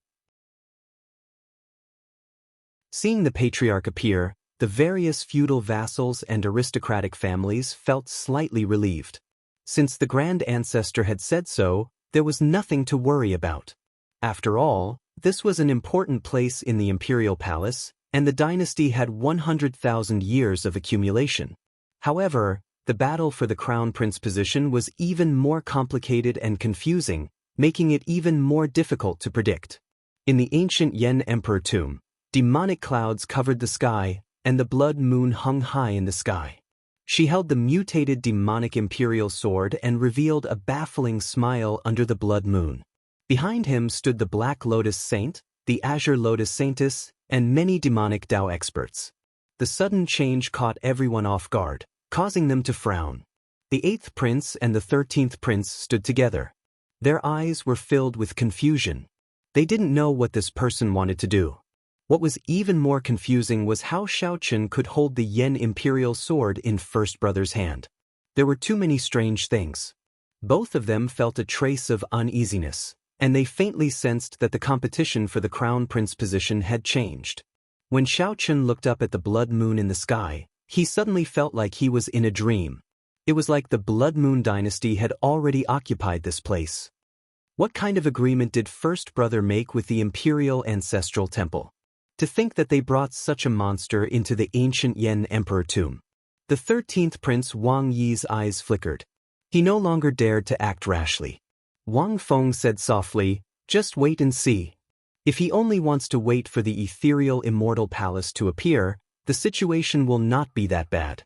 Seeing the patriarch appear, the various feudal vassals and aristocratic families felt slightly relieved. Since the Grand Ancestor had said so, there was nothing to worry about. After all, this was an important place in the Imperial Palace, and the dynasty had 100,000 years of accumulation. However, the battle for the crown prince position was even more complicated and confusing, making it even more difficult to predict. In the ancient Yen Emperor tomb, demonic clouds covered the sky, and the blood moon hung high in the sky. She held the mutated demonic imperial sword and revealed a baffling smile under the blood moon. Behind him stood the Black Lotus Saint, the Azure Lotus Saintess, and many demonic Dao experts. The sudden change caught everyone off guard, causing them to frown. The 8th prince and the 13th prince stood together. Their eyes were filled with confusion. They didn't know what this person wanted to do. What was even more confusing was how Xiaochen could hold the Yen Imperial Sword in First Brother's hand. There were too many strange things. Both of them felt a trace of uneasiness, and they faintly sensed that the competition for the crown prince position had changed. When Xiaochen looked up at the blood moon in the sky, he suddenly felt like he was in a dream. It was like the Blood Moon dynasty had already occupied this place. What kind of agreement did First Brother make with the Imperial Ancestral Temple? To think that they brought such a monster into the ancient Yen Emperor tomb. The 13th Prince Wang Yi's eyes flickered. He no longer dared to act rashly. Wang Feng said softly, "Just wait and see. If he only wants to wait for the ethereal immortal palace to appear, the situation will not be that bad."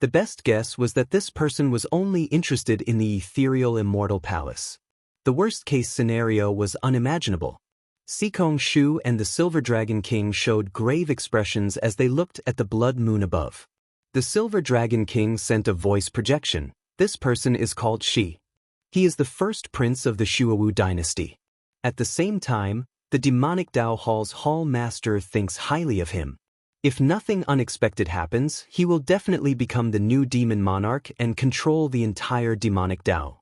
The best guess was that this person was only interested in the ethereal immortal palace. The worst-case scenario was unimaginable. Sikong Shu and the Silver Dragon King showed grave expressions as they looked at the blood moon above. The Silver Dragon King sent a voice projection, This person is called Shi. He is the first prince of the Shuowu dynasty. At the same time, the demonic Dao Hall's hall master thinks highly of him. If nothing unexpected happens, he will definitely become the new demon monarch and control the entire demonic Dao.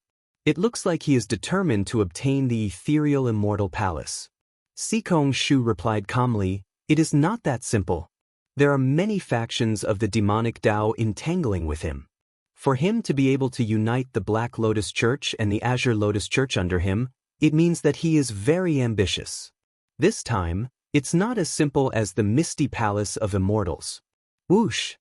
It looks like he is determined to obtain the ethereal immortal palace. Sikong Shu replied calmly, "It is not that simple. There are many factions of the demonic Dao entangling with him. For him to be able to unite the Black Lotus Church and the Azure Lotus Church under him, it means that he is very ambitious. This time, it's not as simple as the misty palace of immortals." Whoosh!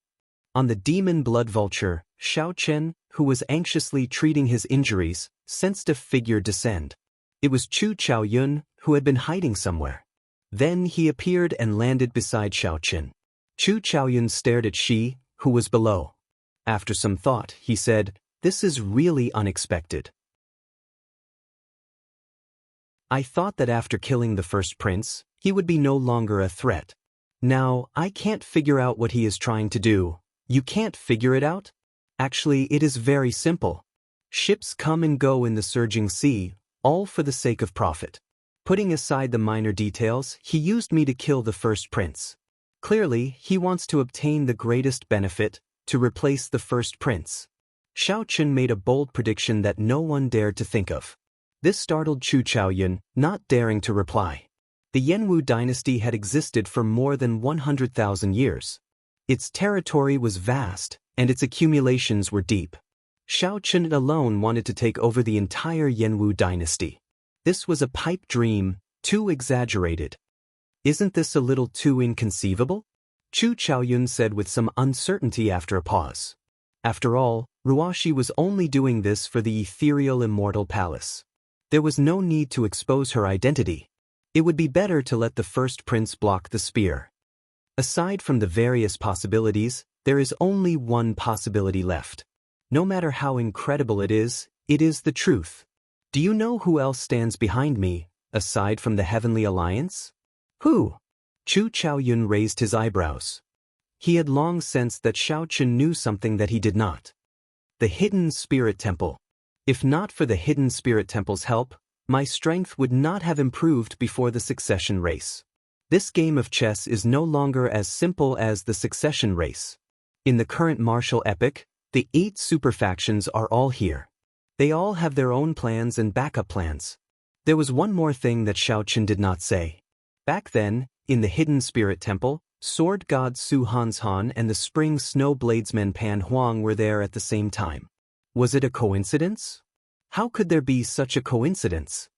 On the demon blood vulture, Xiao Chen, who was anxiously treating his injuries, sensed a figure descend. It was Chu Chaoyun, who had been hiding somewhere. Then he appeared and landed beside Xiao Chen. Chu Chaoyun stared at Shi, who was below. After some thought, he said, "This is really unexpected. I thought that after killing the first prince, he would be no longer a threat. Now, I can't figure out what he is trying to do." "You can't figure it out? Actually, it is very simple. Ships come and go in the surging sea, all for the sake of profit. Putting aside the minor details, he used me to kill the first prince. Clearly, he wants to obtain the greatest benefit, to replace the first prince." Xiao Chen made a bold prediction that no one dared to think of. This startled Chu Chaoyun, not daring to reply. The Yanwu dynasty had existed for more than 100,000 years. Its territory was vast, and its accumulations were deep. Xiao Chen alone wanted to take over the entire Yanwu dynasty. This was a pipe dream, too exaggerated. "Isn't this a little too inconceivable?" Chu Chaoyun said with some uncertainty after a pause. After all, Ruashi was only doing this for the ethereal immortal palace. There was no need to expose her identity. It would be better to let the first prince block the spear. Aside from the various possibilities, there is only one possibility left. No matter how incredible it is the truth. "Do you know who else stands behind me, aside from the Heavenly Alliance?" "Who?" Chu Chaoyun raised his eyebrows. He had long sensed that Xiao Chen knew something that he did not. "The Hidden Spirit Temple. If not for the Hidden Spirit Temple's help, my strength would not have improved before the succession race. This game of chess is no longer as simple as the succession race. In the current martial epic, the 8 super factions are all here. They all have their own plans and backup plans." There was one more thing that Xiao Chen did not say. Back then, in the Hidden Spirit Temple, Sword God Su Hanshan and the Spring Snow Bladesman Pan Huang were there at the same time. Was it a coincidence? How could there be such a coincidence?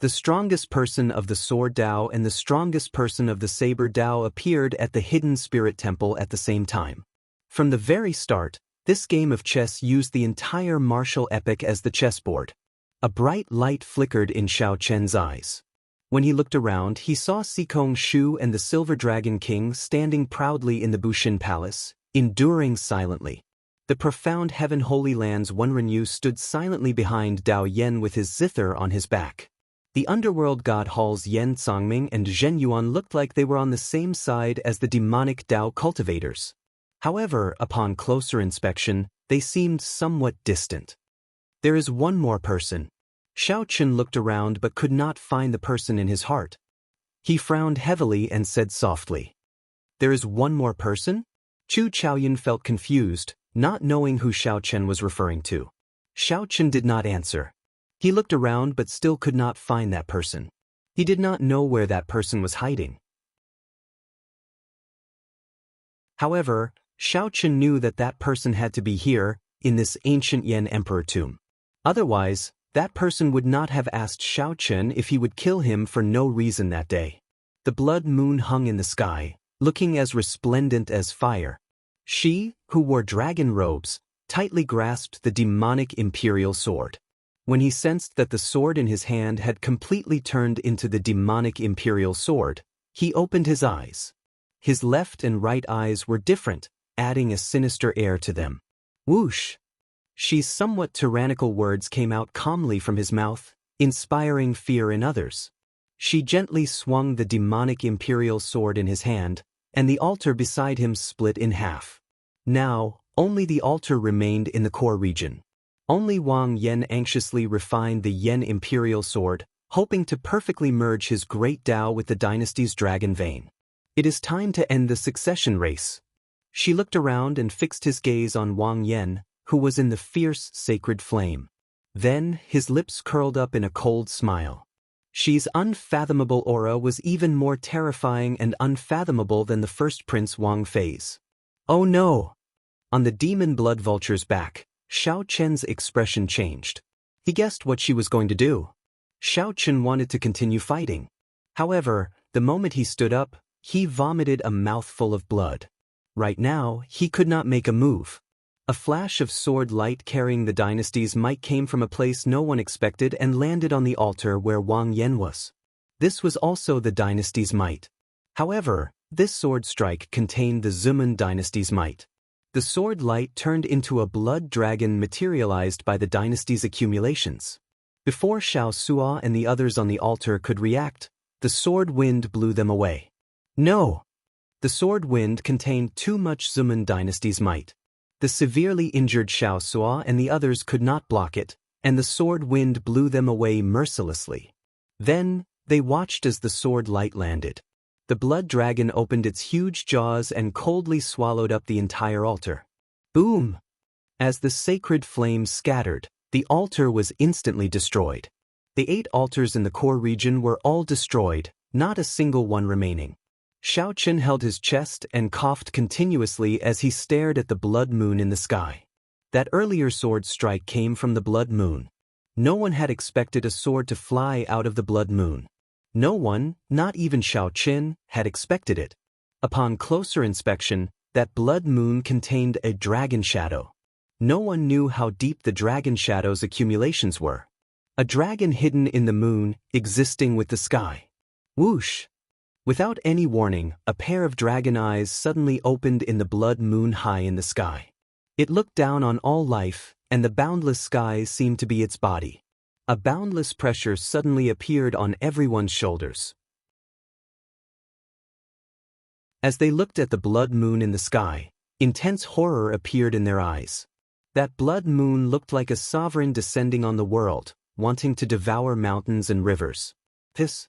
The strongest person of the Sword Dao and the strongest person of the Saber Dao appeared at the Hidden Spirit Temple at the same time. From the very start, this game of chess used the entire martial epic as the chessboard. A bright light flickered in Xiao Chen's eyes. When he looked around, he saw Sikong Shu and the Silver Dragon King standing proudly in the Bushin Palace, enduring silently. The profound Heaven Holy Land's Wenrenyu stood silently behind Dao Yen with his zither on his back. The underworld god halls Yen Tsangming and Zhen Yuan looked like they were on the same side as the demonic Dao cultivators. However, upon closer inspection, they seemed somewhat distant. "There is one more person." Xiao Chen looked around but could not find the person in his heart. He frowned heavily and said softly, "There is one more person?" Chu Chaoyun felt confused, not knowing who Xiao Chen was referring to. Xiao Chen did not answer. He looked around but still could not find that person. He did not know where that person was hiding. However, Xiao Chen knew that that person had to be here, in this ancient Yen Emperor tomb. Otherwise, that person would not have asked Xiao Chen if he would kill him for no reason that day. The blood moon hung in the sky, looking as resplendent as fire. She, who wore dragon robes, tightly grasped the demonic imperial sword. When he sensed that the sword in his hand had completely turned into the demonic imperial sword, he opened his eyes. His left and right eyes were different, adding a sinister air to them. Whoosh! She's somewhat tyrannical words came out calmly from his mouth, inspiring fear in others. She gently swung the demonic imperial sword in his hand, and the altar beside him split in half. Now, only the altar remained in the core region. Only Wang Yan anxiously refined the Yan imperial sword, hoping to perfectly merge his great Tao with the dynasty's dragon vein. It is time to end the succession race. She looked around and fixed his gaze on Wang Yan, who was in the fierce, sacred flame. Then, his lips curled up in a cold smile. She's unfathomable aura was even more terrifying and unfathomable than the first Prince Wang Fei's. Oh no! On the demon blood vulture's back, Xiao Chen's expression changed. He guessed what she was going to do. Xiao Chen wanted to continue fighting. However, the moment he stood up, he vomited a mouthful of blood. Right now, he could not make a move. A flash of sword light carrying the dynasty's might came from a place no one expected and landed on the altar where Wang Yan was. This was also the dynasty's might. However, this sword strike contained the Zumun dynasty's might. The sword light turned into a blood dragon materialized by the dynasty's accumulations. Before Xiao Sua and the others on the altar could react, the sword wind blew them away. No! The sword wind contained too much Zumun dynasty's might. The severely injured Xiao Sua and the others could not block it, and the sword wind blew them away mercilessly. Then, they watched as the sword light landed. The blood dragon opened its huge jaws and coldly swallowed up the entire altar. Boom! As the sacred flames scattered, the altar was instantly destroyed. The 8 altars in the core region were all destroyed, not a single one remaining. Xiao Chen held his chest and coughed continuously as he stared at the blood moon in the sky. That earlier sword strike came from the blood moon. No one had expected a sword to fly out of the blood moon. No one, not even Xiao Chen, had expected it. Upon closer inspection, that blood moon contained a dragon shadow. No one knew how deep the dragon shadow's accumulations were. A dragon hidden in the moon, existing with the sky. Whoosh! Without any warning, a pair of dragon eyes suddenly opened in the blood moon high in the sky. It looked down on all life, and the boundless sky seemed to be its body. A boundless pressure suddenly appeared on everyone's shoulders. As they looked at the blood moon in the sky, intense horror appeared in their eyes. That blood moon looked like a sovereign descending on the world, wanting to devour mountains and rivers. This.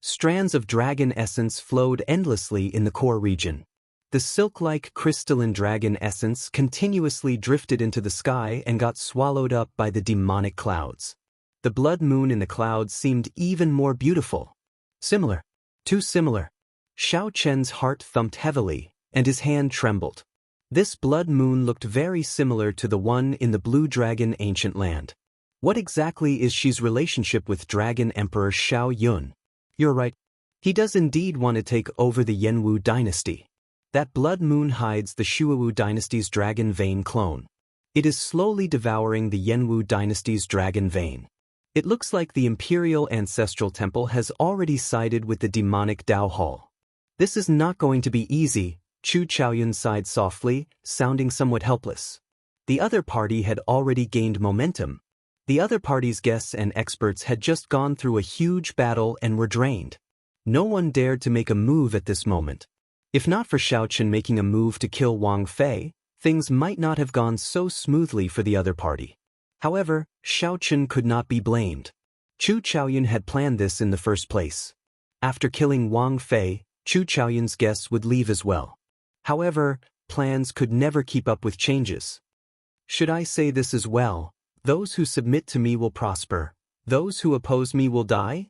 Strands of dragon essence flowed endlessly in the core region. The silk-like crystalline dragon essence continuously drifted into the sky and got swallowed up by the demonic clouds. The blood moon in the clouds seemed even more beautiful. Similar. Too similar. Xiao Chen's heart thumped heavily, and his hand trembled. This blood moon looked very similar to the one in the Blue Dragon ancient land. What exactly is she's relationship with Dragon Emperor Xiao Yun? You're right. He does indeed want to take over the Yanwu dynasty. That blood moon hides the Shuowu dynasty's dragon vein clone. It is slowly devouring the Yanwu dynasty's dragon vein. It looks like the imperial ancestral temple has already sided with the demonic Dao Hall. This is not going to be easy, Chu Chaoyun sighed softly, sounding somewhat helpless. The other party had already gained momentum. The other party's guests and experts had just gone through a huge battle and were drained. No one dared to make a move at this moment. If not for Xiao Chen making a move to kill Wang Fei, things might not have gone so smoothly for the other party. However, Xiao Chen could not be blamed. Chu Chaoyun had planned this in the first place. After killing Wang Fei, Chu Chaoyun's guests would leave as well. However, plans could never keep up with changes. Should I say this as well? Those who submit to me will prosper. Those who oppose me will die?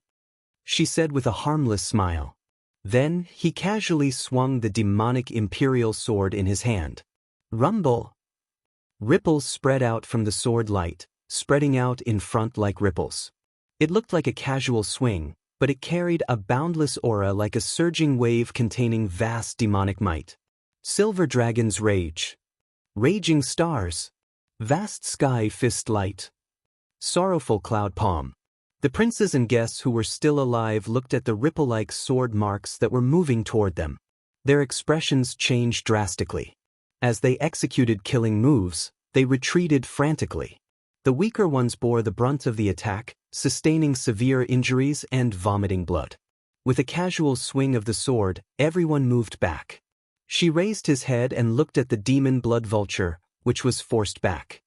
She said with a harmless smile. Then, he casually swung the demonic imperial sword in his hand. Rumble! Ripples spread out from the sword light, spreading out in front like ripples. It looked like a casual swing, but it carried a boundless aura like a surging wave containing vast demonic might. Silver Dragon's Rage. Raging Stars. Vast Sky Fist Light. Sorrowful Cloud Palm. The princes and guests who were still alive looked at the ripple-like sword marks that were moving toward them. Their expressions changed drastically. As they executed killing moves, they retreated frantically. The weaker ones bore the brunt of the attack, sustaining severe injuries and vomiting blood. With a casual swing of the sword, everyone moved back. She raised his head and looked at the demon blood vulture, which was forced back.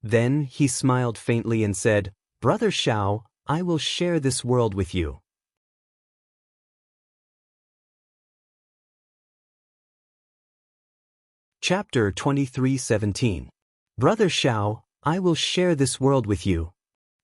Then he smiled faintly and said, "Brother Shao, I will share this world with you." Chapter 23:17. Brother Shao, I will share this world with you.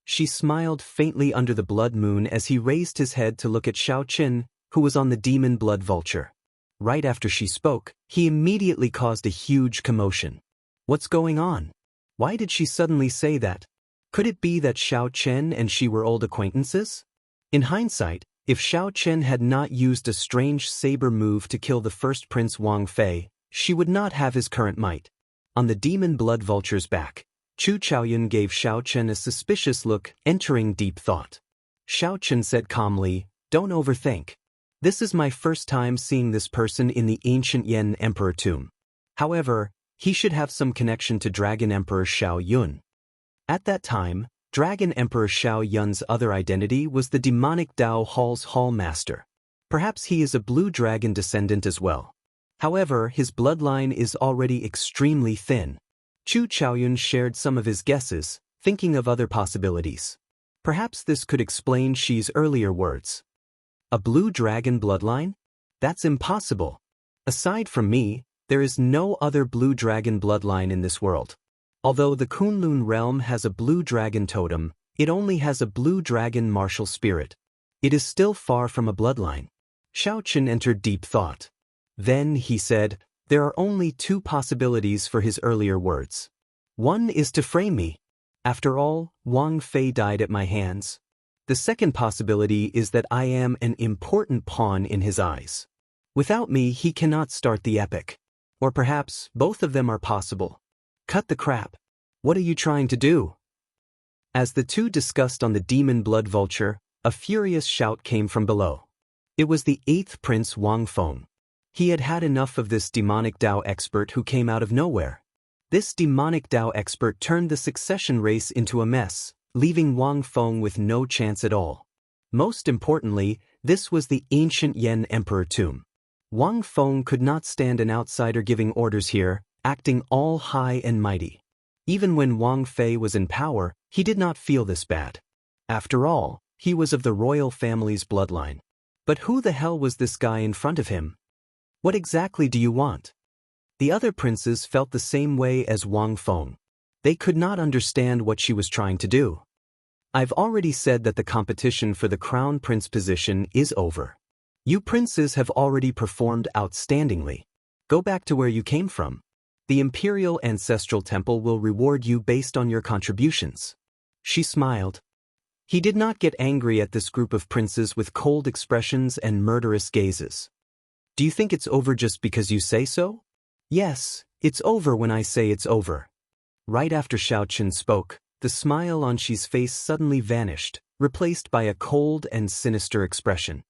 She smiled faintly under the blood moon as he raised his head to look at Shao Qin, who was on the demon blood vulture. Right after she spoke, he immediately caused a huge commotion. What's going on? Why did she suddenly say that? Could it be that Shao Chen and she were old acquaintances? In hindsight, if Shao Chen had not used a strange saber move to kill the first prince Wang Fei, she would not have his current might. On the demon blood vulture's back, Chu Chaoyun gave Shao Chen a suspicious look, entering deep thought. Shao Chen said calmly, "Don't overthink. This is my first time seeing this person in the ancient Yan Emperor tomb. However, he should have some connection to Dragon Emperor Shao Yun." At that time, Dragon Emperor Shao Yun's other identity was the demonic Dao Hall's Hall Master. Perhaps he is a blue dragon descendant as well. However, his bloodline is already extremely thin. Chu Chaoyun shared some of his guesses, thinking of other possibilities. Perhaps this could explain Shi's earlier words. A blue dragon bloodline? That's impossible. Aside from me, there is no other blue dragon bloodline in this world. Although the Kunlun realm has a blue dragon totem, it only has a blue dragon martial spirit. It is still far from a bloodline. Shao Chen entered deep thought. Then he said, there are only two possibilities for his earlier words. One is to frame me. After all, Wang Fei died at my hands. The second possibility is that I am an important pawn in his eyes. Without me, he cannot start the epic. Or perhaps both of them are possible. Cut the crap. What are you trying to do? As the two discussed on the demon blood vulture, a furious shout came from below. It was the 8th Prince Wang Feng. He had had enough of this demonic Dao expert who came out of nowhere. This demonic Dao expert turned the succession race into a mess, leaving Wang Feng with no chance at all. Most importantly, this was the ancient Yan Emperor tomb. Wang Feng could not stand an outsider giving orders here, acting all high and mighty. Even when Wang Fei was in power, he did not feel this bad. After all, he was of the royal family's bloodline. But who the hell was this guy in front of him? What exactly do you want? The other princes felt the same way as Wang Feng. They could not understand what she was trying to do. I've already said that the competition for the crown prince position is over. You princes have already performed outstandingly. Go back to where you came from. The Imperial Ancestral Temple will reward you based on your contributions. She smiled. He did not get angry at this group of princes with cold expressions and murderous gazes. Do you think it's over just because you say so? Yes, it's over when I say it's over. Right after Shao Chen spoke, the smile on Shi's face suddenly vanished, replaced by a cold and sinister expression.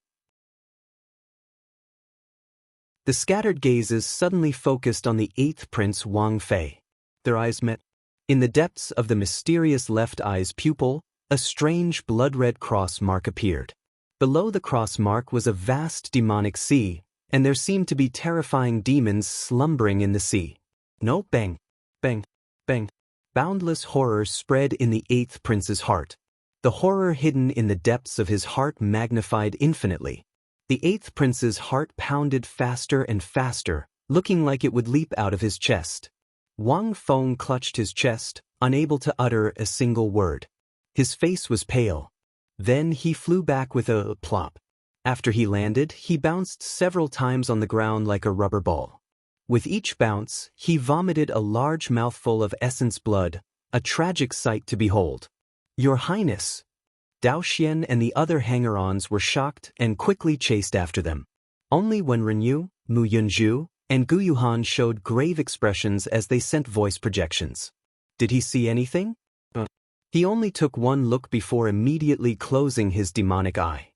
The scattered gazes suddenly focused on the 8th Prince Wang Fei. Their eyes met. In the depths of the mysterious left eye's pupil, a strange blood-red cross mark appeared. Below the cross mark was a vast demonic sea, and there seemed to be terrifying demons slumbering in the sea. No, bang, bang, bang. Boundless horror spread in the 8th Prince's heart. The horror hidden in the depths of his heart magnified infinitely. The 8th Prince's heart pounded faster and faster, looking like it would leap out of his chest. Wang Feng clutched his chest, unable to utter a single word. His face was pale. Then he flew back with a plop. After he landed, he bounced several times on the ground like a rubber ball. With each bounce, he vomited a large mouthful of essence blood, a tragic sight to behold. Your Highness! Dao Xian and the other hanger-ons were shocked and quickly chased after them. Only Wen Renyu, Mu Yunzhu, and Gu Yuhan showed grave expressions as they sent voice projections. Did he see anything? He only took one look before immediately closing his demonic eye.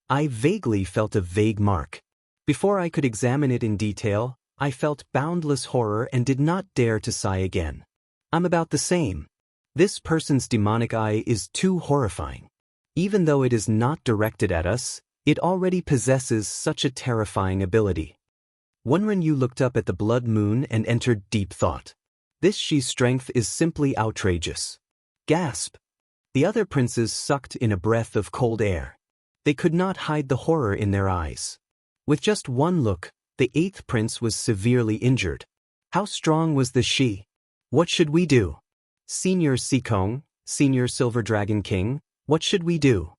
I vaguely felt a vague mark. Before I could examine it in detail, I felt boundless horror and did not dare to sigh again. I'm about the same. This person's demonic eye is too horrifying. Even though it is not directed at us, it already possesses such a terrifying ability. Wenren Yu looked up at the blood moon and entered deep thought. This Shi's strength is simply outrageous. Gasp! The other princes sucked in a breath of cold air. They could not hide the horror in their eyes. With just one look, the 8th prince was severely injured. How strong was this Shi? What should we do? Senior Sikong, Senior Silver Dragon King, what should we do?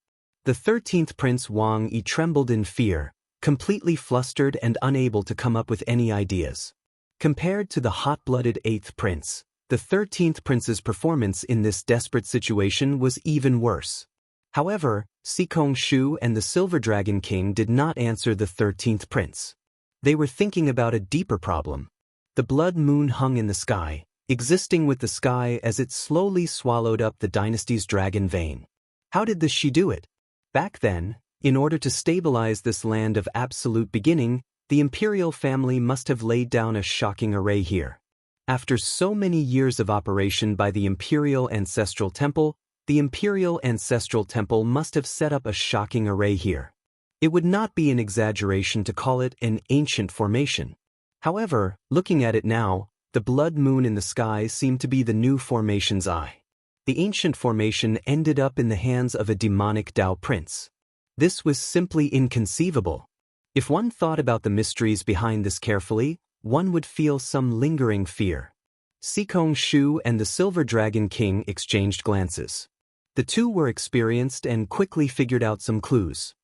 The 13th Prince Wang Yi trembled in fear, completely flustered and unable to come up with any ideas. Compared to the hot-blooded 8th prince, the 13th prince's performance in this desperate situation was even worse. However, Sikong Shu and the Silver Dragon King did not answer the 13th prince. They were thinking about a deeper problem. The blood moon hung in the sky, existing with the sky as it slowly swallowed up the dynasty's dragon vein. How did the Shi do it? Back then, in order to stabilize this land of absolute beginning, the imperial family must have laid down a shocking array here. After so many years of operation by the Imperial Ancestral Temple, the Imperial Ancestral Temple must have set up a shocking array here. It would not be an exaggeration to call it an ancient formation. However, looking at it now, the blood moon in the sky seemed to be the new formation's eye. The ancient formation ended up in the hands of a demonic Tao prince. This was simply inconceivable. If one thought about the mysteries behind this carefully, one would feel some lingering fear. Sikong Shu and the Silver Dragon King exchanged glances. The two were experienced and quickly figured out some clues.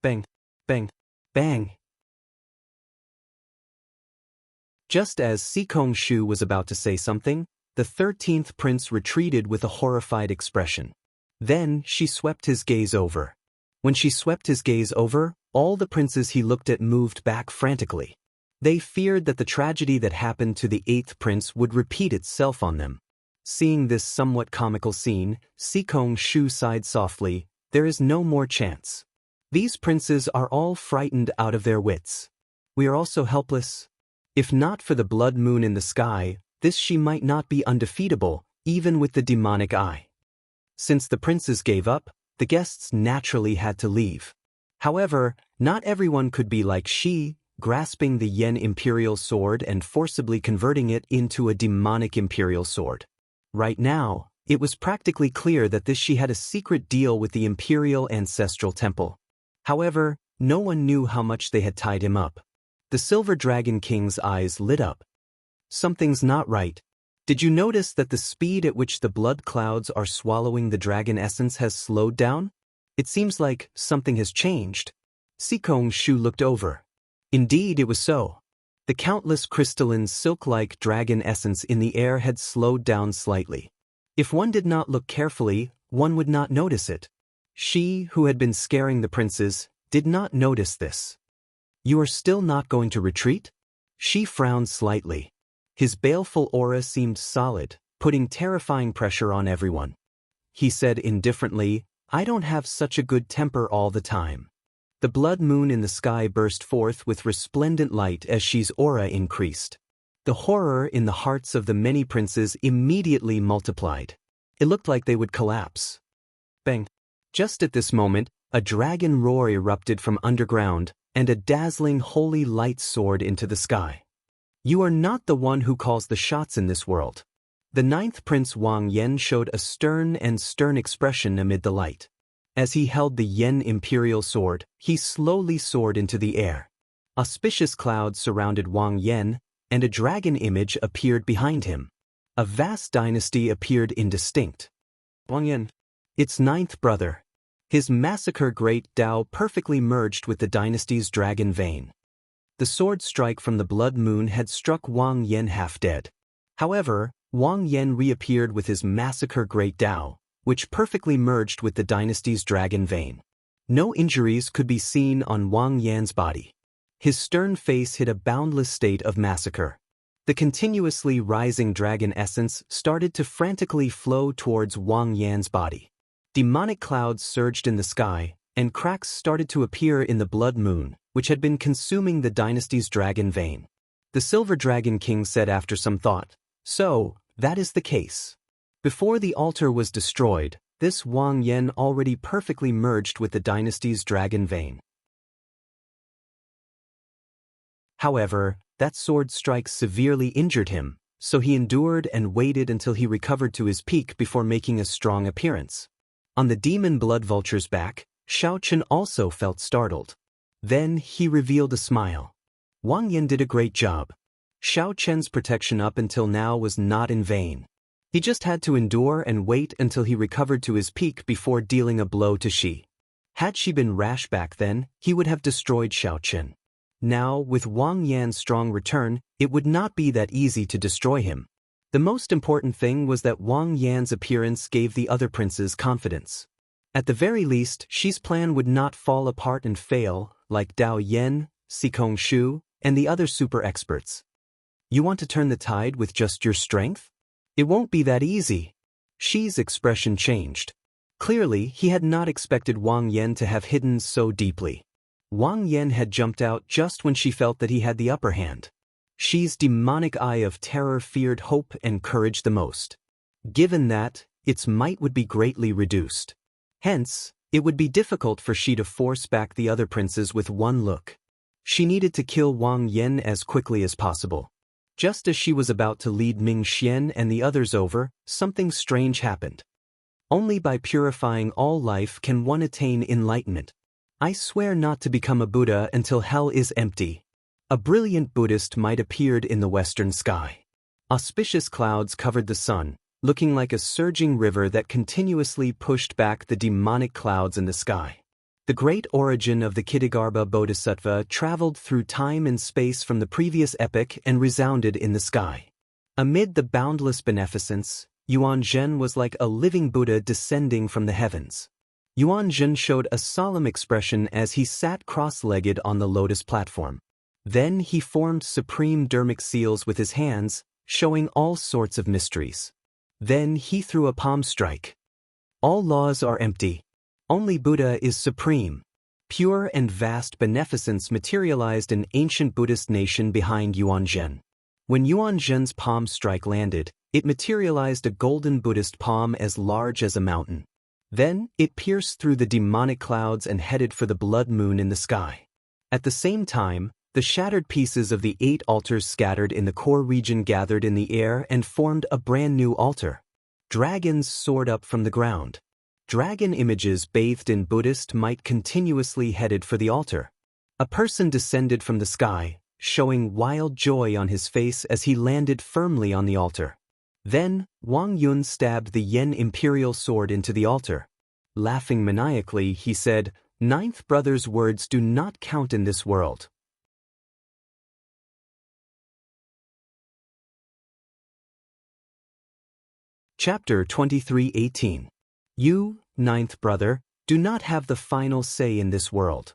Bang, bang, bang. Just as Sikong Shu was about to say something, the 13th prince retreated with a horrified expression. Then she swept his gaze over. When she swept his gaze over, all the princes he looked at moved back frantically. They feared that the tragedy that happened to the 8th prince would repeat itself on them. Seeing this somewhat comical scene, Sikong Shu sighed softly. There is no more chance. These princes are all frightened out of their wits. We are also helpless. If not for the blood moon in the sky, this Shi might not be undefeatable, even with the demonic eye. Since the princes gave up, the guests naturally had to leave. However, not everyone could be like Shi, grasping the Yen Imperial Sword and forcibly converting it into a demonic Imperial Sword. Right now, it was practically clear that this Shi had a secret deal with the Imperial Ancestral Temple. However, no one knew how much they had tied him up. The Silver Dragon King's eyes lit up. Something's not right. Did you notice that the speed at which the blood clouds are swallowing the dragon essence has slowed down? It seems like something has changed. Sikong Shu looked over. Indeed, it was so. The countless crystalline silk-like dragon essence in the air had slowed down slightly. If one did not look carefully, one would not notice it. Shi, who had been scaring the princes, did not notice this. You are still not going to retreat? Shi frowned slightly. His baleful aura seemed solid, putting terrifying pressure on everyone. He said indifferently, I don't have such a good temper all the time. The blood moon in the sky burst forth with resplendent light as Shi's aura increased. The horror in the hearts of the many princes immediately multiplied. It looked like they would collapse. Bang! Just at this moment, a dragon roar erupted from underground, and a dazzling holy light soared into the sky. You are not the one who calls the shots in this world. The 9th Prince Wang Yen showed a stern expression amid the light. As he held the Yen Imperial Sword, he slowly soared into the air. Auspicious clouds surrounded Wang Yen, and a dragon image appeared behind him. A vast dynasty appeared indistinct. Wang Yen, its 9th brother. His massacre great Tao perfectly merged with the dynasty's dragon vein. The sword strike from the blood moon had struck Wang Yen half dead. However, Wang Yen reappeared with his massacre great Tao, which perfectly merged with the dynasty's dragon vein. No injuries could be seen on Wang Yan's body. His stern face hid a boundless state of massacre. The continuously rising dragon essence started to frantically flow towards Wang Yan's body. Demonic clouds surged in the sky, and cracks started to appear in the blood moon, which had been consuming the dynasty's dragon vein. The Silver Dragon King said after some thought, So, that is the case. Before the altar was destroyed, this Wang Yen already perfectly merged with the dynasty's dragon vein. However, that sword strike severely injured him, so he endured and waited until he recovered to his peak before making a strong appearance. On the demon blood vulture's back, Xiao Chen also felt startled. Then he revealed a smile. Wang Yan did a great job. Xiao Chen's protection up until now was not in vain. He just had to endure and wait until he recovered to his peak before dealing a blow to Shi. Had she been rash back then, he would have destroyed Xiao Chen. Now, with Wang Yan's strong return, it would not be that easy to destroy him. The most important thing was that Wang Yan's appearance gave the other princes confidence. At the very least, Shi's plan would not fall apart and fail, like Dao Yan, Sikong Shu, and the other super experts. You want to turn the tide with just your strength? It won't be that easy. Shi's expression changed. Clearly, he had not expected Wang Yan to have hidden so deeply. Wang Yan had jumped out just when she felt that he had the upper hand. Shi's demonic eye of terror feared hope and courage the most. Given that, its might would be greatly reduced. Hence, it would be difficult for Shi to force back the other princes with one look. She needed to kill Wang Yan as quickly as possible. Just as she was about to lead Ming Xian and the others over, something strange happened. Only by purifying all life can one attain enlightenment. I swear not to become a Buddha until hell is empty. A brilliant Buddhist might appeared in the western sky. Auspicious clouds covered the sun, looking like a surging river that continuously pushed back the demonic clouds in the sky. The great origin of the Kittagarbha Bodhisattva traveled through time and space from the previous epoch and resounded in the sky. Amid the boundless beneficence, Yuan Zhen was like a living Buddha descending from the heavens. Yuan Zhen showed a solemn expression as he sat cross-legged on the lotus platform. Then he formed supreme dermic seals with his hands, showing all sorts of mysteries. Then he threw a palm strike. All laws are empty. Only Buddha is supreme. Pure and vast beneficence materialized an ancient Buddhist nation behind Yuan Zhen. When Yuan Zhen's palm strike landed, it materialized a golden Buddhist palm as large as a mountain. Then, it pierced through the demonic clouds and headed for the blood moon in the sky. At the same time, the shattered pieces of the 8 altars scattered in the core region gathered in the air and formed a brand new altar. Dragons soared up from the ground. Dragon images bathed in Buddhist might continuously headed for the altar. A person descended from the sky, showing wild joy on his face as he landed firmly on the altar. Then, Wang Yun stabbed the Yen imperial sword into the altar. Laughing maniacally, he said, "Ninth brother's words do not count in this world." Chapter 23:18. You, ninth brother, do not have the final say in this world.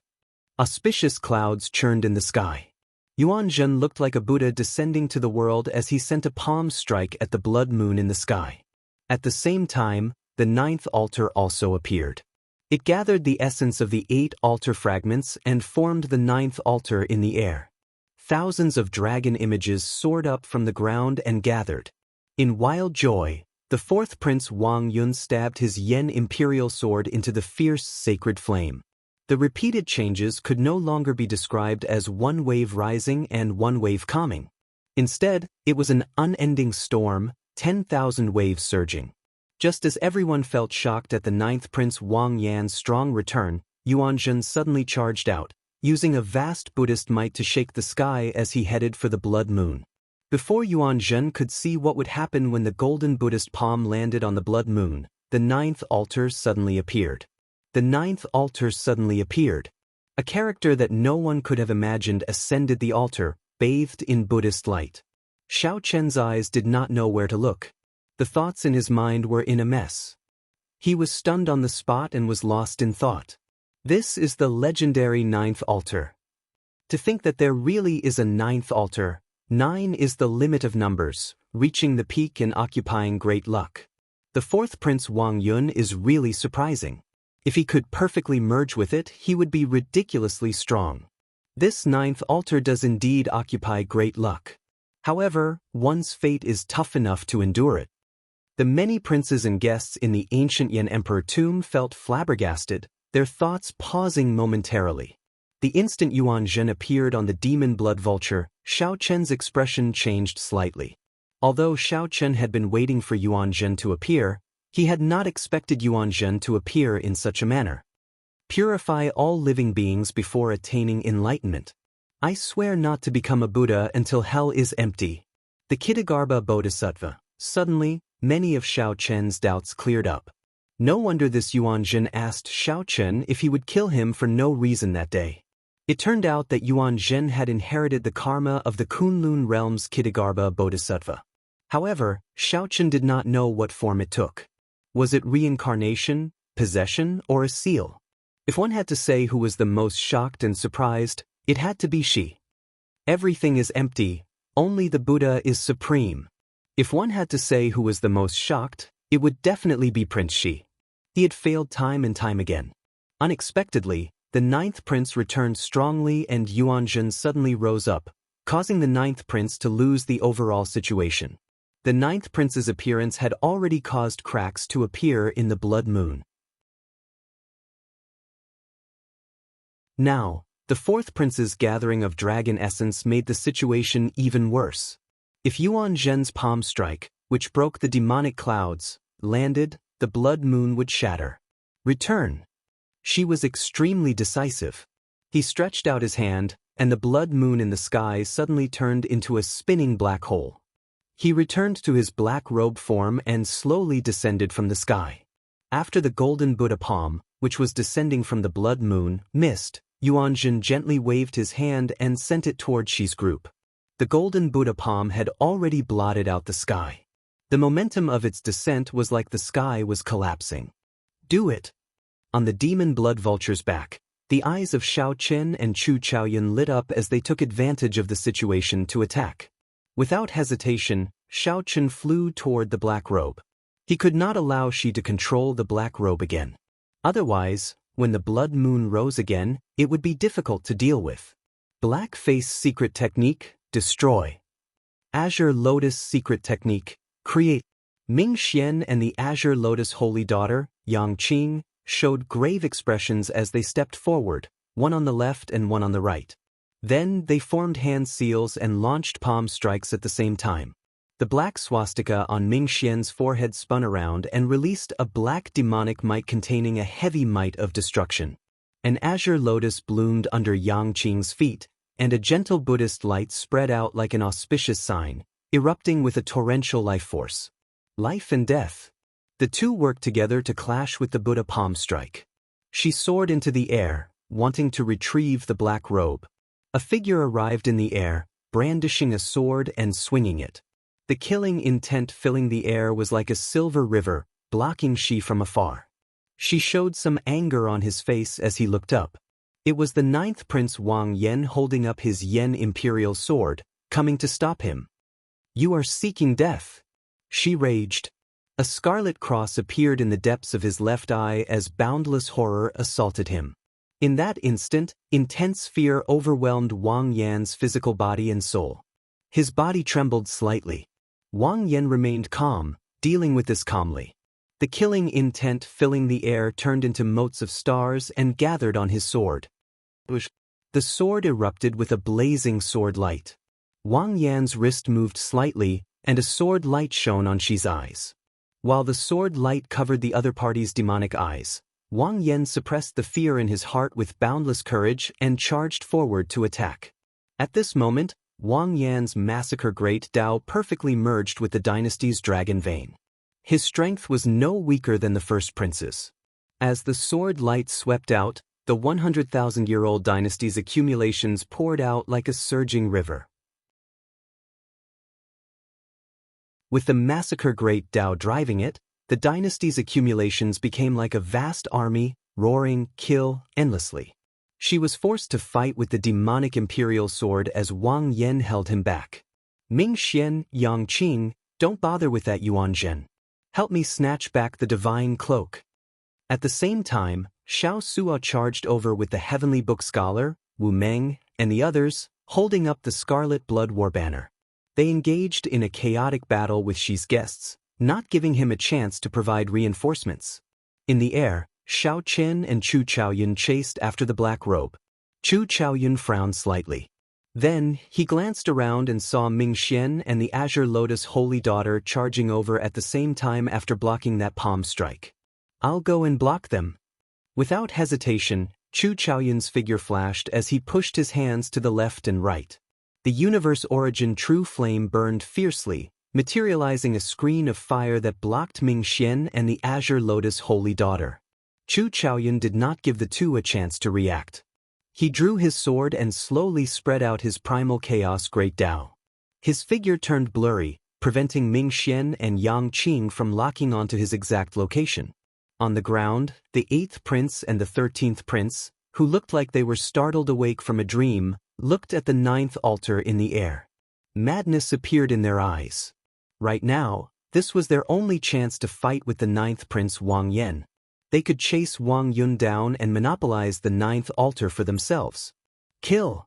Auspicious clouds churned in the sky. Yuan Zhen looked like a Buddha descending to the world as he sent a palm strike at the blood moon in the sky. At the same time, the 9th altar also appeared. It gathered the essence of the 8 altar fragments and formed the 9th altar in the air. Thousands of dragon images soared up from the ground and gathered. In wild joy, the 4th prince Wang Yun stabbed his Yen imperial sword into the fierce sacred flame. The repeated changes could no longer be described as one wave rising and one wave calming. Instead, it was an unending storm, 10,000 waves surging. Just as everyone felt shocked at the 9th Prince Wang Yan's strong return, Yuan Zhen suddenly charged out, using a vast Buddhist might to shake the sky as he headed for the blood moon. Before Yuan Zhen could see what would happen when the golden Buddhist palm landed on the blood moon, the 9th altar suddenly appeared. The 9th altar suddenly appeared. A character that no one could have imagined ascended the altar, bathed in Buddhist light. Xiao Chen's eyes did not know where to look. The thoughts in his mind were in a mess. He was stunned on the spot and was lost in thought. This is the legendary 9th altar. To think that there really is a 9th altar. 9 is the limit of numbers, reaching the peak and occupying great luck. The 4th Prince Wang Yun is really surprising. If he could perfectly merge with it, he would be ridiculously strong. This 9th altar does indeed occupy great luck. However, one's fate is tough enough to endure it. The many princes and guests in the ancient Yan Emperor tomb felt flabbergasted, their thoughts pausing momentarily. The instant Yuan Zhen appeared on the demon blood vulture, Xiao Chen's expression changed slightly. Although Xiao Chen had been waiting for Yuan Zhen to appear, he had not expected Yuan Zhen to appear in such a manner. Purify all living beings before attaining enlightenment. I swear not to become a Buddha until hell is empty. The Kittagarbha Bodhisattva. Suddenly, many of Xiao Chen's doubts cleared up. No wonder this Yuan Zhen asked Xiao Chen if he would kill him for no reason that day. It turned out that Yuan Zhen had inherited the karma of the Kunlun realm's Kittagarbha Bodhisattva. However, Xiao Chen did not know what form it took. Was it reincarnation, possession, or a seal? If one had to say who was the most shocked and surprised, it had to be she. Everything is empty, only the Buddha is supreme. If one had to say who was the most shocked, it would definitely be Prince Shi. He had failed time and time again. Unexpectedly, the ninth prince returned strongly and Yuan Zhen suddenly rose up, causing the ninth prince to lose the overall situation. The ninth prince's appearance had already caused cracks to appear in the blood moon. Now, the fourth prince's gathering of dragon essence made the situation even worse. If Yuan Zhen's palm strike, which broke the demonic clouds, landed, the blood moon would shatter. Return. She was extremely decisive. He stretched out his hand, and the blood moon in the sky suddenly turned into a spinning black hole. He returned to his black robe form and slowly descended from the sky. After the golden Buddha palm, which was descending from the blood moon, missed, Yuan Zhen gently waved his hand and sent it toward Shi's group. The golden Buddha palm had already blotted out the sky. The momentum of its descent was like the sky was collapsing. Do it! On the demon blood vulture's back, the eyes of Xiao Chen and Chu Chaoyun lit up as they took advantage of the situation to attack. Without hesitation, Xiao Chen flew toward the black robe. He could not allow Shi to control the black robe again. Otherwise, when the blood moon rose again, it would be difficult to deal with. Black Face Secret Technique, Destroy. Azure Lotus Secret Technique, Create. Ming Xian and the Azure Lotus Holy Daughter, Yang Qing, showed grave expressions as they stepped forward, one on the left and one on the right. Then they formed hand seals and launched palm strikes at the same time. The black swastika on Ming Xian's forehead spun around and released a black demonic might containing a heavy might of destruction. An azure lotus bloomed under Yang Qing's feet, and a gentle Buddhist light spread out like an auspicious sign, erupting with a torrential life force. Life and death. The two worked together to clash with the Buddha palm strike. She soared into the air, wanting to retrieve the black robe. A figure arrived in the air, brandishing a sword and swinging it. The killing intent filling the air was like a silver river, blocking Shi from afar. She showed some anger on his face as he looked up. It was the ninth prince Wang Yan holding up his Yan imperial sword, coming to stop him. You are seeking death. She raged. A scarlet cross appeared in the depths of his left eye as boundless horror assaulted him. In that instant, intense fear overwhelmed Wang Yan's physical body and soul. His body trembled slightly. Wang Yan remained calm, dealing with this calmly. The killing intent filling the air turned into motes of stars and gathered on his sword. The sword erupted with a blazing sword light. Wang Yan's wrist moved slightly, and a sword light shone on Shi's eyes. While the sword light covered the other party's demonic eyes, Wang Yan suppressed the fear in his heart with boundless courage and charged forward to attack. At this moment, Wang Yan's massacre great Dao perfectly merged with the dynasty's dragon vein. His strength was no weaker than the first prince's. As the sword light swept out, the 100,000-year-old dynasty's accumulations poured out like a surging river. With the massacre great Dao driving it, the dynasty's accumulations became like a vast army, roaring, kill, endlessly. She was forced to fight with the demonic imperial sword as Wang Yan held him back. Ming Xian, Yang Qing, don't bother with that Yuan Zhen. Help me snatch back the divine cloak. At the same time, Xiao Suo charged over with the heavenly book scholar, Wu Meng, and the others, holding up the scarlet blood war banner. They engaged in a chaotic battle with Shi's guests, not giving him a chance to provide reinforcements. In the air, Xiao Chen and Chu Chaoyun chased after the black robe. Chu Chaoyun frowned slightly. Then, he glanced around and saw Ming Xian and the Azure Lotus Holy Daughter charging over at the same time after blocking that palm strike. I'll go and block them. Without hesitation, Chu Chaoyun's figure flashed as he pushed his hands to the left and right. The universe origin true flame burned fiercely, materializing a screen of fire that blocked Ming Xian and the Azure Lotus Holy Daughter. Chu Chaoyun did not give the two a chance to react. He drew his sword and slowly spread out his primal chaos Great Dao. His figure turned blurry, preventing Ming Xian and Yang Qing from locking onto his exact location. On the ground, the 8th prince and the 13th prince, who looked like they were startled awake from a dream, looked at the 9th altar in the air. Madness appeared in their eyes. Right now, this was their only chance to fight with the 9th prince Wang Yan. They could chase Wang Yun down and monopolize the 9th altar for themselves. Kill!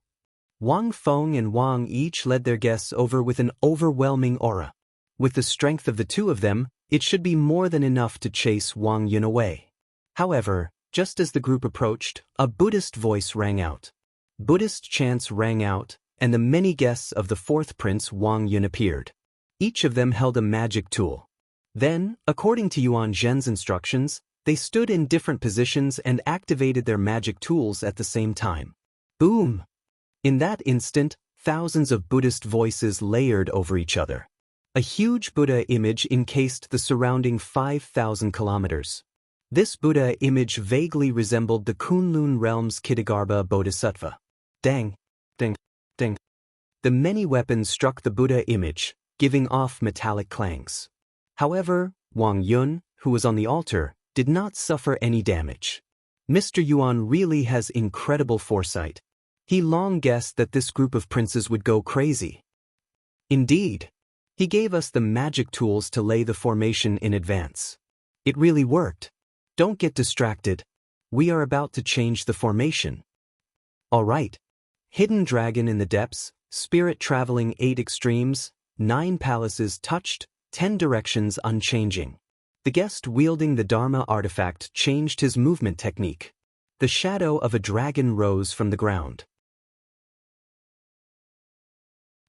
Wang Feng and Wang each led their guests over with an overwhelming aura. With the strength of the two of them, it should be more than enough to chase Wang Yun away. However, just as the group approached, a Buddhist voice rang out. Buddhist chants rang out, and the many guests of the 4th prince Wang Yun appeared. Each of them held a magic tool. Then, according to Yuan Zhen's instructions, they stood in different positions and activated their magic tools at the same time. Boom! In that instant, thousands of Buddhist voices layered over each other. A huge Buddha image encased the surrounding 5,000 kilometers. This Buddha image vaguely resembled the Kunlun realm's Kitagarbha Bodhisattva. Dang! Ding! Ding! The many weapons struck the Buddha image, giving off metallic clangs. However, Wang Yun, who was on the altar, did not suffer any damage. Mr. Yuan really has incredible foresight. He long guessed that this group of princes would go crazy. Indeed, he gave us the magic tools to lay the formation in advance. It really worked. Don't get distracted. We are about to change the formation. All right. Hidden dragon in the depths, spirit traveling 8 extremes, 9 palaces touched, 10 directions unchanging. The guest wielding the Dharma artifact changed his movement technique. The shadow of a dragon rose from the ground.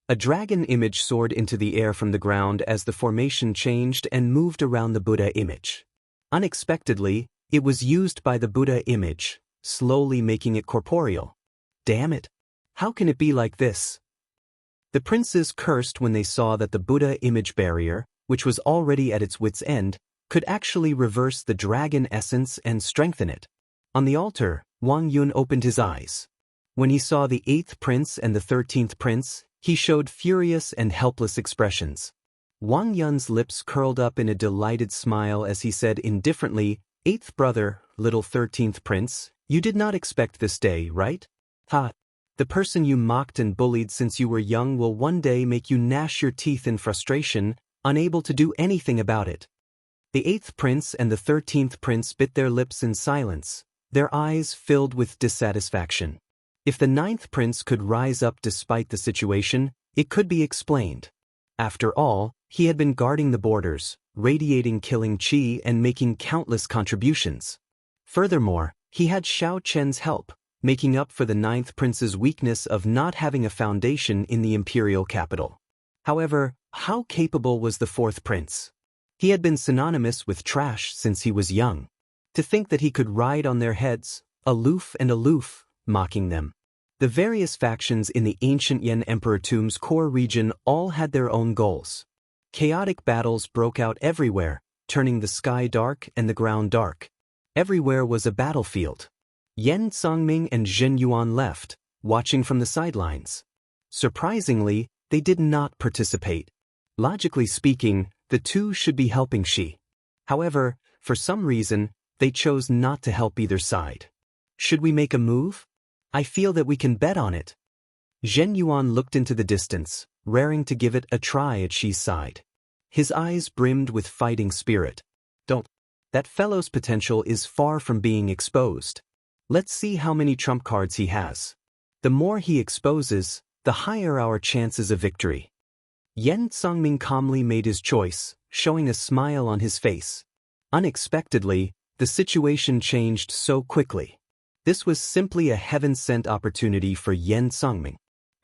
A dragon image soared into the air from the ground as the formation changed and moved around the Buddha image. Unexpectedly, it was used by the Buddha image, slowly making it corporeal. Damn it! How can it be like this? The princes cursed when they saw that the Buddha image barrier, which was already at its wit's end, could actually reverse the dragon essence and strengthen it. On the altar, Wang Yun opened his eyes. When he saw the 8th prince and the 13th prince, he showed furious and helpless expressions. Wang Yun's lips curled up in a delighted smile as he said indifferently, 8th brother, little 13th prince, you did not expect this day, right? Ha! The person you mocked and bullied since you were young will one day make you gnash your teeth in frustration, unable to do anything about it. The 8th prince and the 13th prince bit their lips in silence, their eyes filled with dissatisfaction. If the 9th prince could rise up despite the situation, it could be explained. After all, he had been guarding the borders, radiating killing qi and making countless contributions. Furthermore, he had Xiao Chen's help, making up for the 9th prince's weakness of not having a foundation in the imperial capital. However, how capable was the 4th prince? He had been synonymous with trash since he was young. To think that he could ride on their heads, aloof, mocking them. The various factions in the ancient Yan Emperor Tomb's core region all had their own goals. Chaotic battles broke out everywhere, turning the sky dark and the ground dark. Everywhere was a battlefield. Yan Songming and Zhen Yuan left, watching from the sidelines. Surprisingly, they did not participate. Logically speaking, the two should be helping Xi. However, for some reason, they chose not to help either side. Should we make a move? I feel that we can bet on it. Zhen Yuan looked into the distance, raring to give it a try at Xi's side. His eyes brimmed with fighting spirit. Don't. That fellow's potential is far from being exposed. Let's see how many trump cards he has. The more he exposes, the higher our chances of victory. Yan Songming calmly made his choice, showing a smile on his face. Unexpectedly, the situation changed so quickly. This was simply a heaven-sent opportunity for Yan Songming.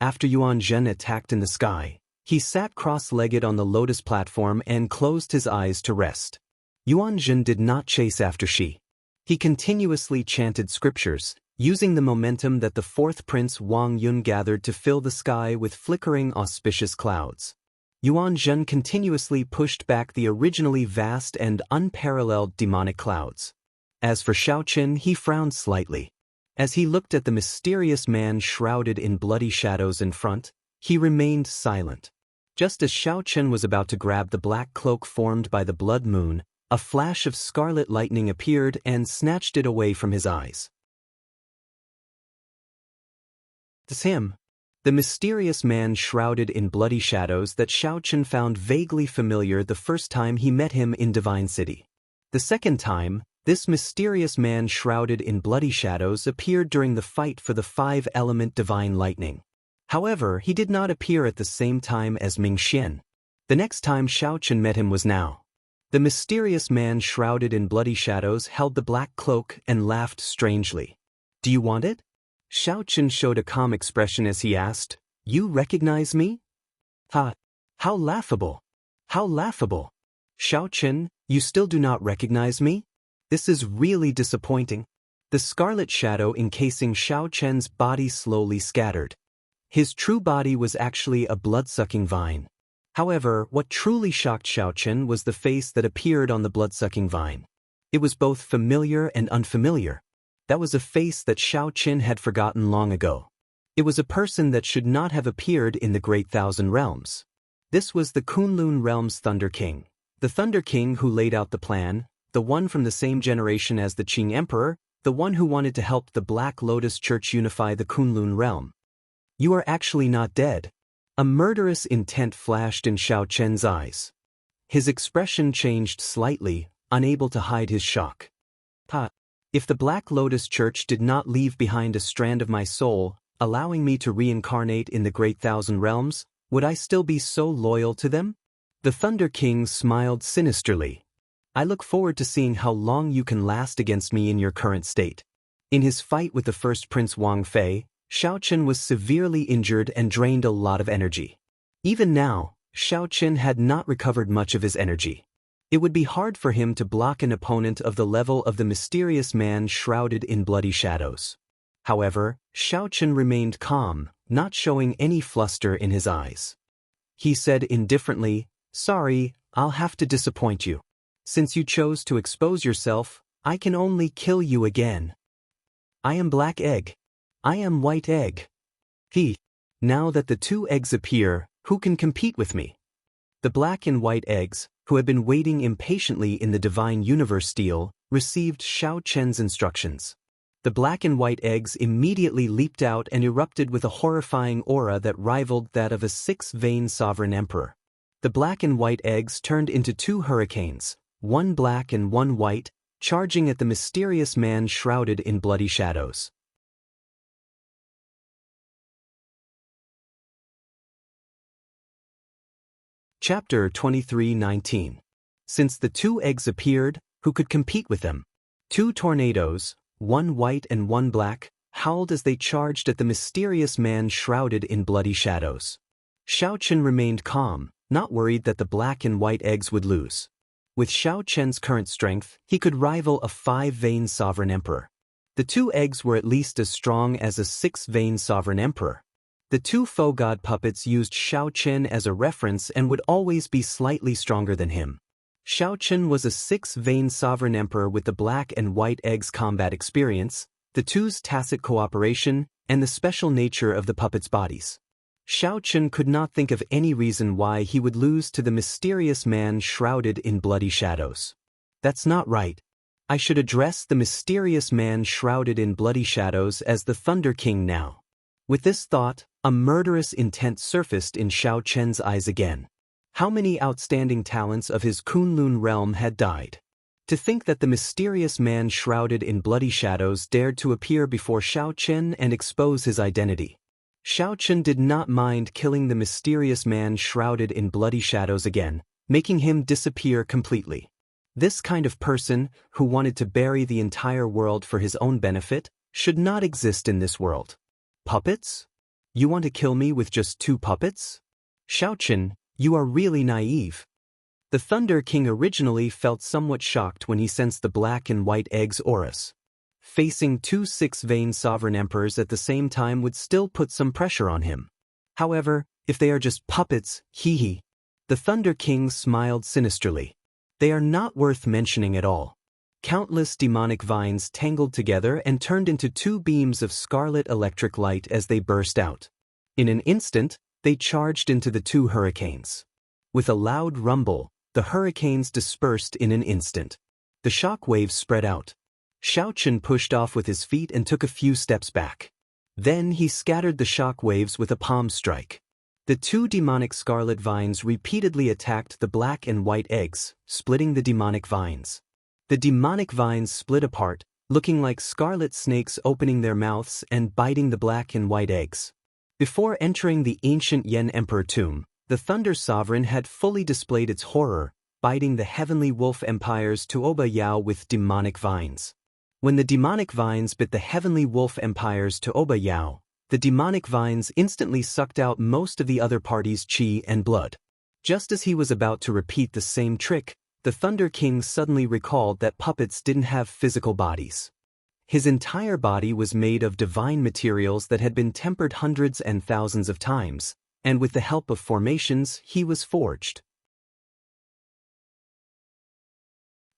After Yuan Zhen attacked in the sky, he sat cross-legged on the lotus platform and closed his eyes to rest. Yuan Zhen did not chase after Shi. He continuously chanted scriptures, using the momentum that the fourth prince Wang Yun gathered to fill the sky with flickering auspicious clouds. Yuan Zhen continuously pushed back the originally vast and unparalleled demonic clouds. As for Xiao Qin, he frowned slightly. As he looked at the mysterious man shrouded in bloody shadows in front, he remained silent. Just as Xiao Qin was about to grab the black cloak formed by the blood moon, a flash of scarlet lightning appeared and snatched it away from his eyes. "'Tis him." The mysterious man shrouded in bloody shadows that Xiao Qin found vaguely familiar the first time he met him in Divine City. The second time, this mysterious man shrouded in bloody shadows appeared during the fight for the five-element divine lightning. However, he did not appear at the same time as Ming Xian. The next time Xiao Qin met him was now. The mysterious man shrouded in bloody shadows held the black cloak and laughed strangely. "Do you want it?" Xiao Qin showed a calm expression as he asked, "You recognize me?" "Ha! How laughable! How laughable! Xiao Qin, you still do not recognize me? This is really disappointing." The scarlet shadow encasing Xiao Qin's body slowly scattered. His true body was actually a blood-sucking vine. However, what truly shocked Xiao Qin was the face that appeared on the blood-sucking vine. It was both familiar and unfamiliar. That was a face that Xiao Qin had forgotten long ago. It was a person that should not have appeared in the Great Thousand Realms. This was the Kunlun Realm's Thunder King. The Thunder King who laid out the plan, the one from the same generation as the Qing Emperor, the one who wanted to help the Black Lotus Church unify the Kunlun Realm. "You are actually not dead." A murderous intent flashed in Xiao Qin's eyes. His expression changed slightly, unable to hide his shock. "Ha! If the Black Lotus Church did not leave behind a strand of my soul, allowing me to reincarnate in the Great Thousand Realms, would I still be so loyal to them?" The Thunder King smiled sinisterly. "I look forward to seeing how long you can last against me in your current state." In his fight with the first Prince Wang Fei, Xiao Qin was severely injured and drained a lot of energy. Even now, Xiao Qin had not recovered much of his energy. It would be hard for him to block an opponent of the level of the mysterious man shrouded in bloody shadows. However, Xiao Qin remained calm, not showing any fluster in his eyes. He said indifferently, "Sorry, I'll have to disappoint you. Since you chose to expose yourself, I can only kill you again. I am Black Egg. I am White Egg. Now that the two eggs appear, who can compete with me?" The black and white eggs, who had been waiting impatiently in the Divine Universe Steel, received Xiao Qin's instructions. The black and white eggs immediately leaped out and erupted with a horrifying aura that rivaled that of a six-vein sovereign emperor. The black and white eggs turned into two hurricanes, one black and one white, charging at the mysterious man shrouded in bloody shadows. Chapter 23:19. Since the two eggs appeared, who could compete with them? Two tornadoes, one white and one black, howled as they charged at the mysterious man shrouded in bloody shadows. Xiao Qin remained calm, not worried that the black and white eggs would lose. With Xiao Qin's current strength, he could rival a five-vein sovereign emperor. The two eggs were at least as strong as a six-vein sovereign emperor. The two faux god puppets used Xiao Qin as a reference and would always be slightly stronger than him. Xiao Qin was a six-vein sovereign emperor with the black and white eggs' combat experience, the two's tacit cooperation, and the special nature of the puppets' bodies. Xiao Qin could not think of any reason why he would lose to the mysterious man shrouded in bloody shadows. That's not right. I should address the mysterious man shrouded in bloody shadows as the Thunder King now. With this thought, a murderous intent surfaced in Xiao Qin's eyes again. How many outstanding talents of his Kunlun realm had died? To think that the mysterious man shrouded in bloody shadows dared to appear before Xiao Qin and expose his identity. Xiao Qin did not mind killing the mysterious man shrouded in bloody shadows again, making him disappear completely. This kind of person, who wanted to bury the entire world for his own benefit, should not exist in this world. Puppets? You want to kill me with just 2 puppets? Xiaochen, you are really naive. The Thunder King originally felt somewhat shocked when he sensed the black and white eggs' auras. Facing 2 6-vein sovereign emperors at the same time would still put some pressure on him. However, if they are just puppets, hee. The Thunder King smiled sinisterly. They are not worth mentioning at all. Countless demonic vines tangled together and turned into 2 beams of scarlet electric light as they burst out. In an instant, they charged into the 2 hurricanes. With a loud rumble, the hurricanes dispersed in an instant. The shock waves spread out. Xiaochen pushed off with his feet and took a few steps back. Then he scattered the shock waves with a palm strike. The 2 demonic scarlet vines repeatedly attacked the black and white eggs, splitting the demonic vines. The demonic vines split apart, looking like scarlet snakes opening their mouths and biting the black and white eggs. Before entering the ancient Yan Emperor tomb, the Thunder Sovereign had fully displayed its horror, biting the heavenly wolf empire's Tuoba Yao with demonic vines. When the demonic vines bit the heavenly wolf empire's Tuoba Yao, the demonic vines instantly sucked out most of the other party's qi and blood. Just as he was about to repeat the same trick, the Thunder King suddenly recalled that puppets didn't have physical bodies. His entire body was made of divine materials that had been tempered hundreds and thousands of times, and with the help of formations, he was forged.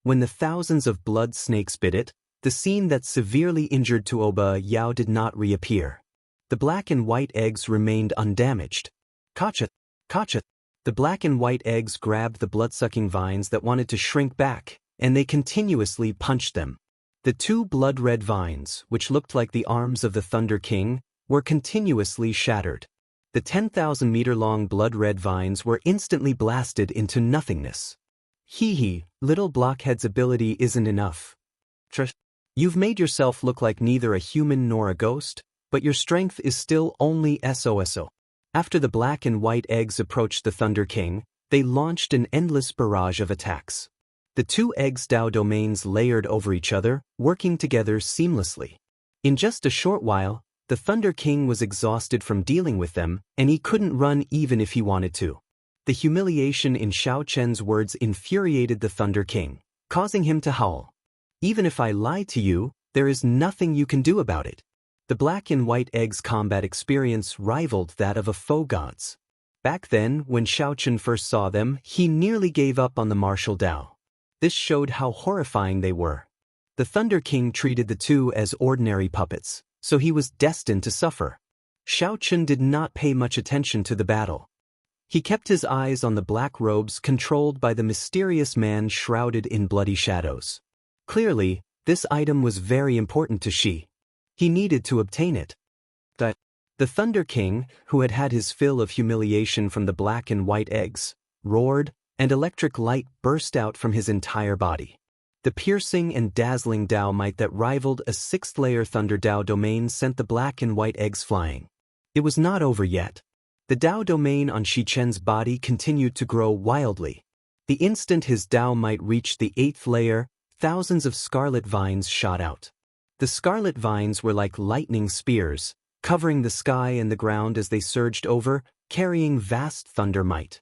When the thousands of blood snakes bit it, the scene that severely injured Tuoba Yao did not reappear. The black and white eggs remained undamaged. Kacha! Kacha! The black and white eggs grabbed the blood-sucking vines that wanted to shrink back, and they continuously punched them. The 2 blood-red vines, which looked like the arms of the Thunder King, were continuously shattered. The 10,000-meter-long blood-red vines were instantly blasted into nothingness. Hee, little blockhead's ability isn't enough. You've made yourself look like neither a human nor a ghost, but your strength is still only SOSO. After the black and white eggs approached the Thunder King, they launched an endless barrage of attacks. The 2 eggs' Dao domains layered over each other, working together seamlessly. In just a short while, the Thunder King was exhausted from dealing with them, and he couldn't run even if he wanted to. The humiliation in Xiaochen's words infuriated the Thunder King, causing him to howl. Even if I lie to you, there is nothing you can do about it. The black and white eggs' combat experience rivaled that of a foe god's. Back then, when Xiaochen first saw them, he nearly gave up on the martial Dao. This showed how horrifying they were. The Thunder King treated the 2 as ordinary puppets, so he was destined to suffer. Xiaochen did not pay much attention to the battle. He kept his eyes on the black robes controlled by the mysterious man shrouded in bloody shadows. Clearly, this item was very important to Shi. He needed to obtain it. The Thunder King, who had had his fill of humiliation from the black and white eggs, roared, and electric light burst out from his entire body. The piercing and dazzling Dao might that rivaled a 6th-layer Thunder Dao domain sent the black and white eggs flying. It was not over yet. The Dao domain on Shichen's body continued to grow wildly. The instant his Dao might reached the 8th layer, thousands of scarlet vines shot out. The scarlet vines were like lightning spears, covering the sky and the ground as they surged over, carrying vast thunder might.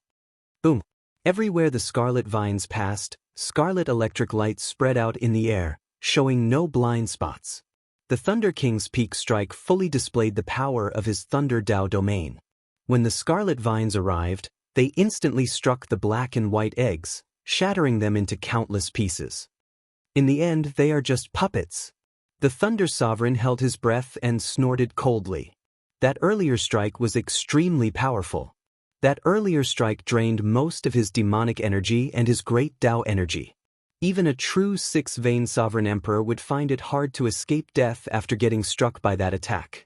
Boom! Everywhere the scarlet vines passed, scarlet electric light spread out in the air, showing no blind spots. The Thunder King's peak strike fully displayed the power of his Thunder Dao domain. When the scarlet vines arrived, they instantly struck the black and white eggs, shattering them into countless pieces. In the end, they are just puppets. The Thunder Sovereign held his breath and snorted coldly. That earlier strike was extremely powerful. That earlier strike drained most of his demonic energy and his great Dao energy. Even a true 6-vein Sovereign Emperor would find it hard to escape death after getting struck by that attack.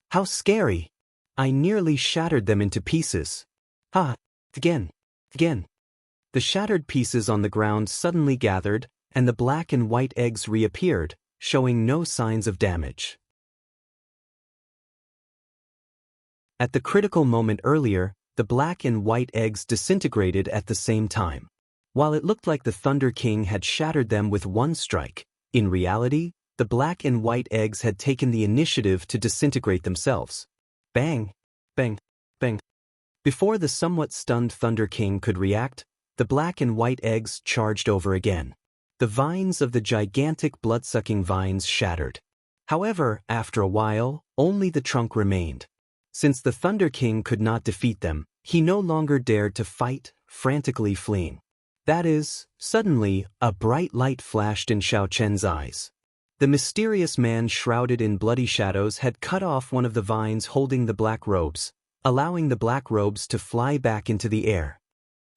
How scary! I nearly shattered them into pieces. Again. The shattered pieces on the ground suddenly gathered, and the black and white eggs reappeared, showing no signs of damage. At the critical moment earlier, the black and white eggs disintegrated at the same time. While it looked like the Thunder King had shattered them with one strike, in reality, the black and white eggs had taken the initiative to disintegrate themselves. Bang! Bang! Bang! Before the somewhat stunned Thunder King could react, the black and white eggs charged over again. The vines of the gigantic blood-sucking vines shattered. However, after a while, only the trunk remained. Since the Thunder King could not defeat them, he no longer dared to fight, frantically fleeing. That is, suddenly, a bright light flashed in Xiao Chen's eyes. The mysterious man shrouded in bloody shadows had cut off one of the vines holding the black robes, allowing the black robes to fly back into the air.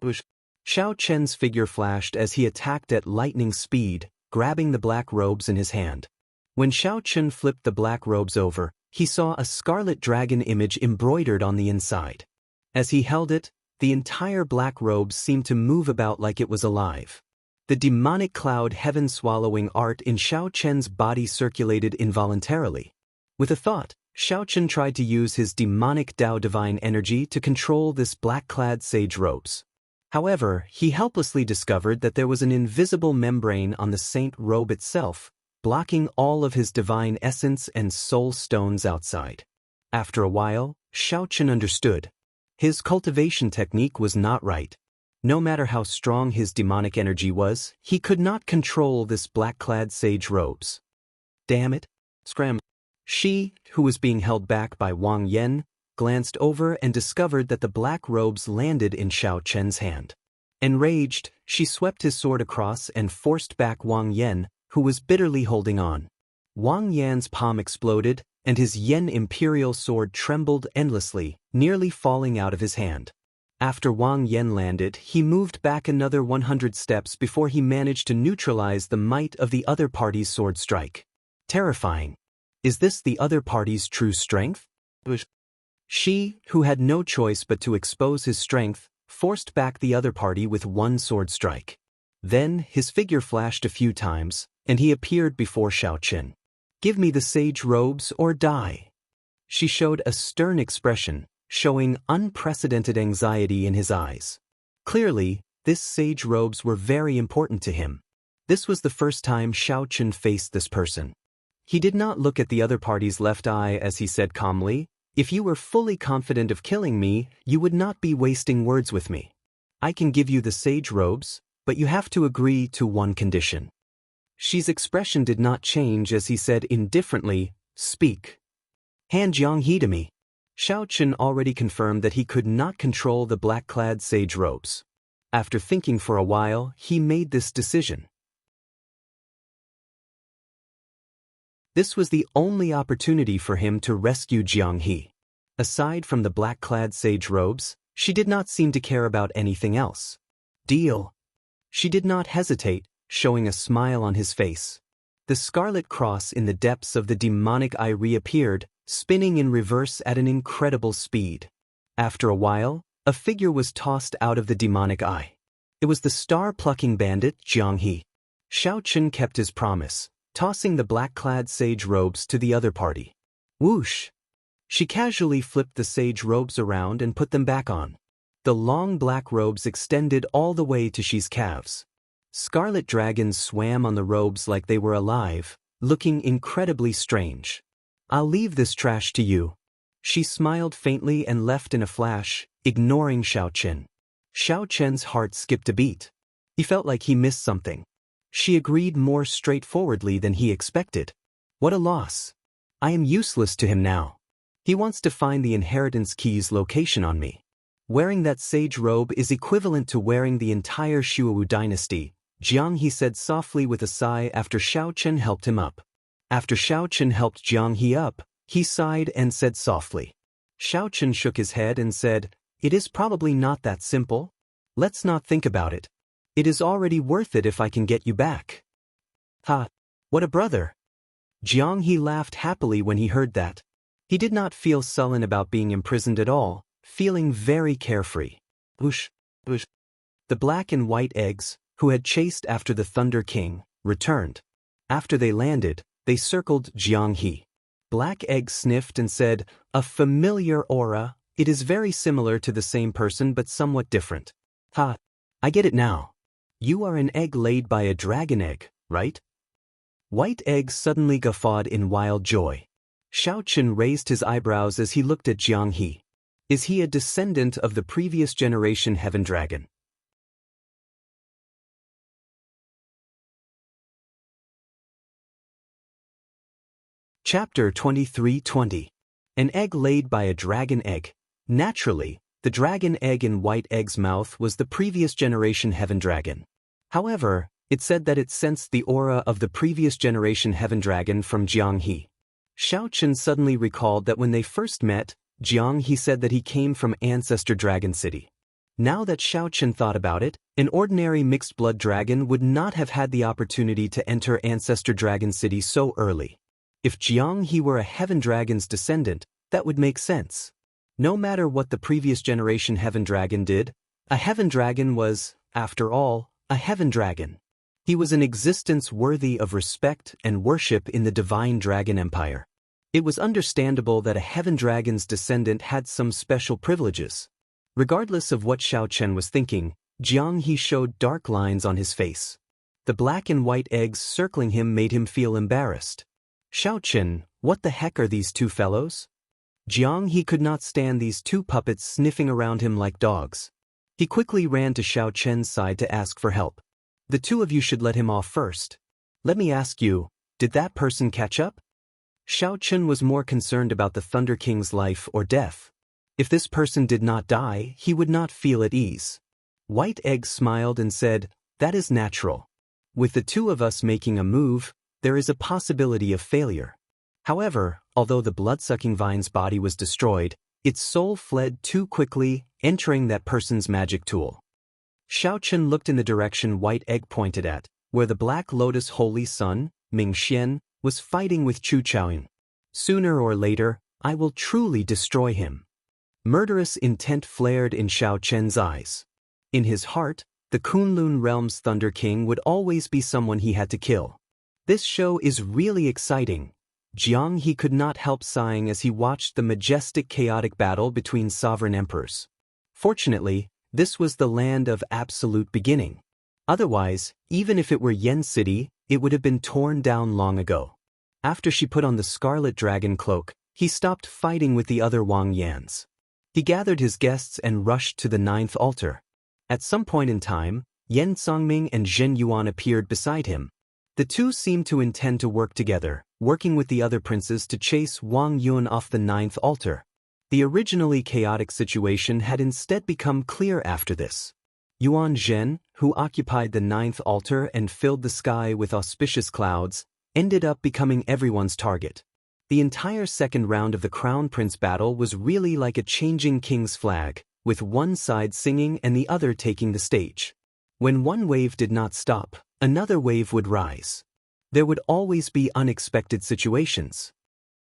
Xiao Chen's figure flashed as he attacked at lightning speed, grabbing the black robes in his hand. When Xiao Chen flipped the black robes over, he saw a scarlet dragon image embroidered on the inside. As he held it, the entire black robes seemed to move about like it was alive. The demonic cloud heaven-swallowing art in Xiao Chen's body circulated involuntarily. With a thought, Xiao Chen tried to use his demonic Tao divine energy to control this black-clad sage robes. However, he helplessly discovered that there was an invisible membrane on the saint robe itself, blocking all of his divine essence and soul stones outside. After a while, Xiao Chen understood. His cultivation technique was not right. No matter how strong his demonic energy was, he could not control this black-clad sage robes. Damn it! Scram! She, who was being held back by Wang Yan, glanced over and discovered that the black robes landed in Xiao Chen's hand. Enraged, she swept his sword across and forced back Wang Yan, who was bitterly holding on. Wang Yan's palm exploded, and his Yen imperial sword trembled endlessly, nearly falling out of his hand. After Wang Yan landed, he moved back another 100 steps before he managed to neutralize the might of the other party's sword strike. Terrifying. Is this the other party's true strength? She, who had no choice but to expose his strength, forced back the other party with one sword strike. Then, his figure flashed a few times, and he appeared before Xiao Chen. Give me the sage robes or die. She showed a stern expression, showing unprecedented anxiety in his eyes. Clearly, this sage robes were very important to him. This was the first time Xiao Chen faced this person. He did not look at the other party's left eye as he said calmly, "If you were fully confident of killing me, you would not be wasting words with me. I can give you the sage robes, but you have to agree to one condition." Xi's expression did not change as he said indifferently, "Speak. Hand Jianghe to me." Xiao Chen already confirmed that he could not control the black-clad sage robes. After thinking for a while, he made this decision. This was the only opportunity for him to rescue Jianghe. Aside from the black-clad sage robes, she did not seem to care about anything else. Deal. She did not hesitate, showing a smile on his face. The scarlet cross in the depths of the demonic eye reappeared, spinning in reverse at an incredible speed. After a while, a figure was tossed out of the demonic eye. It was the star-plucking bandit Jianghe. Xiao Chen kept his promise, tossing the black-clad sage robes to the other party. Whoosh! She casually flipped the sage robes around and put them back on. The long black robes extended all the way to Xi's calves. Scarlet dragons swam on the robes like they were alive, looking incredibly strange. "I'll leave this trash to you." She smiled faintly and left in a flash, ignoring Xiao Chen. Xiao Chen's heart skipped a beat. He felt like he missed something. She agreed more straightforwardly than he expected. What a loss. I am useless to him now. He wants to find the inheritance key's location on me. Wearing that sage robe is equivalent to wearing the entire Shuowu dynasty, Jianghe said softly with a sigh after Xiao Chen helped him up. After Xiao Chen helped Jianghe up, he sighed and said softly. Xiao Chen shook his head and said, "It is probably not that simple. Let's not think about it. It is already worth it if I can get you back." Ha! What a brother! Jianghe laughed happily when he heard that. He did not feel sullen about being imprisoned at all, feeling very carefree. Whoosh! Whoosh! The black and white eggs, who had chased after the Thunder King, returned. After they landed, they circled Jianghe. Black Egg sniffed and said, "A familiar aura. It is very similar to the same person but somewhat different." Ha! I get it now. You are an egg laid by a dragon egg, right? White Egg suddenly guffawed in wild joy. Xiao Chen raised his eyebrows as he looked at Jiang He. Is he a descendant of the previous generation Heaven Dragon? Chapter 23:20. An egg laid by a dragon egg. Naturally, the dragon egg in White Egg's mouth was the previous generation Heaven Dragon. However, it said that it sensed the aura of the previous generation Heaven Dragon from Jiang He. Xiao Chen suddenly recalled that when they first met, Jiang He said that he came from Ancestor Dragon City. Now that Xiao Chen thought about it, an ordinary mixed-blood dragon would not have had the opportunity to enter Ancestor Dragon City so early. If Jiang He were a Heaven Dragon's descendant, that would make sense. No matter what the previous generation Heaven Dragon did, a Heaven Dragon was, after all, a Heaven Dragon. He was an existence worthy of respect and worship in the Divine Dragon Empire. It was understandable that a Heaven Dragon's descendant had some special privileges. Regardless of what Xiao Chen was thinking, Jiang He showed dark lines on his face. The black and white eggs circling him made him feel embarrassed. Xiao Chen, what the heck are these two fellows? Jiang He could not stand these two puppets sniffing around him like dogs. He quickly ran to Xiao Chen's side to ask for help. The two of you should let him off first. Let me ask you, did that person catch up? Xiao Chen was more concerned about the Thunder King's life or death. If this person did not die, he would not feel at ease. White Egg smiled and said, "That is natural. With the two of us making a move, there is a possibility of failure." However, although the blood-sucking vine's body was destroyed, its soul fled too quickly, entering that person's magic tool. Xiao Chen looked in the direction White Egg pointed at, where the Black Lotus Holy Sun, Ming Xian, was fighting with Chu Chaoyun. Sooner or later, I will truly destroy him. Murderous intent flared in Xiao Chen's eyes. In his heart, the Kunlun Realm's Thunder King would always be someone he had to kill. This show is really exciting. Jiang He could not help sighing as he watched the majestic chaotic battle between sovereign emperors. Fortunately, this was the land of absolute beginning. Otherwise, even if it were Yen City, it would have been torn down long ago. After she put on the Scarlet Dragon cloak, he stopped fighting with the other Wang Yans. He gathered his guests and rushed to the 9th altar. At some point in time, Yen Songming and Zhen Yuan appeared beside him. The two seemed to intend to work together, working with the other princes to chase Wang Yun off the 9th altar. The originally chaotic situation had instead become clear after this. Yuan Zhen, who occupied the 9th altar and filled the sky with auspicious clouds, ended up becoming everyone's target. The entire second round of the Crown Prince battle was really like a changing king's flag, with one side singing and the other taking the stage. When one wave did not stop, another wave would rise. There would always be unexpected situations.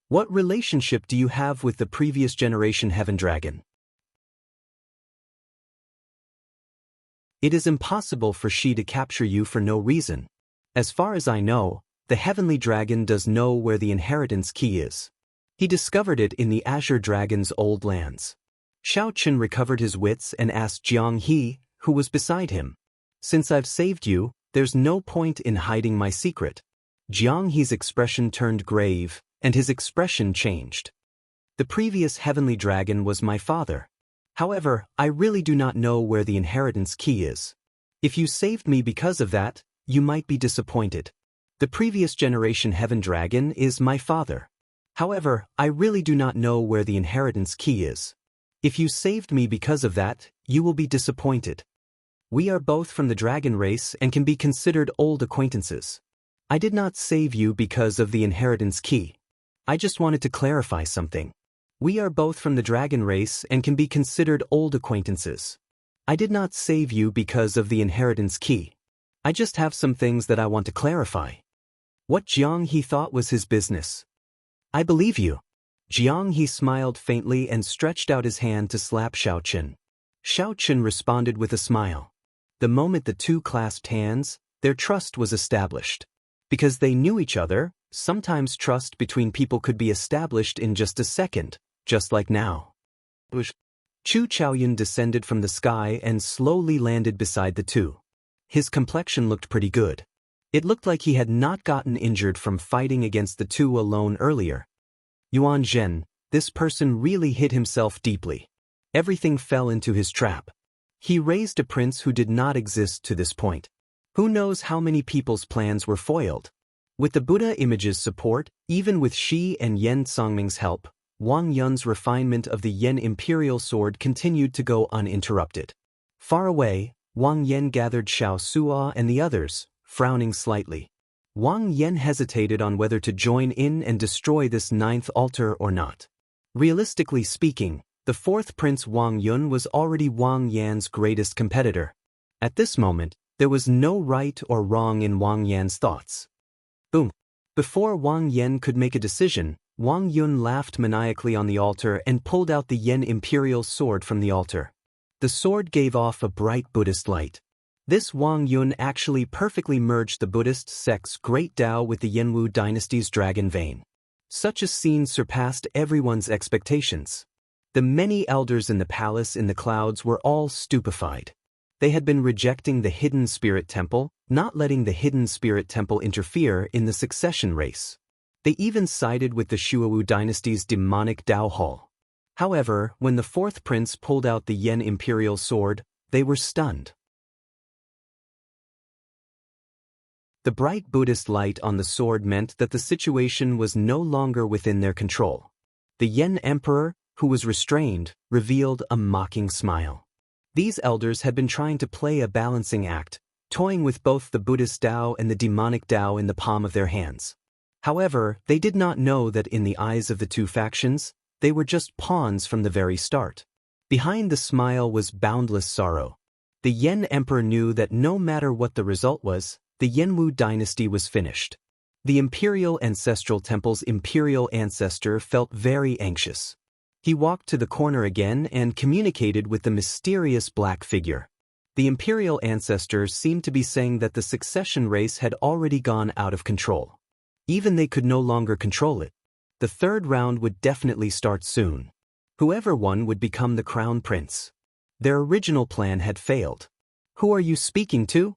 What relationship do you have with the previous generation Heaven Dragon? It is impossible for she to capture you for no reason. As far as I know, the Heavenly Dragon does know where the inheritance key is. He discovered it in the Azure Dragon's old lands. Xiao Chen recovered his wits and asked Jiang He, who was beside him. Since I've saved you, there's no point in hiding my secret. Jiang He's expression turned grave, and his expression changed. The previous Heavenly Dragon was my father. However, I really do not know where the inheritance key is. If you saved me because of that, you might be disappointed. The previous generation Heaven Dragon is my father. However, I really do not know where the inheritance key is. If you saved me because of that, you will be disappointed. We are both from the dragon race and can be considered old acquaintances. I did not save you because of the inheritance key. I just wanted to clarify something. We are both from the dragon race and can be considered old acquaintances. I did not save you because of the inheritance key. I just have some things that I want to clarify. What Jiang He thought was his business. I believe you. Jiang He smiled faintly and stretched out his hand to slap Xiao Chen. Xiao Chen responded with a smile. The moment the two clasped hands, their trust was established. Because they knew each other, sometimes trust between people could be established in just a second, just like now. Chu Chaoyun descended from the sky and slowly landed beside the two. His complexion looked pretty good. It looked like he had not gotten injured from fighting against the two alone earlier. Yuan Zhen, this person really hid himself deeply. Everything fell into his trap. He raised a prince who did not exist to this point. Who knows how many people's plans were foiled? With the Buddha image's support, even with Shi and Yen Songming's help, Wang Yun's refinement of the Yen imperial sword continued to go uninterrupted. Far away, Wang Yan gathered Xiao Suo and the others, frowning slightly. Wang Yan hesitated on whether to join in and destroy this ninth altar or not. Realistically speaking, the fourth prince Wang Yun was already Wang Yan's greatest competitor. At this moment, there was no right or wrong in Wang Yan's thoughts. Boom! Before Wang Yan could make a decision, Wang Yun laughed maniacally on the altar and pulled out the Yen imperial sword from the altar. The sword gave off a bright Buddhist light. This Wang Yun actually perfectly merged the Buddhist sect's great Tao with the Yenwu dynasty's dragon vein. Such a scene surpassed everyone's expectations. The many elders in the palace in the clouds were all stupefied. They had been rejecting the Hidden Spirit Temple, not letting the Hidden Spirit Temple interfere in the succession race. They even sided with the Shuowu dynasty's demonic Dao Hall. However, when the fourth prince pulled out the Yen imperial sword, they were stunned. The bright Buddhist light on the sword meant that the situation was no longer within their control. The Yen emperor, who was restrained, revealed a mocking smile. These elders had been trying to play a balancing act, toying with both the Buddhist Tao and the demonic Tao in the palm of their hands. However, they did not know that in the eyes of the two factions, they were just pawns from the very start. Behind the smile was boundless sorrow. The Yen emperor knew that no matter what the result was, the Yenwu dynasty was finished. The imperial ancestral temple's imperial ancestor felt very anxious. He walked to the corner again and communicated with the mysterious black figure. The imperial ancestor seemed to be saying that the succession race had already gone out of control. Even they could no longer control it. The third round would definitely start soon. Whoever won would become the crown prince. Their original plan had failed. Who are you speaking to?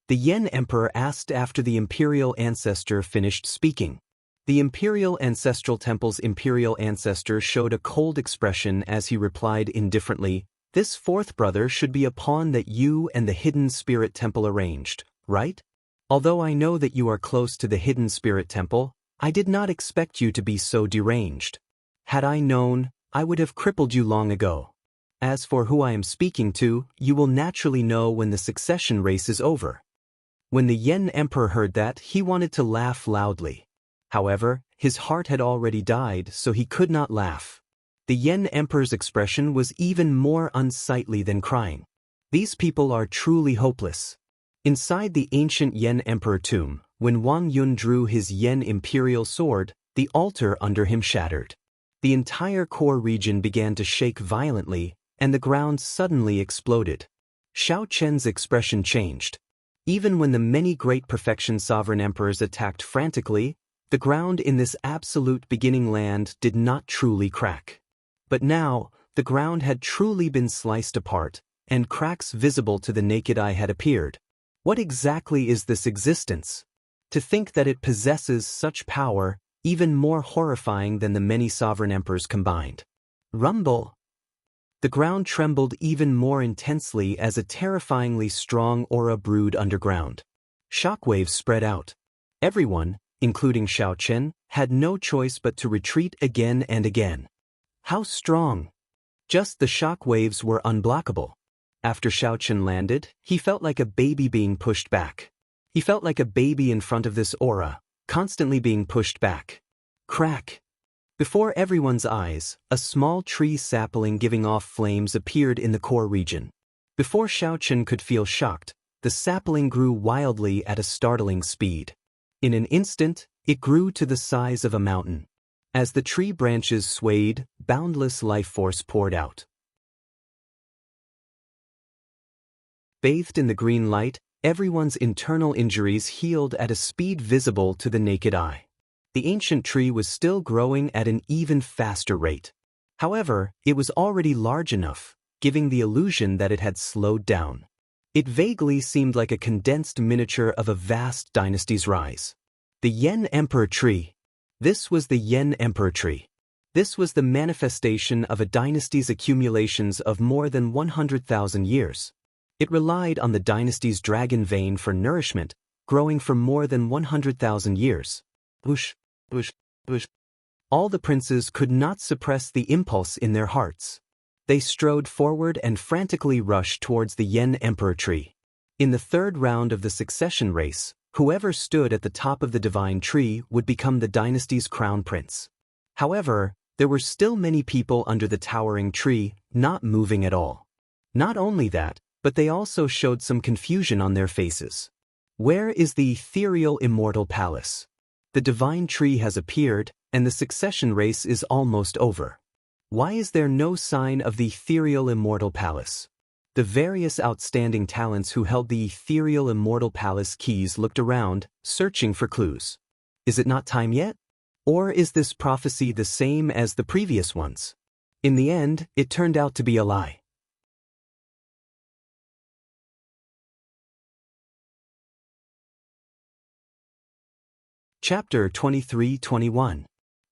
The Yen emperor asked after the imperial ancestor finished speaking. The imperial ancestral temple's imperial ancestor showed a cold expression as he replied indifferently, "This fourth brother should be a pawn that you and the Hidden Spirit Temple arranged, right? Although I know that you are close to the Hidden Spirit Temple, I did not expect you to be so deranged. Had I known, I would have crippled you long ago. As for who I am speaking to, you will naturally know when the succession race is over." When the Yen emperor heard that, he wanted to laugh loudly. However, his heart had already died, so he could not laugh. The Yen emperor's expression was even more unsightly than crying. These people are truly hopeless. Inside the ancient Yen emperor tomb, when Wang Yun drew his Yen imperial sword, the altar under him shattered. The entire core region began to shake violently, and the ground suddenly exploded. Xiao Chen's expression changed. Even when the many great perfection sovereign emperors attacked frantically, the ground in this absolute beginning land did not truly crack. But now, the ground had truly been sliced apart, and cracks visible to the naked eye had appeared. What exactly is this existence? To think that it possesses such power, even more horrifying than the many sovereign emperors combined. Rumble! The ground trembled even more intensely as a terrifyingly strong aura brewed underground. Shockwaves spread out. Everyone, including Xiao Chen, had no choice but to retreat again and again. How strong! Just the shockwaves were unblockable. After Xiao Chen landed, he felt like a baby being pushed back. He felt like a baby in front of this aura, constantly being pushed back. Crack! Before everyone's eyes, a small tree sapling giving off flames appeared in the core region. Before Xiao Chen could feel shocked, the sapling grew wildly at a startling speed. In an instant, it grew to the size of a mountain. As the tree branches swayed, boundless life force poured out. Bathed in the green light, everyone's internal injuries healed at a speed visible to the naked eye. The ancient tree was still growing at an even faster rate. However, it was already large enough, giving the illusion that it had slowed down. It vaguely seemed like a condensed miniature of a vast dynasty's rise. The Yen Emperor Tree. This was the Yen Emperor Tree. This was the manifestation of a dynasty's accumulations of more than 100,000 years. It relied on the dynasty's dragon vein for nourishment, growing for more than 100,000 years. Whoosh, whoosh, whoosh. All the princes could not suppress the impulse in their hearts. They strode forward and frantically rushed towards the Yen Emperor tree. In the third round of the succession race, whoever stood at the top of the divine tree would become the dynasty's crown prince. However, there were still many people under the towering tree, not moving at all. Not only that, but they also showed some confusion on their faces. Where is the ethereal immortal palace? The divine tree has appeared, and the succession race is almost over. Why is there no sign of the ethereal immortal palace? The various outstanding talents who held the ethereal immortal palace keys looked around, searching for clues. Is it not time yet? Or is this prophecy the same as the previous ones? In the end, it turned out to be a lie. Chapter 23-21.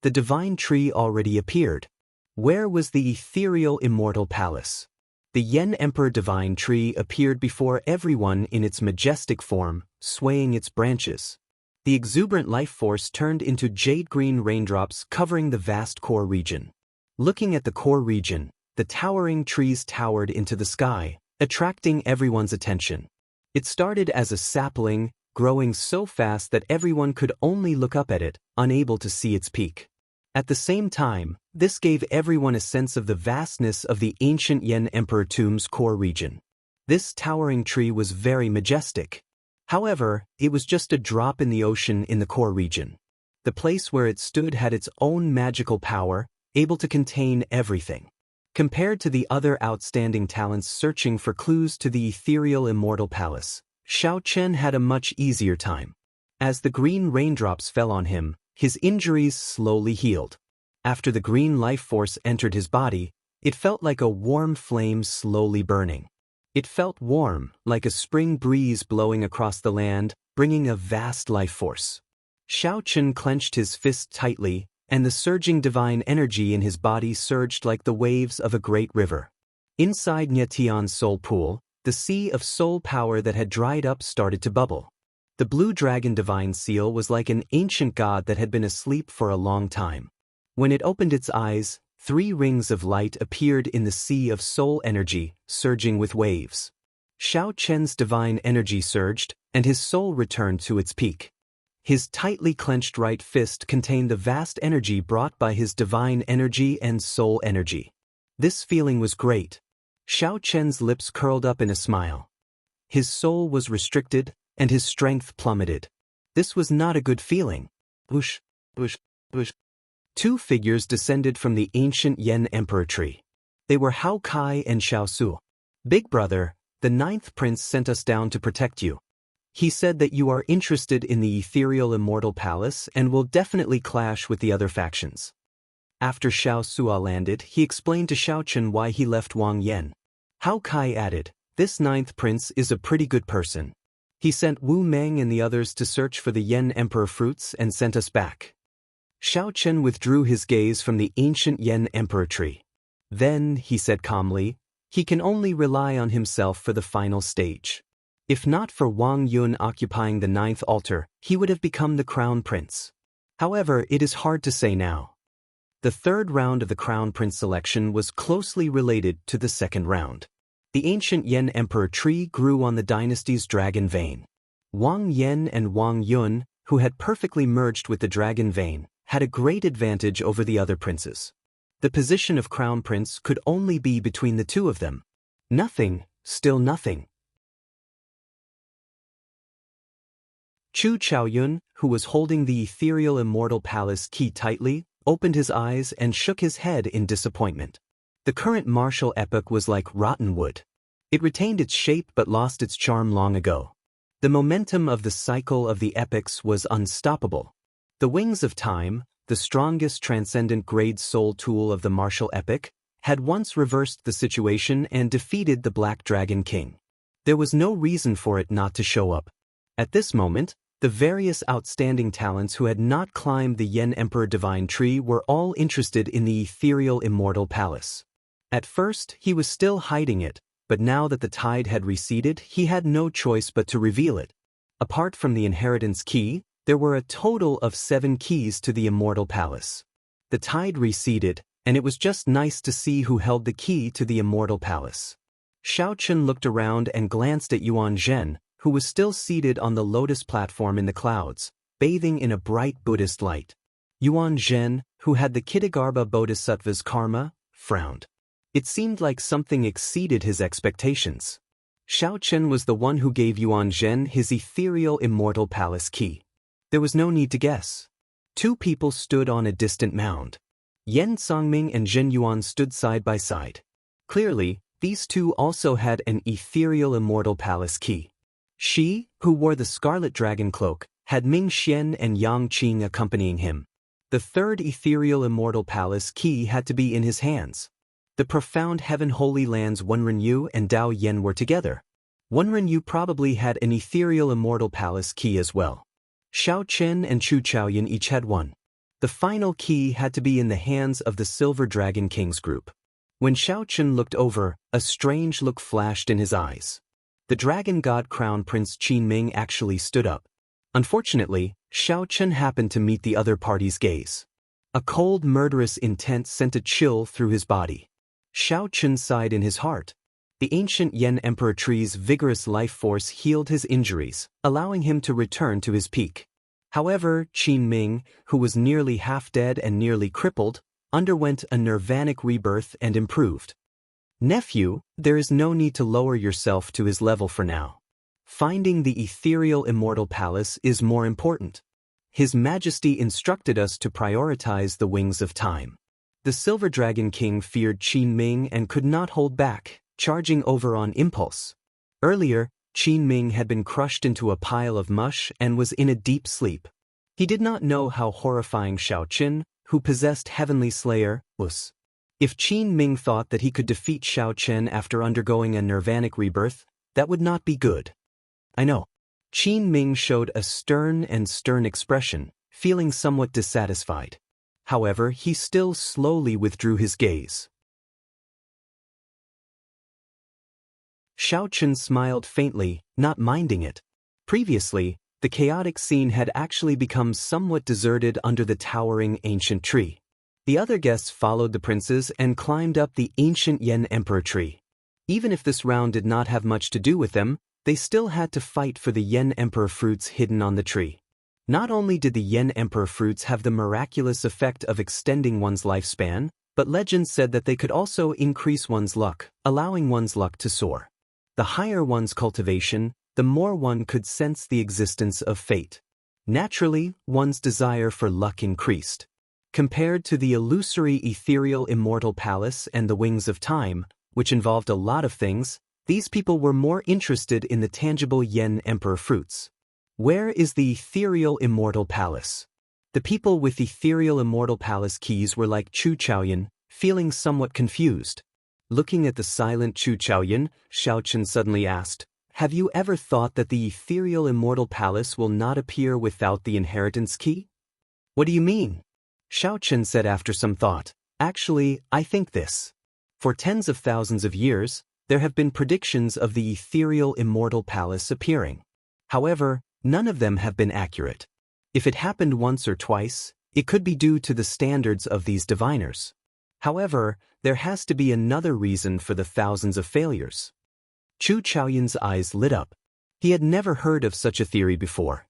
The divine tree already appeared. Where was the ethereal immortal palace? The Yen Emperor divine tree appeared before everyone in its majestic form, swaying its branches. The exuberant life force turned into jade-green raindrops covering the vast core region. Looking at the core region, the towering trees towered into the sky, attracting everyone's attention. It started as a sapling, growing so fast that everyone could only look up at it, unable to see its peak. At the same time, this gave everyone a sense of the vastness of the ancient Yen Emperor tomb's core region. This towering tree was very majestic. However, it was just a drop in the ocean in the core region. The place where it stood had its own magical power, able to contain everything. Compared to the other outstanding talents searching for clues to the ethereal immortal palace, Xiao Chen had a much easier time. As the green raindrops fell on him, his injuries slowly healed. After the green life force entered his body, it felt like a warm flame slowly burning. It felt warm, like a spring breeze blowing across the land, bringing a vast life force. Xiao Chen clenched his fist tightly, and the surging divine energy in his body surged like the waves of a great river. Inside Nyetian's soul pool, the sea of soul power that had dried up started to bubble. The blue dragon divine seal was like an ancient god that had been asleep for a long time. When it opened its eyes, 3 rings of light appeared in the sea of soul energy, surging with waves. Xiao Chen's divine energy surged, and his soul returned to its peak. His tightly clenched right fist contained the vast energy brought by his divine energy and soul energy. This feeling was great. Xiao Chen's lips curled up in a smile. His soul was restricted, and his strength plummeted. This was not a good feeling. Whoosh, whoosh, whoosh. 2 figures descended from the ancient Yen Emperor tree. They were Hao Kai and Xiao Su. Big brother, the 9th prince sent us down to protect you. He said that you are interested in the ethereal immortal palace and will definitely clash with the other factions. After Xiao Sua landed, he explained to Xiao Chen why he left Wang Yan. Hao Kai added, "This 9th prince is a pretty good person. He sent Wu Meng and the others to search for the Yen Emperor fruits and sent us back." Xiao Chen withdrew his gaze from the ancient Yen Emperor tree. Then, he said calmly, he can only rely on himself for the final stage. If not for Wang Yun occupying the 9th altar, he would have become the crown prince. However, it is hard to say now. The 3rd round of the crown prince selection was closely related to the 2nd round. The ancient Yen Emperor tree grew on the dynasty's dragon vein. Wang Yan and Wang Yun, who had perfectly merged with the dragon vein, had a great advantage over the other princes. The position of crown prince could only be between the 2 of them. Nothing, still nothing. Chu Chaoyun, who was holding the ethereal immortal palace key tightly, opened his eyes and shook his head in disappointment. The current martial epoch was like rotten wood. It retained its shape but lost its charm long ago. The momentum of the cycle of the epochs was unstoppable. The Wings of Time, the strongest transcendent grade soul tool of the martial epoch, had once reversed the situation and defeated the Black Dragon King. There was no reason for it not to show up. At this moment, The various outstanding talents who had not climbed the Yen Emperor Divine Tree were all interested in the ethereal immortal palace. At first, he was still hiding it, but now that the tide had receded, he had no choice but to reveal it. Apart from the inheritance key, there were a total of 7 keys to the immortal palace. The tide receded, and it was just nice to see who held the key to the immortal palace. Xiao Chun looked around and glanced at Yuan Zhen, who was still seated on the lotus platform in the clouds, bathing in a bright Buddhist light. Yuan Zhen, who had the Kittagarbha Bodhisattva's karma, frowned. It seemed like something exceeded his expectations. Xiao Chun was the one who gave Yuan Zhen his ethereal immortal palace key. There was no need to guess. 2 people stood on a distant mound. Yen Songming and Zhen Yuan stood side by side. Clearly, these 2 also had an ethereal immortal palace key. Shi, who wore the scarlet dragon cloak, had Ming Xian and Yang Qing accompanying him. The 3rd ethereal immortal palace key had to be in his hands. The profound heaven holy lands Wenren Yu and Dao Yen were together. Wenren Yu probably had an ethereal immortal palace key as well. Xiao Chen and Chu Chaoyan each had one. The final key had to be in the hands of the Silver Dragon Kings group. When Xiao Chen looked over, a strange look flashed in his eyes. The Dragon God Crown Prince Qin Ming actually stood up. Unfortunately, Xiao Chen happened to meet the other party's gaze. A cold, murderous intent sent a chill through his body. Xiao Chen sighed in his heart. The ancient Yen Emperor Tree's vigorous life force healed his injuries, allowing him to return to his peak. However, Qin Ming, who was nearly half dead and nearly crippled, underwent a nirvanic rebirth and improved. Nephew, there is no need to lower yourself to his level for now. Finding the ethereal immortal palace is more important. His Majesty instructed us to prioritize the wings of time. The Silver Dragon King feared Qin Ming and could not hold back, charging over on impulse. Earlier, Qin Ming had been crushed into a pile of mush and was in a deep sleep. He did not know how horrifying Xiao Chen, who possessed Heavenly Slayer, was. If Qin Ming thought that he could defeat Xiao Chen after undergoing a nirvanic rebirth, that would not be good. I know. Qin Ming showed a stern expression, feeling somewhat dissatisfied. However, he still slowly withdrew his gaze. Xiao Chen smiled faintly, not minding it. Previously, the chaotic scene had actually become somewhat deserted under the towering ancient tree. The other guests followed the princes and climbed up the ancient Yen Emperor Tree. Even if this round did not have much to do with them, they still had to fight for the Yen Emperor fruits hidden on the tree. Not only did the Yen Emperor fruits have the miraculous effect of extending one's lifespan, but legend said that they could also increase one's luck, allowing one's luck to soar. The higher one's cultivation, the more one could sense the existence of fate. Naturally, one's desire for luck increased. Compared to the illusory ethereal immortal palace and the wings of time, which involved a lot of things, these people were more interested in the tangible Yen Emperor fruits. Where is the ethereal immortal palace? The people with ethereal immortal palace keys were like Chu Chaoyan, feeling somewhat confused. Looking at the silent Chu Chaoyan, Xiao Chen suddenly asked, "Have you ever thought that the ethereal immortal palace will not appear without the inheritance key?" "What do you mean?" Xiao Chen said after some thought. "Actually, I think this. For tens of thousands of years, there have been predictions of the ethereal immortal palace appearing. However, none of them have been accurate. If it happened once or twice, it could be due to the standards of these diviners. However, there has to be another reason for the thousands of failures." Chu Chaoyan's eyes lit up. He had never heard of such a theory before.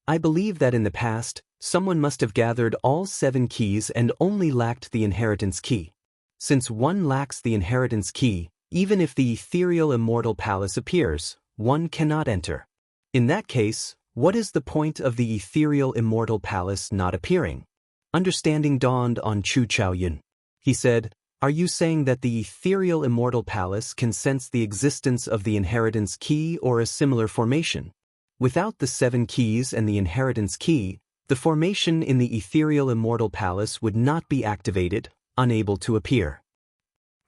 "I believe that in the past, someone must have gathered all 7 keys and only lacked the inheritance key. Since one lacks the inheritance key, even if the ethereal immortal palace appears, one cannot enter. In that case, what is the point of the ethereal immortal palace not appearing?" Understanding dawned on Chu Chaoyan. He said, "Are you saying that the ethereal immortal palace can sense the existence of the inheritance key or a similar formation? Without the 7 keys and the inheritance key, the formation in the ethereal immortal palace would not be activated, unable to appear."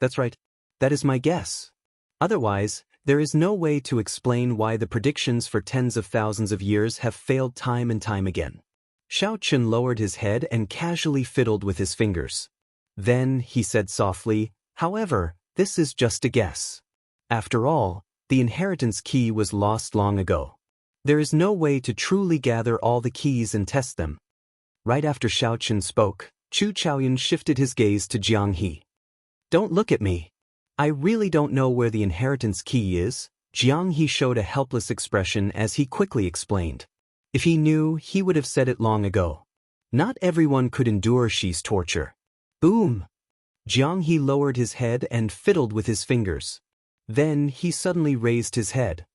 "That's right. That is my guess. Otherwise, There is no way to explain why the predictions for tens of thousands of years have failed time and time again. Xiao Chen lowered his head and casually fiddled with his fingers. Then, he said softly, however, this is just a guess. After all, the inheritance key was lost long ago. There is no way to truly gather all the keys and test them. Right after Xiao Chen spoke, Chu Chaoyun shifted his gaze to Jiang He. Don't look at me. I really don't know where the inheritance key is. Jiang He showed a helpless expression as he quickly explained. If he knew, he would have said it long ago. Not everyone could endure Shi's torture. Boom! Jiang He lowered his head and fiddled with his fingers. Then he suddenly raised his head.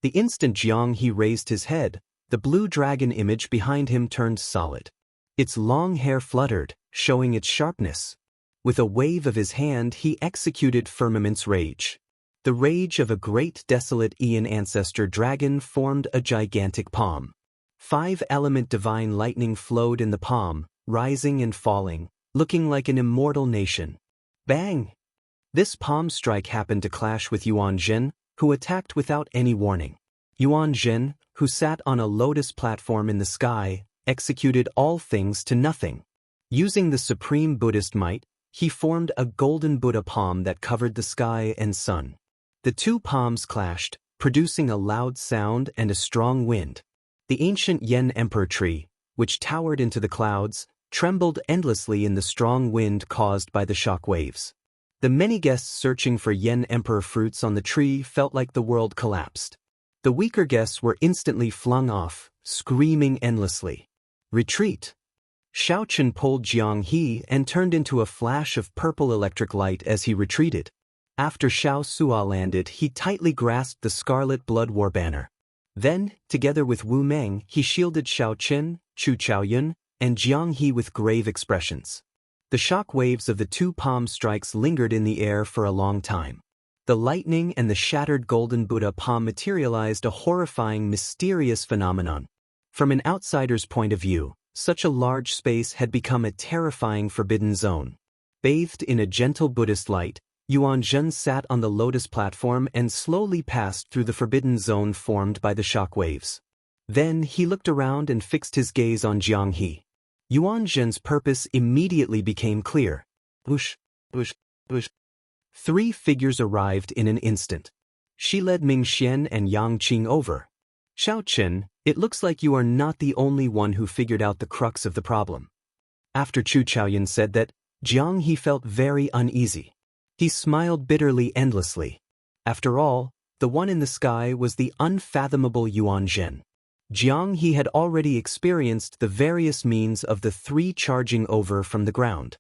The instant Jiang He raised his head, the blue dragon image behind him turned solid. Its long hair fluttered, showing its sharpness. With a wave of his hand he executed Firmament's rage. The rage of a great desolate Aeon ancestor dragon formed a gigantic palm. 5-element divine lightning flowed in the palm, rising and falling, looking like an immortal nation. Bang! This palm strike happened to clash with Yuan Zhen, who attacked without any warning. Yuan Zhen, who sat on a lotus platform in the sky, executed all things to nothing. Using the supreme Buddhist might, he formed a golden Buddha palm that covered the sky and sun. The two palms clashed, producing a loud sound and a strong wind. The ancient Yen Emperor tree, which towered into the clouds, trembled endlessly in the strong wind caused by the shock waves. The many guests searching for Yen Emperor fruits on the tree felt like the world collapsed. The weaker guests were instantly flung off, screaming endlessly. Retreat! Xiao Chen pulled Jiang He and turned into a flash of purple electric light as he retreated. After Xiao Sua landed, he tightly grasped the scarlet blood war banner. Then, together with Wu Meng, he shielded Xiao Chen, Chu Chaoyun, and Jiang He with grave expressions. The shock waves of the two palm strikes lingered in the air for a long time. The lightning and the shattered golden Buddha palm materialized a horrifying, mysterious phenomenon. From an outsider's point of view, such a large space had become a terrifying forbidden zone. Bathed in a gentle Buddhist light, Yuan Zhen sat on the lotus platform and slowly passed through the forbidden zone formed by the shock waves. Then he looked around and fixed his gaze on Jiang He. Yuan Zhen's purpose immediately became clear. Whoosh, whoosh, whoosh. 3 figures arrived in an instant. She led Ming Xian and Yang Qing over. Xiao Chen, it looks like you are not the only one who figured out the crux of the problem. After Chu Chaoyun said that, Jiang He felt very uneasy. He smiled bitterly endlessly. After all, the one in the sky was the unfathomable Yuan Zhen. Jiang He had already experienced the various means of the 3 charging over from the ground.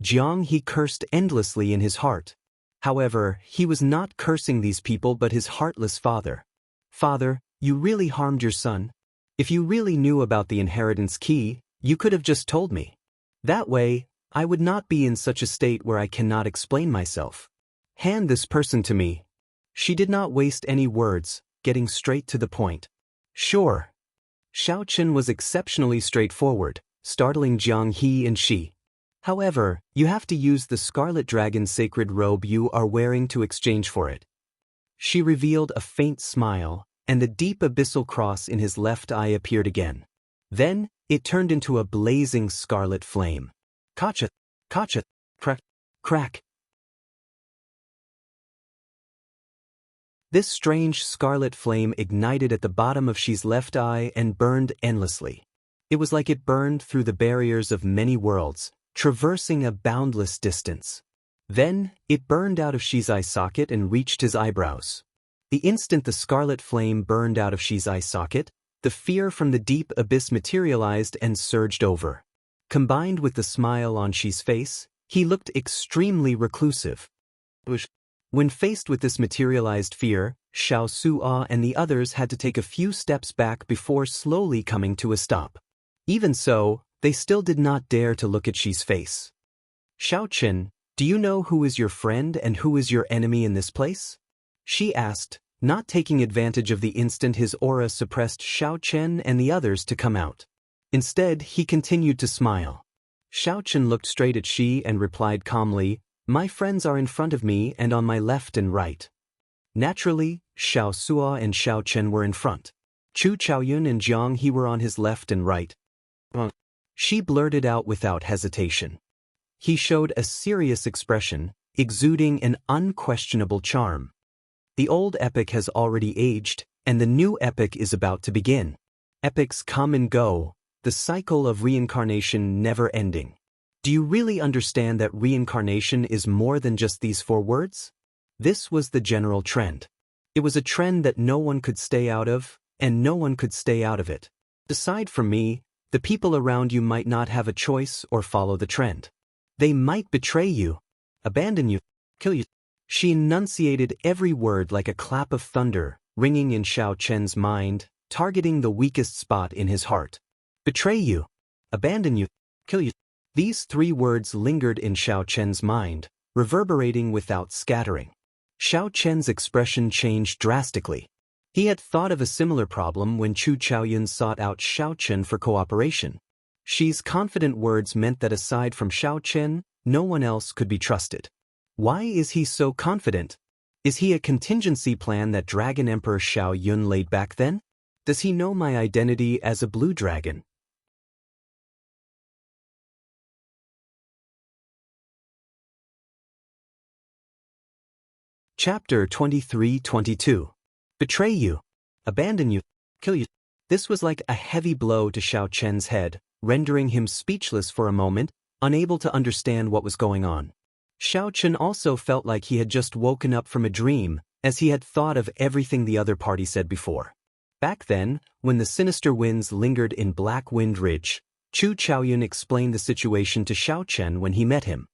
Jiang He cursed endlessly in his heart. However, he was not cursing these people but his heartless father. Father, you really harmed your son. If you really knew about the inheritance key, you could have just told me. That way, I would not be in such a state where I cannot explain myself. Hand this person to me. She did not waste any words, getting straight to the point. Sure. Xiao Chen was exceptionally straightforward, startling Jiang He and Shi. However, you have to use the Scarlet Dragon's sacred robe you are wearing to exchange for it. She revealed a faint smile, and the deep abyssal cross in his left eye appeared again. Then, it turned into a blazing scarlet flame. Kacha, kacha, crack, crack. This strange scarlet flame ignited at the bottom of Shi's left eye and burned endlessly. It was like it burned through the barriers of many worlds, traversing a boundless distance. Then, it burned out of Shi's eye socket and reached his eyebrows. The instant the scarlet flame burned out of Shi's eye socket, the fear from the deep abyss materialized and surged over. Combined with the smile on Shi's face, he looked extremely reclusive. When faced with this materialized fear, Xiao Sua and the others had to take a few steps back before slowly coming to a stop. Even so, they still did not dare to look at Shi's face. Xiao Chen, do you know who is your friend and who is your enemy in this place? She asked, not taking advantage of the instant his aura suppressed Xiao Chen and the others to come out. Instead, he continued to smile. Xiao Chen looked straight at Shi and replied calmly, My friends are in front of me and on my left and right. Naturally, Xiao Suo and Xiao Chen were in front. Chu Chaoyun and Jiang He were on his left and right. She blurted out without hesitation. He showed a serious expression, exuding an unquestionable charm. The old epic has already aged, and the new epic is about to begin. Epics come and go, the cycle of reincarnation never ending. Do you really understand that reincarnation is more than just these 4 words? This was the general trend. It was a trend that no one could stay out of, and no one could stay out of it. Aside from me, the people around you might not have a choice or follow the trend. They might betray you, abandon you, kill you. She enunciated every word like a clap of thunder, ringing in Xiao Chen's mind, targeting the weakest spot in his heart. Betray you, abandon you, kill you. These 3 words lingered in Xiao Chen's mind, reverberating without scattering. Xiao Chen's expression changed drastically. He had thought of a similar problem when Chu Chaoyun sought out Xiao Chen for cooperation. She's confident words meant that aside from Xiao Chen, no one else could be trusted. Why is he so confident? Is he a contingency plan that Dragon Emperor Xiao Yun laid back then? Does he know my identity as a blue dragon? Chapter 23-22. Betray you, abandon you, kill you. This was like a heavy blow to Xiao Chen's head, rendering him speechless for a moment, unable to understand what was going on. Xiao Chen also felt like he had just woken up from a dream, as he had thought of everything the other party said before. Back then, when the sinister winds lingered in Black Wind Ridge, Chu Chaoyun explained the situation to Xiao Chen when he met him.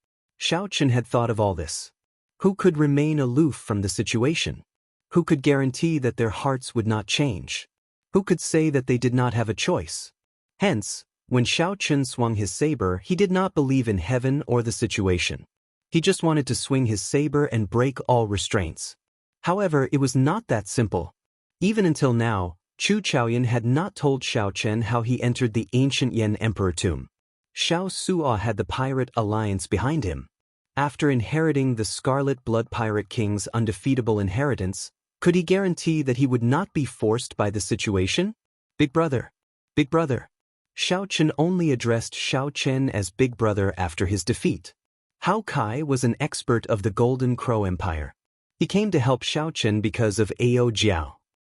Xiao Chen had thought of all this. Who could remain aloof from the situation? Who could guarantee that their hearts would not change? Who could say that they did not have a choice? Hence, when Xiao Chen swung his saber, he did not believe in heaven or the situation. He just wanted to swing his saber and break all restraints. However, it was not that simple. Even until now, Chu Chaoyun had not told Xiao Chen how he entered the ancient Yan Emperor tomb. Xiao Suo had the pirate alliance behind him. After inheriting the Scarlet Blood Pirate King's undefeatable inheritance, could he guarantee that he would not be forced by the situation? Big brother. Big brother. Xiao Chen only addressed Xiao Chen as Big Brother after his defeat. Hao Kai was an expert of the Golden Crow Empire. He came to help Xiao Chen because of Ao Jiao.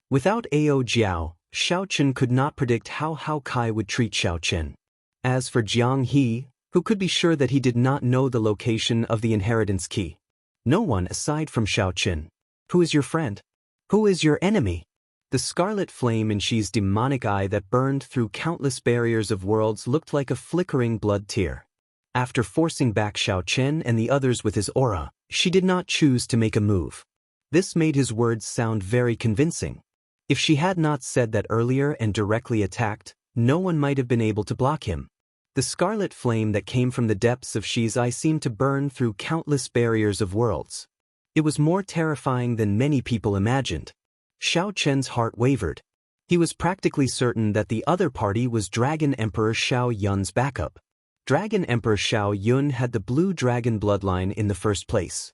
Without Ao Jiao, Xiao Chen could not predict how Hao Kai would treat Xiao Chen. As for Jiang He, who could be sure that he did not know the location of the inheritance key? No one aside from Xiao Chen. Who is your friend? Who is your enemy? The scarlet flame in Xi's demonic eye that burned through countless barriers of worlds looked like a flickering blood tear. After forcing back Xiao Chen and the others with his aura, Xi did not choose to make a move. This made his words sound very convincing. If she had not said that earlier and directly attacked, no one might have been able to block him. The scarlet flame that came from the depths of Xi's eye seemed to burn through countless barriers of worlds. It was more terrifying than many people imagined. Xiao Chen's heart wavered. He was practically certain that the other party was Dragon Emperor Xiao Yun's backup. Dragon Emperor Xiao Yun had the blue dragon bloodline in the first place.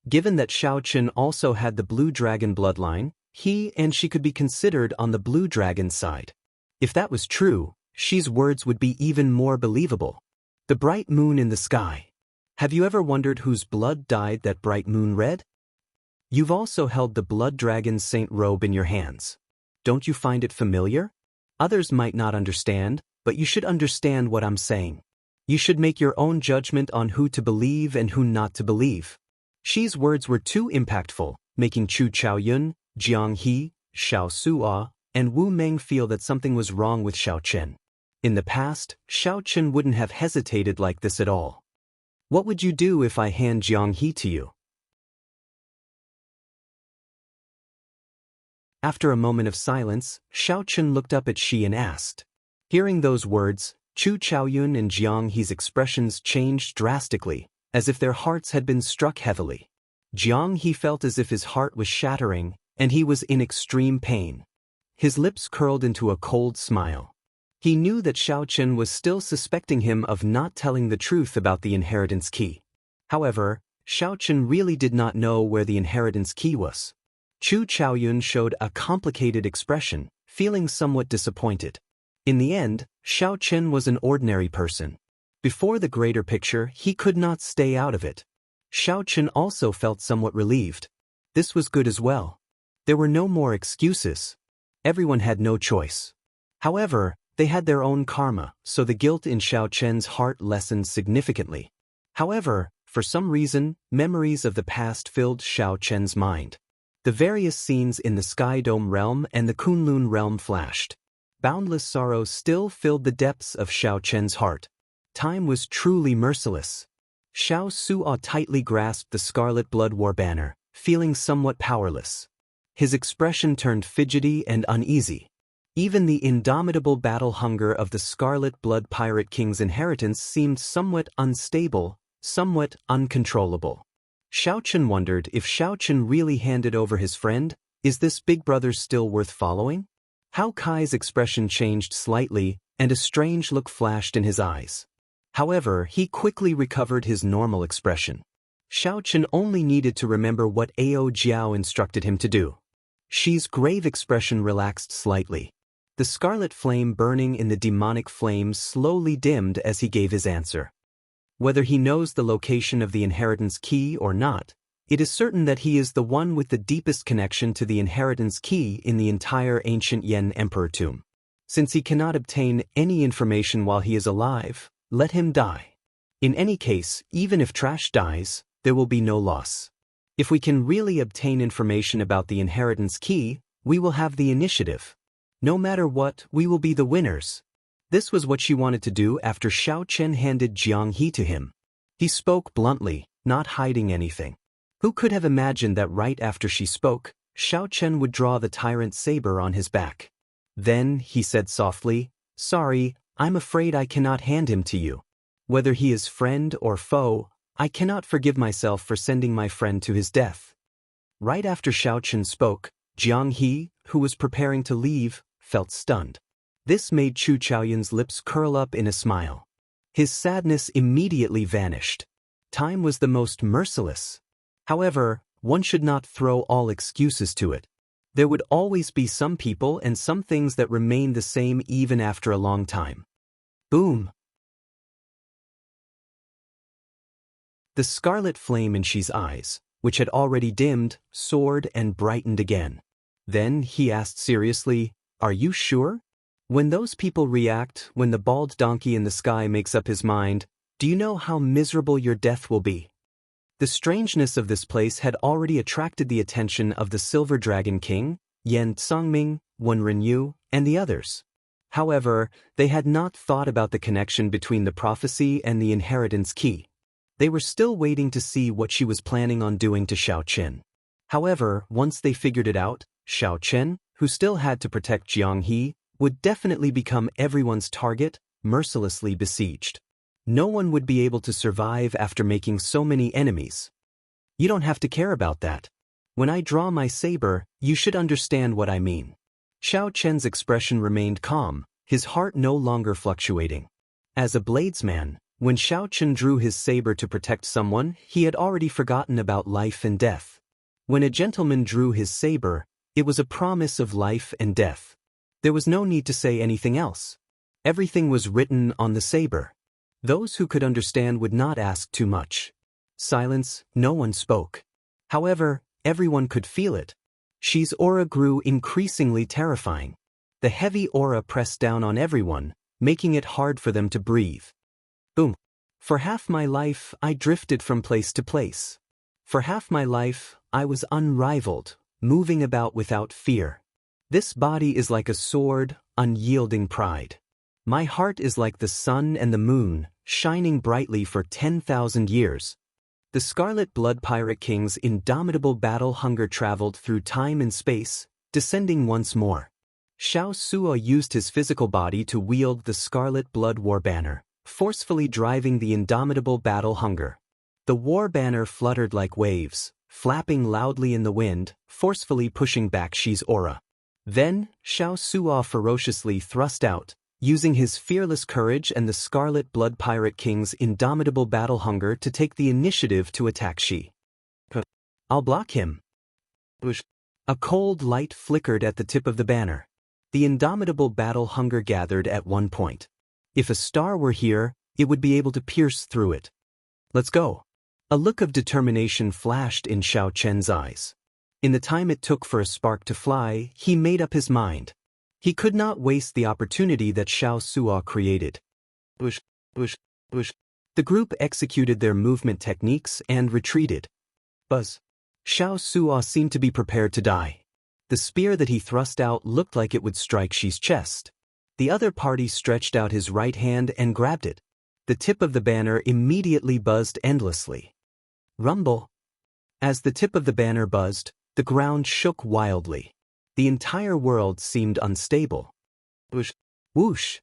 Given that Xiao Chen also had the blue dragon bloodline, he and she could be considered on the blue dragon side. If that was true, Xi's words would be even more believable. The bright moon in the sky. Have you ever wondered whose blood dyed that bright moon red? You've also held the blood dragon's saint robe in your hands. Don't you find it familiar? Others might not understand, but you should understand what I'm saying. You should make your own judgment on who to believe and who not to believe. Xi's words were too impactful, making Chu Chaoyun, Jiang He, Xiao Suo, and Wu Meng feel that something was wrong with Xiao Chen. In the past, Xiao Chen wouldn't have hesitated like this at all. What would you do if I hand Jiang He to you? After a moment of silence, Xiao Chen looked up at Xi and asked. Hearing those words, Chu Chaoyun and Jiang He's expressions changed drastically, as if their hearts had been struck heavily. Jiang He felt as if his heart was shattering, and he was in extreme pain. His lips curled into a cold smile. He knew that Xiao Chen was still suspecting him of not telling the truth about the inheritance key. However, Xiao Chen really did not know where the inheritance key was. Chu Chaoyun showed a complicated expression, feeling somewhat disappointed. In the end, Xiao Chen was an ordinary person. Before the greater picture, he could not stay out of it. Xiao Chen also felt somewhat relieved. This was good as well. There were no more excuses. Everyone had no choice. However, they had their own karma, so the guilt in Xiao Chen's heart lessened significantly. However, for some reason, memories of the past filled Xiao Chen's mind. The various scenes in the Sky Dome realm and the Kunlun realm flashed. Boundless sorrow still filled the depths of Xiao Chen's heart. Time was truly merciless. Xiao Suo tightly grasped the Scarlet Blood War banner, feeling somewhat powerless. His expression turned fidgety and uneasy. Even the indomitable battle hunger of the Scarlet Blood Pirate King's inheritance seemed somewhat unstable, somewhat uncontrollable. Xiao Chen wondered if Xiao Chen really handed over his friend. Is this big brother still worth following? Hao Kai's expression changed slightly, and a strange look flashed in his eyes. However, he quickly recovered his normal expression. Xiao Chen only needed to remember what Ao Jiao instructed him to do. Xi's grave expression relaxed slightly. The scarlet flame burning in the demonic flames slowly dimmed as he gave his answer. Whether he knows the location of the inheritance key or not, it is certain that he is the one with the deepest connection to the inheritance key in the entire ancient Yan Emperor tomb. Since he cannot obtain any information while he is alive, let him die. In any case, even if Trash dies, there will be no loss. If we can really obtain information about the inheritance key, we will have the initiative. No matter what, we will be the winners. This was what she wanted to do after Xiao Chen handed Jiang He to him. He spoke bluntly, not hiding anything. Who could have imagined that right after she spoke, Xiao Chen would draw the tyrant saber on his back? Then, he said softly, "Sorry, I'm afraid I cannot hand him to you. Whether he is friend or foe, I cannot forgive myself for sending my friend to his death." Right after Xiao Chen spoke, Jiang He, who was preparing to leave, felt stunned. This made Chu Chaoyun's lips curl up in a smile. His sadness immediately vanished. Time was the most merciless. However, one should not throw all excuses to it. There would always be some people and some things that remain the same even after a long time. Boom! The scarlet flame in Xi's eyes, which had already dimmed, soared and brightened again. Then he asked seriously, "Are you sure? When those people react, when the bald donkey in the sky makes up his mind, do you know how miserable your death will be?" The strangeness of this place had already attracted the attention of the Silver Dragon King, Yan Tsangming, Wen Renyu, and the others. However, they had not thought about the connection between the prophecy and the inheritance key. They were still waiting to see what she was planning on doing to Xiao Chen. However, once they figured it out, Xiao Chen, who still had to protect Jiang He, would definitely become everyone's target, mercilessly besieged. No one would be able to survive after making so many enemies. You don't have to care about that. When I draw my saber, you should understand what I mean. Xiao Chen's expression remained calm, his heart no longer fluctuating. As a bladesman, when Xiao Chen drew his saber to protect someone, he had already forgotten about life and death. When a gentleman drew his saber, it was a promise of life and death. There was no need to say anything else. Everything was written on the saber. Those who could understand would not ask too much. Silence, no one spoke. However, everyone could feel it. Xi's aura grew increasingly terrifying. The heavy aura pressed down on everyone, making it hard for them to breathe. Boom. For half my life, I drifted from place to place. For half my life, I was unrivaled, moving about without fear. This body is like a sword, unyielding pride. My heart is like the sun and the moon, shining brightly for 10,000 years. The Scarlet Blood Pirate King's indomitable battle hunger traveled through time and space, descending once more. Xiao Suo used his physical body to wield the Scarlet Blood War banner, forcefully driving the indomitable battle hunger. The war banner fluttered like waves, flapping loudly in the wind, forcefully pushing back Xi's aura. Then, Xiao Suo ferociously thrust out, using his fearless courage and the Scarlet Blood Pirate King's indomitable battle hunger to take the initiative to attack Shi. I'll block him. A cold light flickered at the tip of the banner. The indomitable battle hunger gathered at one point. If a star were here, it would be able to pierce through it. Let's go. A look of determination flashed in Xiao Chen's eyes. In the time it took for a spark to fly, he made up his mind. He could not waste the opportunity that Xiao Suo created. The group executed their movement techniques and retreated. Buzz. Xiao Suo seemed to be prepared to die. The spear that he thrust out looked like it would strike Shi's chest. The other party stretched out his right hand and grabbed it. The tip of the banner immediately buzzed endlessly. Rumble. As the tip of the banner buzzed, the ground shook wildly. The entire world seemed unstable. Whoosh.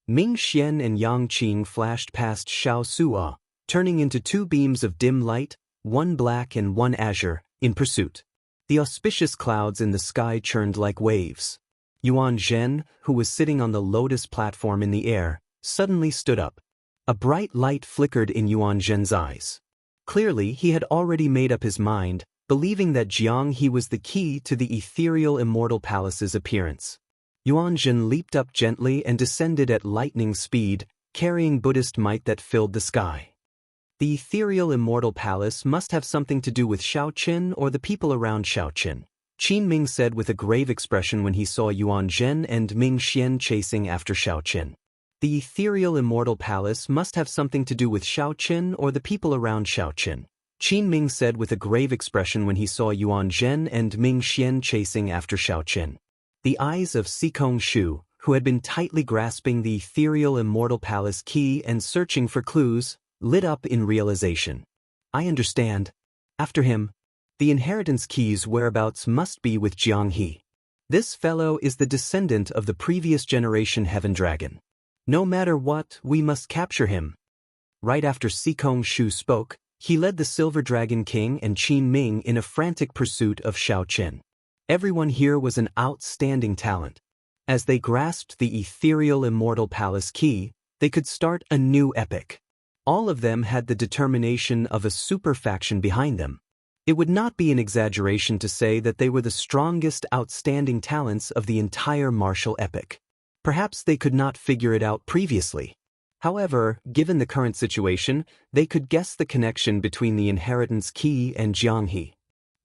Ming Xian and Yang Qing flashed past Xiao Suo, turning into two beams of dim light, one black and one azure, in pursuit. The auspicious clouds in the sky churned like waves. Yuan Zhen, who was sitting on the lotus platform in the air, suddenly stood up. A bright light flickered in Yuan Zhen's eyes. Clearly, he had already made up his mind, believing that Jiang He was the key to the ethereal immortal palace's appearance. Yuan Zhen leaped up gently and descended at lightning speed, carrying Buddhist might that filled the sky. The ethereal immortal palace must have something to do with Shaoqin or the people around Shaoqin, Qin Ming said with a grave expression when he saw Yuan Zhen and Ming Xian chasing after Shaoqin. The ethereal immortal palace must have something to do with Shaoqin or the people around Shaoqin, Qin Ming said with a grave expression when he saw Yuan Zhen and Ming Xian chasing after Shaoqin. The eyes of Sikong Shu, who had been tightly grasping the ethereal immortal palace key and searching for clues, lit up in realization. I understand. After him, the inheritance key's whereabouts must be with Jiang He. This fellow is the descendant of the previous generation Heaven Dragon. No matter what, we must capture him. Right after Sikong Shu spoke, he led the Silver Dragon King and Qin Ming in a frantic pursuit of Shaoqin. Everyone here was an outstanding talent. As they grasped the ethereal immortal palace key, they could start a new epic. All of them had the determination of a super faction behind them. It would not be an exaggeration to say that they were the strongest outstanding talents of the entire martial epic. Perhaps they could not figure it out previously. However, given the current situation, they could guess the connection between the inheritance key and Jiang He.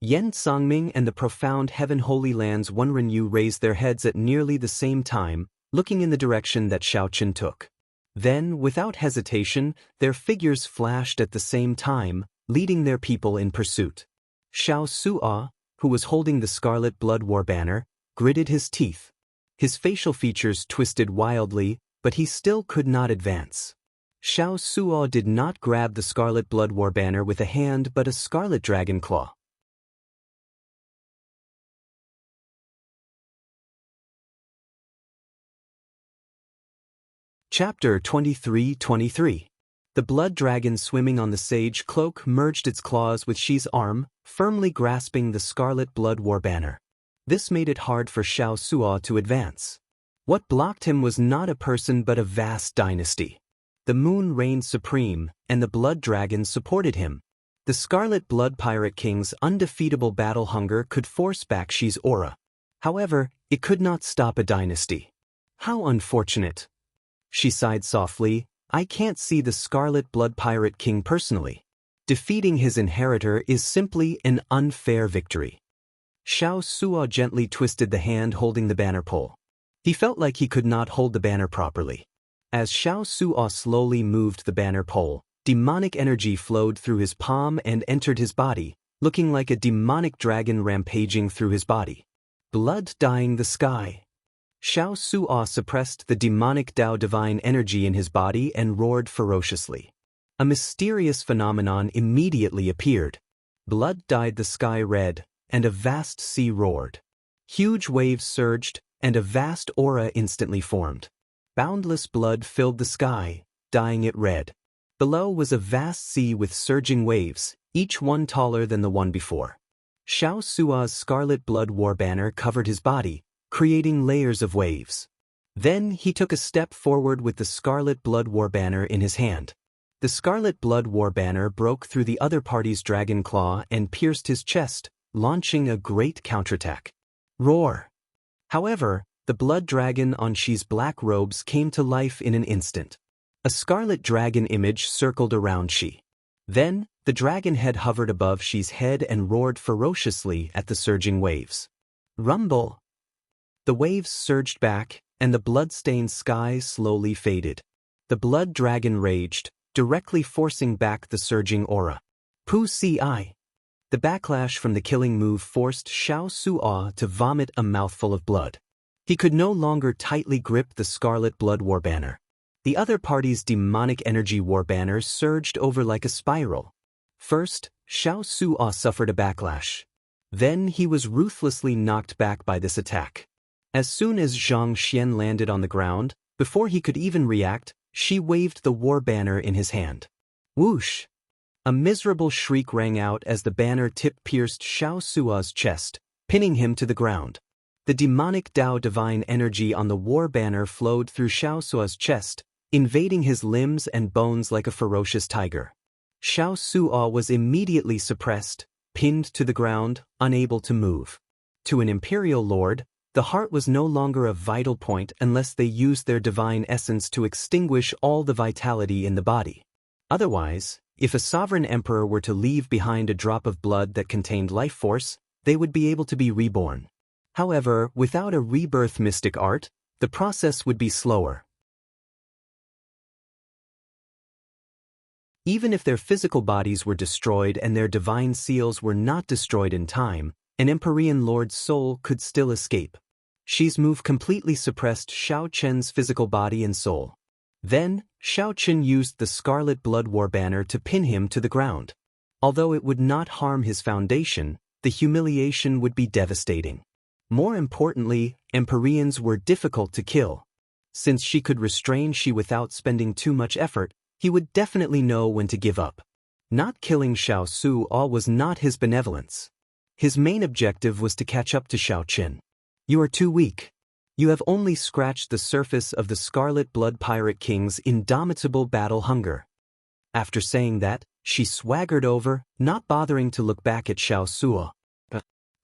Yen Songming and the profound Heaven Holy Lands Wenren Yu raised their heads at nearly the same time, looking in the direction that Shaoqin took. Then, without hesitation, their figures flashed at the same time, leading their people in pursuit. Xiao Suo, who was holding the Scarlet Blood War banner, gritted his teeth. His facial features twisted wildly, but he still could not advance. Xiao Suo did not grab the Scarlet Blood War banner with a hand but a scarlet dragon claw. Chapter 23-23. The blood dragon swimming on the sage cloak merged its claws with Shi's arm, firmly grasping the Scarlet Blood War banner. This made it hard for Xiao Suo to advance. What blocked him was not a person but a vast dynasty. The moon reigned supreme, and the blood dragon supported him. The Scarlet Blood Pirate King's undefeatable battle hunger could force back Shi's aura. However, it could not stop a dynasty. How unfortunate. She sighed softly. I can't see the Scarlet Blood Pirate King personally. Defeating his inheritor is simply an unfair victory. Xiao Suo gently twisted the hand holding the banner pole. He felt like he could not hold the banner properly. As Xiao Suo slowly moved the banner pole, demonic energy flowed through his palm and entered his body, looking like a demonic dragon rampaging through his body. Blood dyeing the sky. Xiao Suo suppressed the demonic Tao divine energy in his body and roared ferociously. A mysterious phenomenon immediately appeared. Blood dyed the sky red, and a vast sea roared. Huge waves surged, and a vast aura instantly formed. Boundless blood filled the sky, dyeing it red. Below was a vast sea with surging waves, each one taller than the one before. Xiao Suo's Scarlet Blood War banner covered his body, creating layers of waves. Then he took a step forward with the Scarlet Blood War Banner in his hand. The Scarlet Blood War Banner broke through the other party's dragon claw and pierced his chest, launching a great counterattack. Roar! However, the blood dragon on Xi's black robes came to life in an instant. A scarlet dragon image circled around Xi. Then, the dragon head hovered above Xi's head and roared ferociously at the surging waves. Rumble! The waves surged back, and the blood-stained sky slowly faded. The blood dragon raged, directly forcing back the surging aura. Pu Si. The backlash from the killing move forced Xiao Su'a to vomit a mouthful of blood. He could no longer tightly grip the Scarlet Blood War Banner. The other party's demonic energy war banner surged over like a spiral. First, Xiao Su'a suffered a backlash. Then he was ruthlessly knocked back by this attack. As soon as Zhang Xian landed on the ground, before he could even react, Xi waved the war banner in his hand. Whoosh! A miserable shriek rang out as the banner tip pierced Xiao Su'a's chest, pinning him to the ground. The demonic Dao divine energy on the war banner flowed through Xiao Su'a's chest, invading his limbs and bones like a ferocious tiger. Xiao Su'a was immediately suppressed, pinned to the ground, unable to move. To an imperial lord, the heart was no longer a vital point unless they used their divine essence to extinguish all the vitality in the body. Otherwise, if a sovereign emperor were to leave behind a drop of blood that contained life force, they would be able to be reborn. However, without a rebirth mystic art, the process would be slower. Even if their physical bodies were destroyed and their divine seals were not destroyed in time, an Empyrean lord's soul could still escape. Xi's move completely suppressed Xiao Chen's physical body and soul. Then, Xiao Chen used the Scarlet Blood War Banner to pin him to the ground. Although it would not harm his foundation, the humiliation would be devastating. More importantly, Empyreans were difficult to kill. Since Xi could restrain Xi without spending too much effort, he would definitely know when to give up. Not killing Xiao Su'a was not his benevolence. His main objective was to catch up to Xiao Chen. You are too weak. You have only scratched the surface of the Scarlet Blood Pirate King's indomitable battle hunger. After saying that, she swaggered over, not bothering to look back at Xiao Su'a.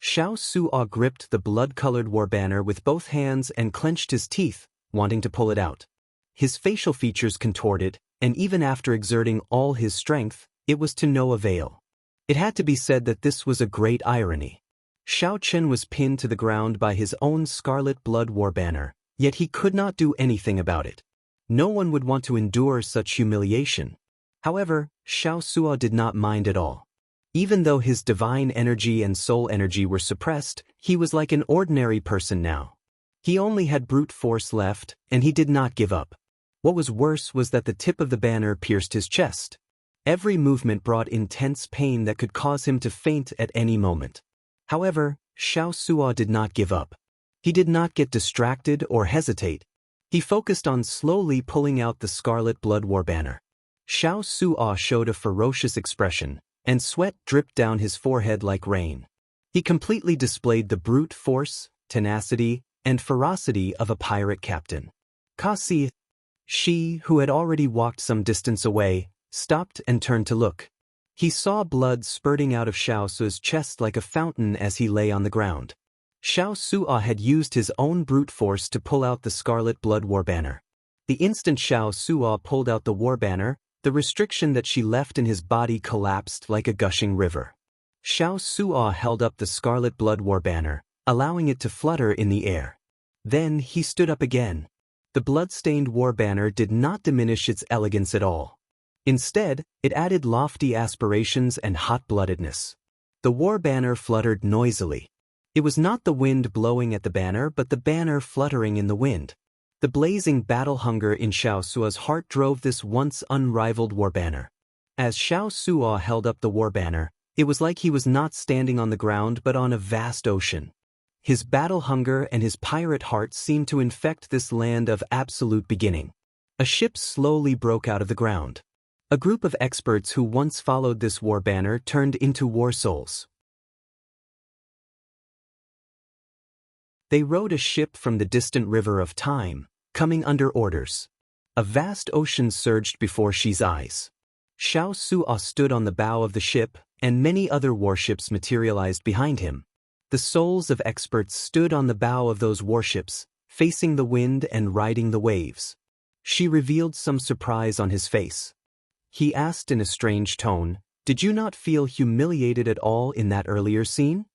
Xiao Su'a gripped the blood-colored war banner with both hands and clenched his teeth, wanting to pull it out. His facial features contorted, and even after exerting all his strength, it was to no avail. It had to be said that this was a great irony. Xiao Chen was pinned to the ground by his own Scarlet Blood War Banner, yet he could not do anything about it. No one would want to endure such humiliation. However, Xiao Su'a did not mind at all. Even though his divine energy and soul energy were suppressed, he was like an ordinary person now. He only had brute force left, and he did not give up. What was worse was that the tip of the banner pierced his chest. Every movement brought intense pain that could cause him to faint at any moment. However, Xiao Su'a did not give up. He did not get distracted or hesitate. He focused on slowly pulling out the Scarlet Blood War Banner. Xiao Su'a showed a ferocious expression, and sweat dripped down his forehead like rain. He completely displayed the brute force, tenacity, and ferocity of a pirate captain. Kasi, Xi, who had already walked some distance away, stopped and turned to look. He saw blood spurting out of Xiao Su's chest like a fountain as he lay on the ground. Xiao Su'a had used his own brute force to pull out the Scarlet Blood War Banner. The instant Xiao Su'a pulled out the war banner, the restriction that she left in his body collapsed like a gushing river. Xiao Su'a held up the Scarlet Blood War Banner, allowing it to flutter in the air. Then he stood up again. The blood-stained war banner did not diminish its elegance at all. Instead, it added lofty aspirations and hot-bloodedness. The war banner fluttered noisily. It was not the wind blowing at the banner but the banner fluttering in the wind. The blazing battle hunger in Xiao Su'a's heart drove this once unrivaled war banner. As Xiao Su'a held up the war banner, it was like he was not standing on the ground but on a vast ocean. His battle hunger and his pirate heart seemed to infect this land of absolute beginning. A ship slowly broke out of the ground. A group of experts who once followed this war banner turned into war souls. They rowed a ship from the distant river of time, coming under orders. A vast ocean surged before Xi's eyes. Xiao Su'a stood on the bow of the ship, and many other warships materialized behind him. The souls of experts stood on the bow of those warships, facing the wind and riding the waves. She revealed some surprise on his face. He asked in a strange tone, "Did you not feel humiliated at all in that earlier scene?"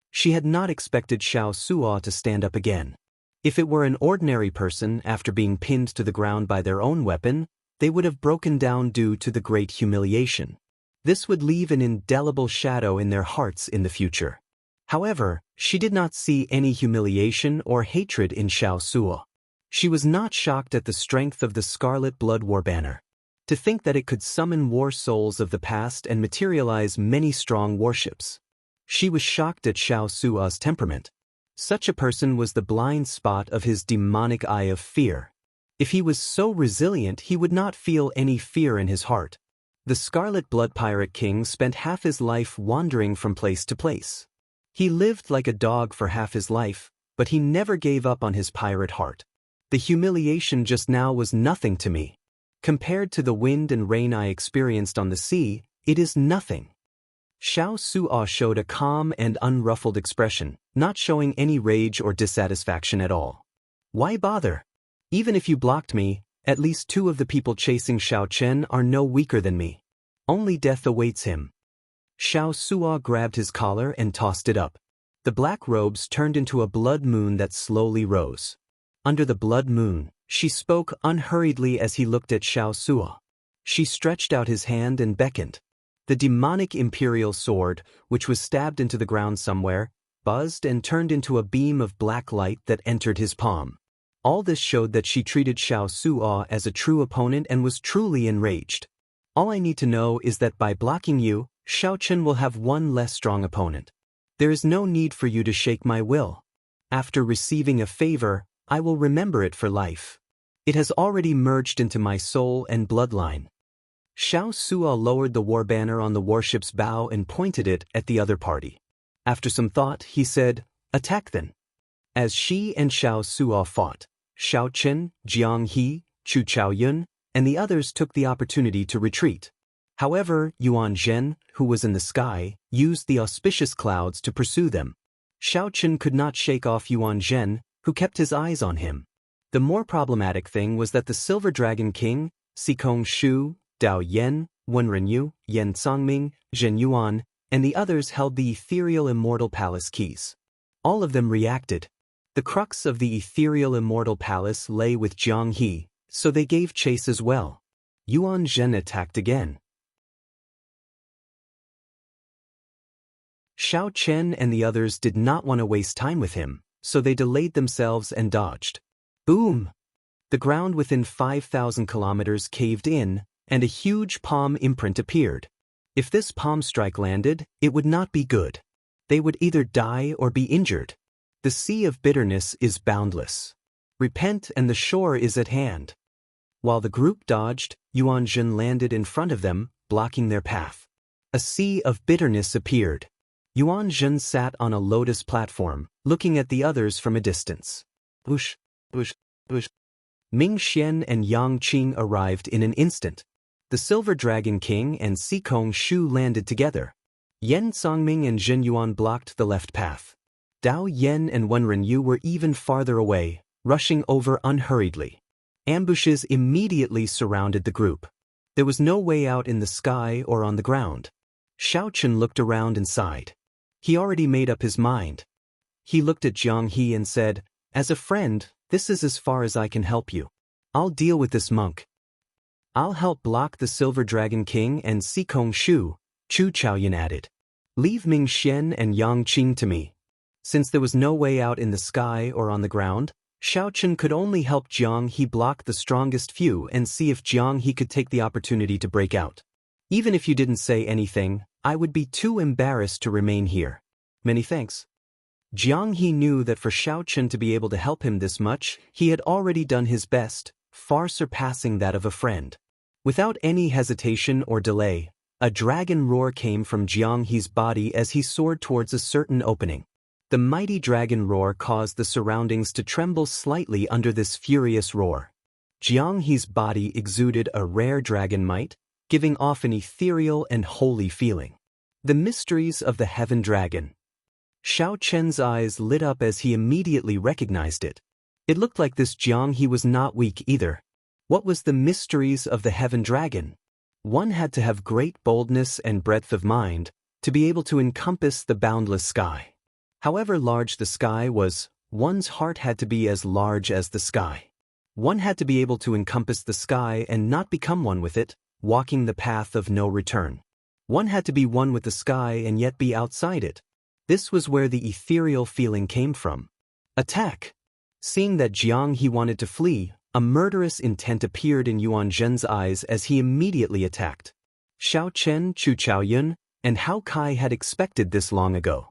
She had not expected Xiao Su'a to stand up again. If it were an ordinary person after being pinned to the ground by their own weapon, they would have broken down due to the great humiliation. This would leave an indelible shadow in their hearts in the future. However, she did not see any humiliation or hatred in Xiao Su'a. She was not shocked at the strength of the Scarlet Blood War banner. To think that it could summon war souls of the past and materialize many strong warships. She was shocked at Xiao Su'a's temperament. Such a person was the blind spot of his demonic eye of fear. If he was so resilient, he would not feel any fear in his heart. The Scarlet Blood Pirate King spent half his life wandering from place to place. He lived like a dog for half his life, but he never gave up on his pirate heart. The humiliation just now was nothing to me. Compared to the wind and rain I experienced on the sea, it is nothing. Xiao Su'a showed a calm and unruffled expression, not showing any rage or dissatisfaction at all. Why bother? Even if you blocked me, at least 2 of the people chasing Xiao Chen are no weaker than me. Only death awaits him. Xiao Su'a grabbed his collar and tossed it up. The black robes turned into a blood moon that slowly rose. Under the blood moon, she spoke unhurriedly as he looked at Xiao Su'a. She stretched out his hand and beckoned. The demonic imperial sword, which was stabbed into the ground somewhere, buzzed and turned into a beam of black light that entered his palm. All this showed that she treated Xiao Su'a as a true opponent and was truly enraged. All I need to know is that by blocking you, Xiao Chen will have one less strong opponent. There is no need for you to shake my will. After receiving a favor, I will remember it for life. It has already merged into my soul and bloodline. Xiao Su'a lowered the war banner on the warship's bow and pointed it at the other party. After some thought, he said, "Attack then." As she and Xiao Su'a fought, Xiao Chen, Jiang He, Chu Chaoyun, and the others took the opportunity to retreat. However, Yuan Zhen, who was in the sky, used the auspicious clouds to pursue them. Xiao Chen could not shake off Yuan Zhen, who kept his eyes on him. The more problematic thing was that the Silver Dragon King, Sikong Shu, Dao Yan, Wen Renyu, Yan Songming, Zhen Yuan, and the others held the ethereal immortal palace keys. All of them reacted. The crux of the ethereal immortal palace lay with Jiang He, so they gave chase as well. Yuan Zhen attacked again. Xiao Chen and the others did not want to waste time with him, so they delayed themselves and dodged. Boom! The ground within 5,000 kilometers caved in, and a huge palm imprint appeared. If this palm strike landed, it would not be good. They would either die or be injured. The sea of bitterness is boundless. Repent and the shore is at hand. While the group dodged, Yuan Zhen landed in front of them, blocking their path. A sea of bitterness appeared. Yuan Zhen sat on a lotus platform, looking at the others from a distance. Whoosh, whoosh, whoosh. Ming Xian and Yang Qing arrived in an instant. The Silver Dragon King and Sikong Shu landed together. Yan Songming and Zhen Yuan blocked the left path. Dao Yan and Wen Renyu were even farther away, rushing over unhurriedly. Ambushes immediately surrounded the group. There was no way out in the sky or on the ground. Xiao Chen looked around and sighed. He already made up his mind. He looked at Jiang He and said, "As a friend, this is as far as I can help you. I'll deal with this monk. I'll help block the Silver Dragon King and Sikong Shu," Chu Chaoyun added. "Leave Ming Xian and Yang Qing to me." Since there was no way out in the sky or on the ground, Xiao Chen could only help Jiang He block the strongest few and see if Jiang He could take the opportunity to break out. "Even if you didn't say anything, I would be too embarrassed to remain here. Many thanks." Jiang He knew that for Xiao Chen to be able to help him this much, he had already done his best, far surpassing that of a friend. Without any hesitation or delay, a dragon roar came from Jiang He's body as he soared towards a certain opening. The mighty dragon roar caused the surroundings to tremble slightly under this furious roar. Jiang He's body exuded a rare dragon might, giving off an ethereal and holy feeling. The mysteries of the heaven dragon. Xiao Chen's eyes lit up as he immediately recognized it. It looked like this Jiang He was not weak either. What was the mysteries of the heaven dragon? One had to have great boldness and breadth of mind to be able to encompass the boundless sky. However large the sky was, one's heart had to be as large as the sky. One had to be able to encompass the sky and not become one with it, walking the path of no return. One had to be one with the sky and yet be outside it. This was where the ethereal feeling came from. Attack! Seeing that Jiang He wanted to flee, a murderous intent appeared in Yuan Zhen's eyes as he immediately attacked. Xiao Chen, Chu Chaoyun, and Hao Kai had expected this long ago.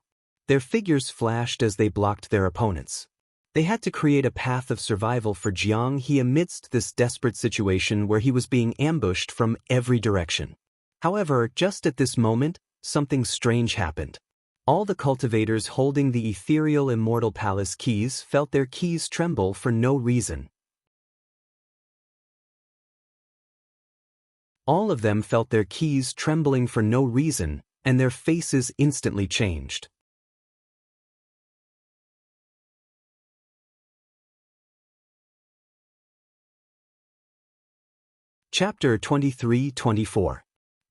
Their figures flashed as they blocked their opponents. They had to create a path of survival for Jiang He amidst this desperate situation where he was being ambushed from every direction. However, just at this moment, something strange happened. All the cultivators holding the ethereal immortal palace keys felt their keys tremble for no reason. All of them felt their keys trembling for no reason, and their faces instantly changed. Chapter 23-24.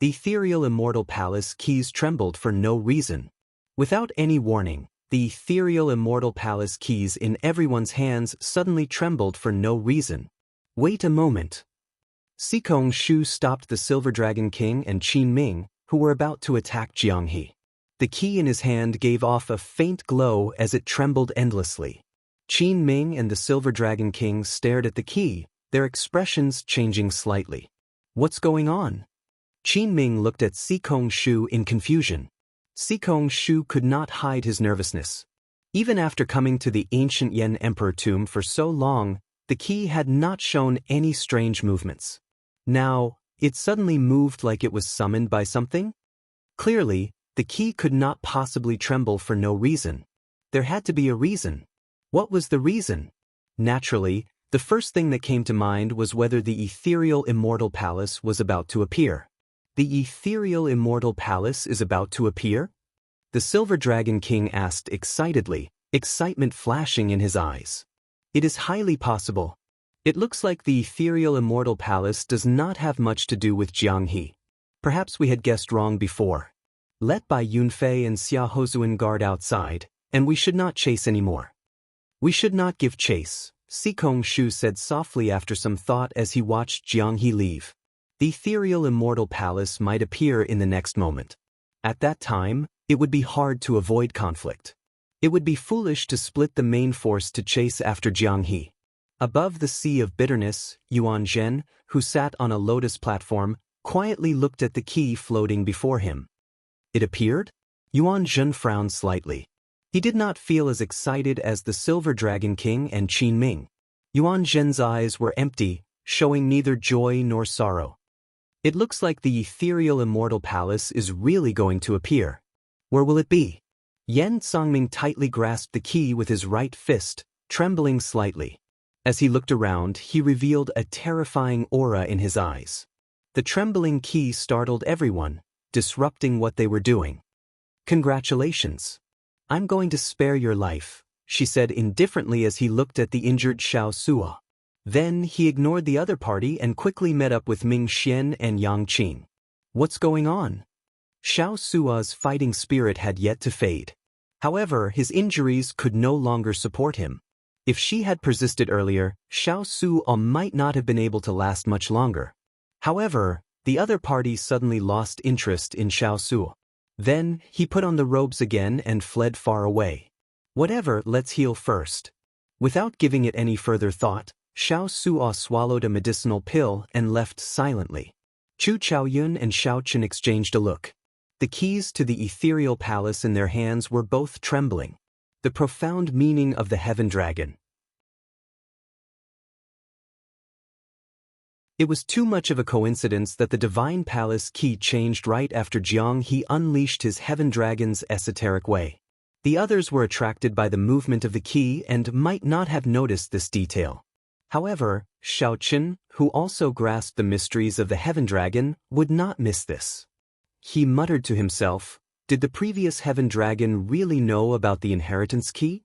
The ethereal immortal palace keys trembled for no reason. Without any warning, the ethereal immortal palace keys in everyone's hands suddenly trembled for no reason. Wait a moment. Sikong Shu stopped the Silver Dragon King and Qin Ming, who were about to attack Jiang He. The key in his hand gave off a faint glow as it trembled endlessly. Qin Ming and the Silver Dragon King stared at the key, their expressions changing slightly. What's going on? Qin Ming looked at Sikong Shu in confusion. Sikong Shu could not hide his nervousness. Even after coming to the ancient Yan Emperor tomb for so long, the key had not shown any strange movements. Now, it suddenly moved like it was summoned by something? Clearly, the key could not possibly tremble for no reason. There had to be a reason. What was the reason? Naturally, the first thing that came to mind was whether the ethereal immortal palace was about to appear. The ethereal immortal palace is about to appear? The Silver Dragon King asked excitedly, excitement flashing in his eyes. It is highly possible. It looks like the ethereal immortal palace does not have much to do with Jiang He. Perhaps we had guessed wrong before. Let Bai Yunfei and Xia Hozuan guard outside, and we should not chase anymore. We should not give chase, Sikong Shu said softly after some thought as he watched Jiang He leave. The ethereal immortal palace might appear in the next moment. At that time, it would be hard to avoid conflict. It would be foolish to split the main force to chase after Jiang He. Above the sea of bitterness, Yuan Zhen, who sat on a lotus platform, quietly looked at the key floating before him. It appeared? Yuan Zhen frowned slightly. He did not feel as excited as the Silver Dragon King and Qin Ming. Yuan Zhen's eyes were empty, showing neither joy nor sorrow. It looks like the ethereal immortal palace is really going to appear. Where will it be? Yan Songming tightly grasped the key with his right fist, trembling slightly. As he looked around, he revealed a terrifying aura in his eyes. The trembling key startled everyone, disrupting what they were doing. Congratulations. I'm going to spare your life, she said indifferently as he looked at the injured Xiao Sua. Then he ignored the other party and quickly met up with Ming Xian and Yang Qing. What's going on? Xiao Sua's fighting spirit had yet to fade. However, his injuries could no longer support him. If she had persisted earlier, Xiao Sua might not have been able to last much longer. However, the other party suddenly lost interest in Xiao Sua. Then, he put on the robes again and fled far away. Whatever, let's heal first. Without giving it any further thought, Xiao Sua swallowed a medicinal pill and left silently. Chu Chaoyun and Xiao Chen exchanged a look. The keys to the ethereal palace in their hands were both trembling. The profound meaning of the heaven dragon. It was too much of a coincidence that the divine palace key changed right after Jiang He unleashed his heaven dragon's esoteric way. The others were attracted by the movement of the key and might not have noticed this detail. However, Xiaochen, who also grasped the mysteries of the Heaven Dragon, would not miss this. He muttered to himself, did the previous Heaven Dragon really know about the inheritance key?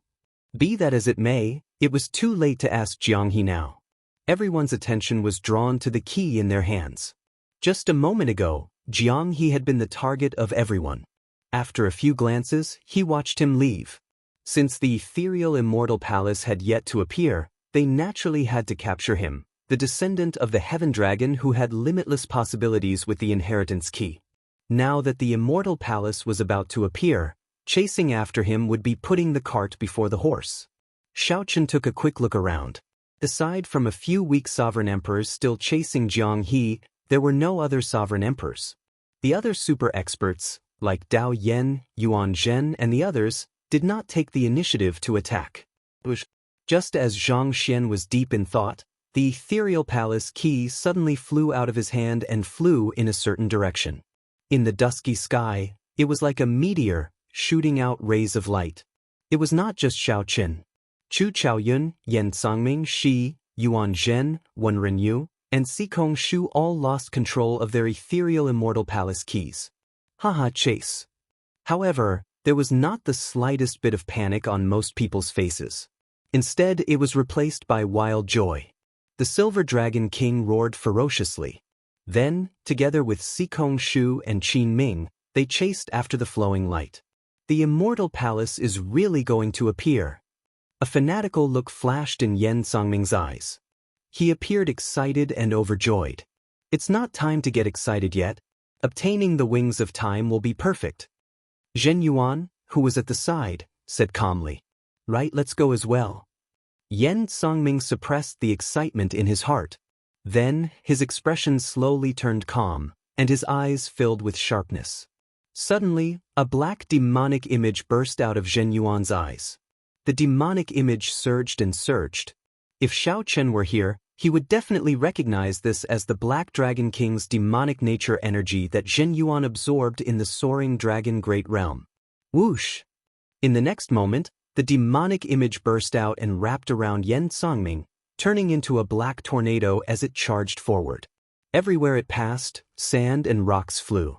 Be that as it may, it was too late to ask Jianghe now. Everyone's attention was drawn to the key in their hands. Just a moment ago, Jianghe had been the target of everyone. After a few glances, he watched him leave. Since the ethereal immortal palace had yet to appear, they naturally had to capture him, the descendant of the Heaven Dragon who had limitless possibilities with the inheritance key. Now that the immortal palace was about to appear, chasing after him would be putting the cart before the horse. Xiaochen took a quick look around. Aside from a few weak sovereign emperors still chasing Jianghe, there were no other sovereign emperors. The other super experts, like Dao Yan, Yuan Zhen and the others, did not take the initiative to attack. Just as Zhang Xian was deep in thought, the ethereal palace key suddenly flew out of his hand and flew in a certain direction. In the dusky sky, it was like a meteor, shooting out rays of light. It was not just Xiaochen. Chu Chaoyun, Yan Sangming, Shi, Yuan Zhen, Wen Renyu, and Sikong Shu all lost control of their ethereal immortal palace keys. Haha, chase. However, there was not the slightest bit of panic on most people's faces. Instead, it was replaced by wild joy. The Silver Dragon King roared ferociously. Then, together with Sikong Shu and Qin Ming, they chased after the flowing light. The immortal palace is really going to appear. A fanatical look flashed in Yan Sangming's eyes. He appeared excited and overjoyed. It's not time to get excited yet. Obtaining the wings of time will be perfect. Zhen Yuan, who was at the side, said calmly. Right, let's go as well. Yan Sangming suppressed the excitement in his heart. Then, his expression slowly turned calm, and his eyes filled with sharpness. Suddenly, a black demonic image burst out of Zhen Yuan's eyes. The demonic image surged and surged. If Xiaochen were here, he would definitely recognize this as the Black Dragon King's demonic nature energy that Zhen Yuan absorbed in the soaring dragon great realm. Whoosh! In the next moment, the demonic image burst out and wrapped around Yan Sangming, turning into a black tornado as it charged forward. Everywhere it passed, sand and rocks flew.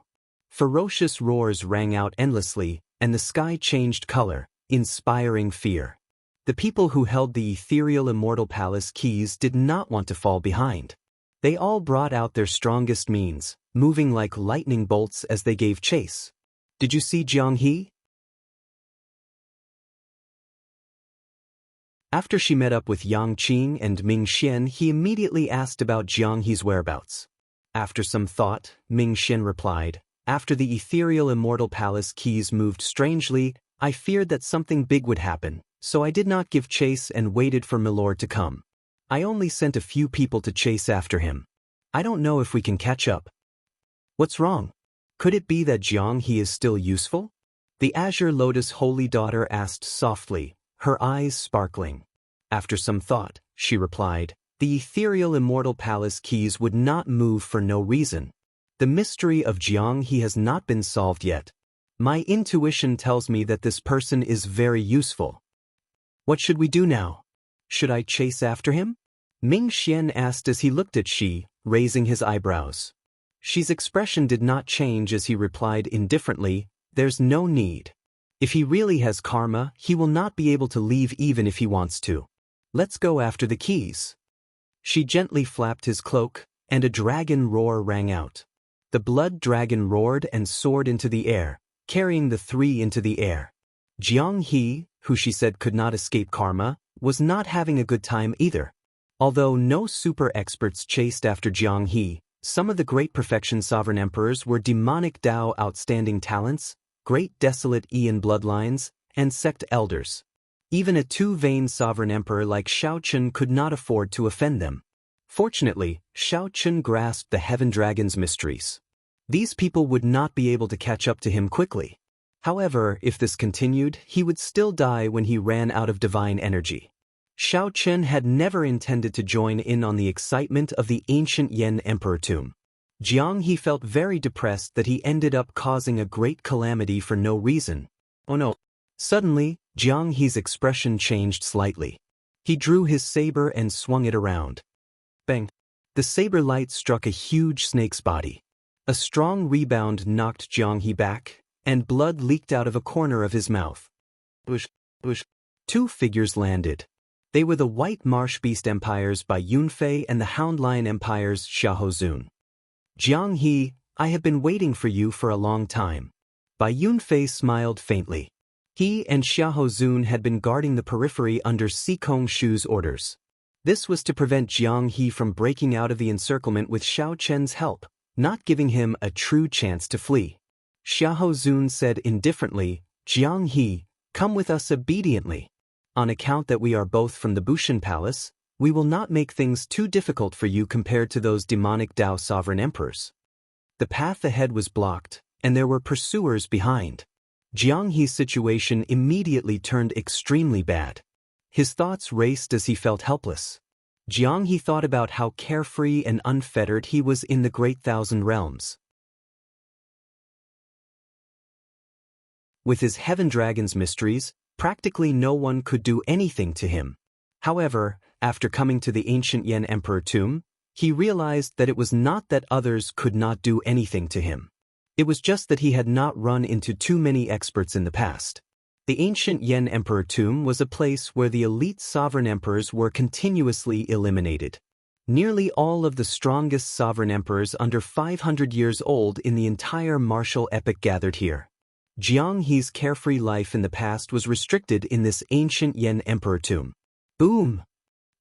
Ferocious roars rang out endlessly, and the sky changed color, inspiring fear. The people who held the ethereal immortal palace keys did not want to fall behind. They all brought out their strongest means, moving like lightning bolts as they gave chase. Did you see Jianghe? After she met up with Yang Qing and Ming Xian, he immediately asked about Jianghe's whereabouts. After some thought, Ming Xian replied, after the ethereal immortal palace keys moved strangely, I feared that something big would happen, so I did not give chase and waited for Milord to come. I only sent a few people to chase after him. I don't know if we can catch up. What's wrong? Could it be that Jianghe is still useful? The Azure Lotus Holy Daughter asked softly, her eyes sparkling. After some thought, she replied, the ethereal immortal palace keys would not move for no reason. The mystery of Jianghe has not been solved yet. My intuition tells me that this person is very useful. What should we do now? Should I chase after him? Ming Xian asked as he looked at Shi, raising his eyebrows. Shi's expression did not change as he replied indifferently, there's no need. If he really has karma, he will not be able to leave even if he wants to. Let's go after the keys. Shi gently flapped his cloak, and a dragon roar rang out. The blood dragon roared and soared into the air, carrying the three into the air. Jianghe, who she said could not escape karma, was not having a good time either. Although no super experts chased after Jianghe, some of the great perfection sovereign emperors were demonic Dao outstanding talents, great desolate Ian bloodlines, and sect elders. Even a two-veined sovereign emperor like Xiaochen could not afford to offend them. Fortunately, Xiaochen grasped the Heaven Dragon's mysteries. These people would not be able to catch up to him quickly. However, if this continued, he would still die when he ran out of divine energy. Xiaochen had never intended to join in on the excitement of the ancient Yan Emperor tomb. Jianghe felt very depressed that he ended up causing a great calamity for no reason. Oh no. Suddenly, Jiang He's expression changed slightly. He drew his saber and swung it around. Bang! The saber light struck a huge snake's body. A strong rebound knocked Jiang He back, and blood leaked out of a corner of his mouth. Bush, bush. Two figures landed. They were the White Marsh Beast Empires by Yunfei and the Hound Lion Empires Xiahozun. Jiang He, I have been waiting for you for a long time. Bai Yunfei smiled faintly. He and Xiahozun had been guarding the periphery under Si Kongshu's orders. This was to prevent Jiang He from breaking out of the encirclement with Xiao Chen's help, not giving him a true chance to flee. Xiahozun said indifferently, Jiang He, come with us obediently. On account that we are both from the Bushan Palace, we will not make things too difficult for you compared to those demonic Dao sovereign emperors. The path ahead was blocked, and there were pursuers behind. Jiang He's situation immediately turned extremely bad. His thoughts raced as he felt helpless. Jiang He thought about how carefree and unfettered he was in the Great Thousand Realms. With his Heaven Dragon's mysteries, practically no one could do anything to him. However, after coming to the ancient Yan Emperor tomb, he realized that it was not that others could not do anything to him. It was just that he had not run into too many experts in the past. The ancient Yan Emperor tomb was a place where the elite sovereign emperors were continuously eliminated. Nearly all of the strongest sovereign emperors under 500 years old in the entire martial epic gathered here. Jiang He's carefree life in the past was restricted in this ancient Yan Emperor tomb. Boom!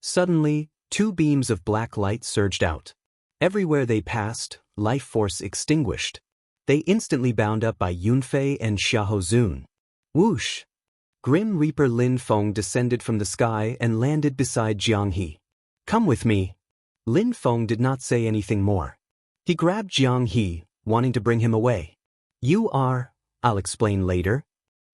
Suddenly, two beams of black light surged out. Everywhere they passed, life force extinguished. They instantly bound up by Yunfei and Xiahozun. Whoosh! Grim Reaper Lin Feng descended from the sky and landed beside Jiang He. Come with me. Lin Feng did not say anything more. He grabbed Jiang He, wanting to bring him away. You are... I'll explain later.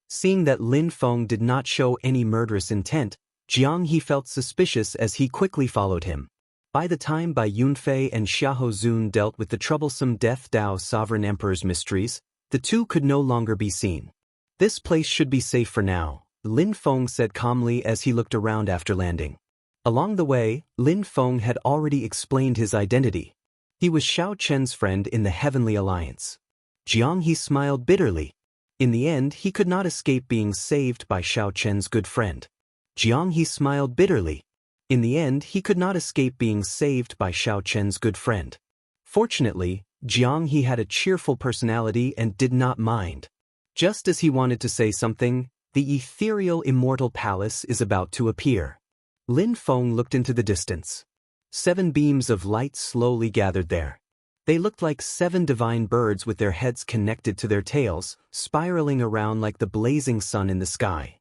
Seeing that Lin Feng did not show any murderous intent, Jiang He felt suspicious as he quickly followed him. By the time Bai Yunfei and Xiahozun dealt with the troublesome Death Dao Sovereign Emperor's mysteries, the two could no longer be seen. This place should be safe for now, Lin Feng said calmly as he looked around after landing. Along the way, Lin Feng had already explained his identity. He was Xiao Chen's friend in the Heavenly Alliance. Jiang He smiled bitterly. In the end, he could not escape being saved by Xiao Chen's good friend. Jiang He smiled bitterly. In the end, he could not escape being saved by Xiao Chen's good friend. Fortunately, Jiang He had a cheerful personality and did not mind. Just as he wanted to say something, the ethereal immortal palace is about to appear. Lin Feng looked into the distance. 7 beams of light slowly gathered there. They looked like 7 divine birds with their heads connected to their tails, spiraling around like the blazing sun in the sky.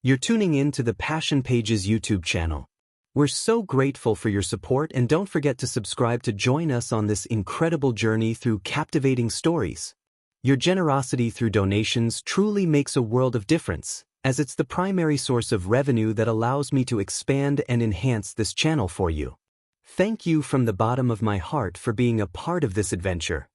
You're tuning in to the Passion Pages YouTube channel. We're so grateful for your support, and don't forget to subscribe to join us on this incredible journey through captivating stories. Your generosity through donations truly makes a world of difference, as it's the primary source of revenue that allows me to expand and enhance this channel for you. Thank you from the bottom of my heart for being a part of this adventure.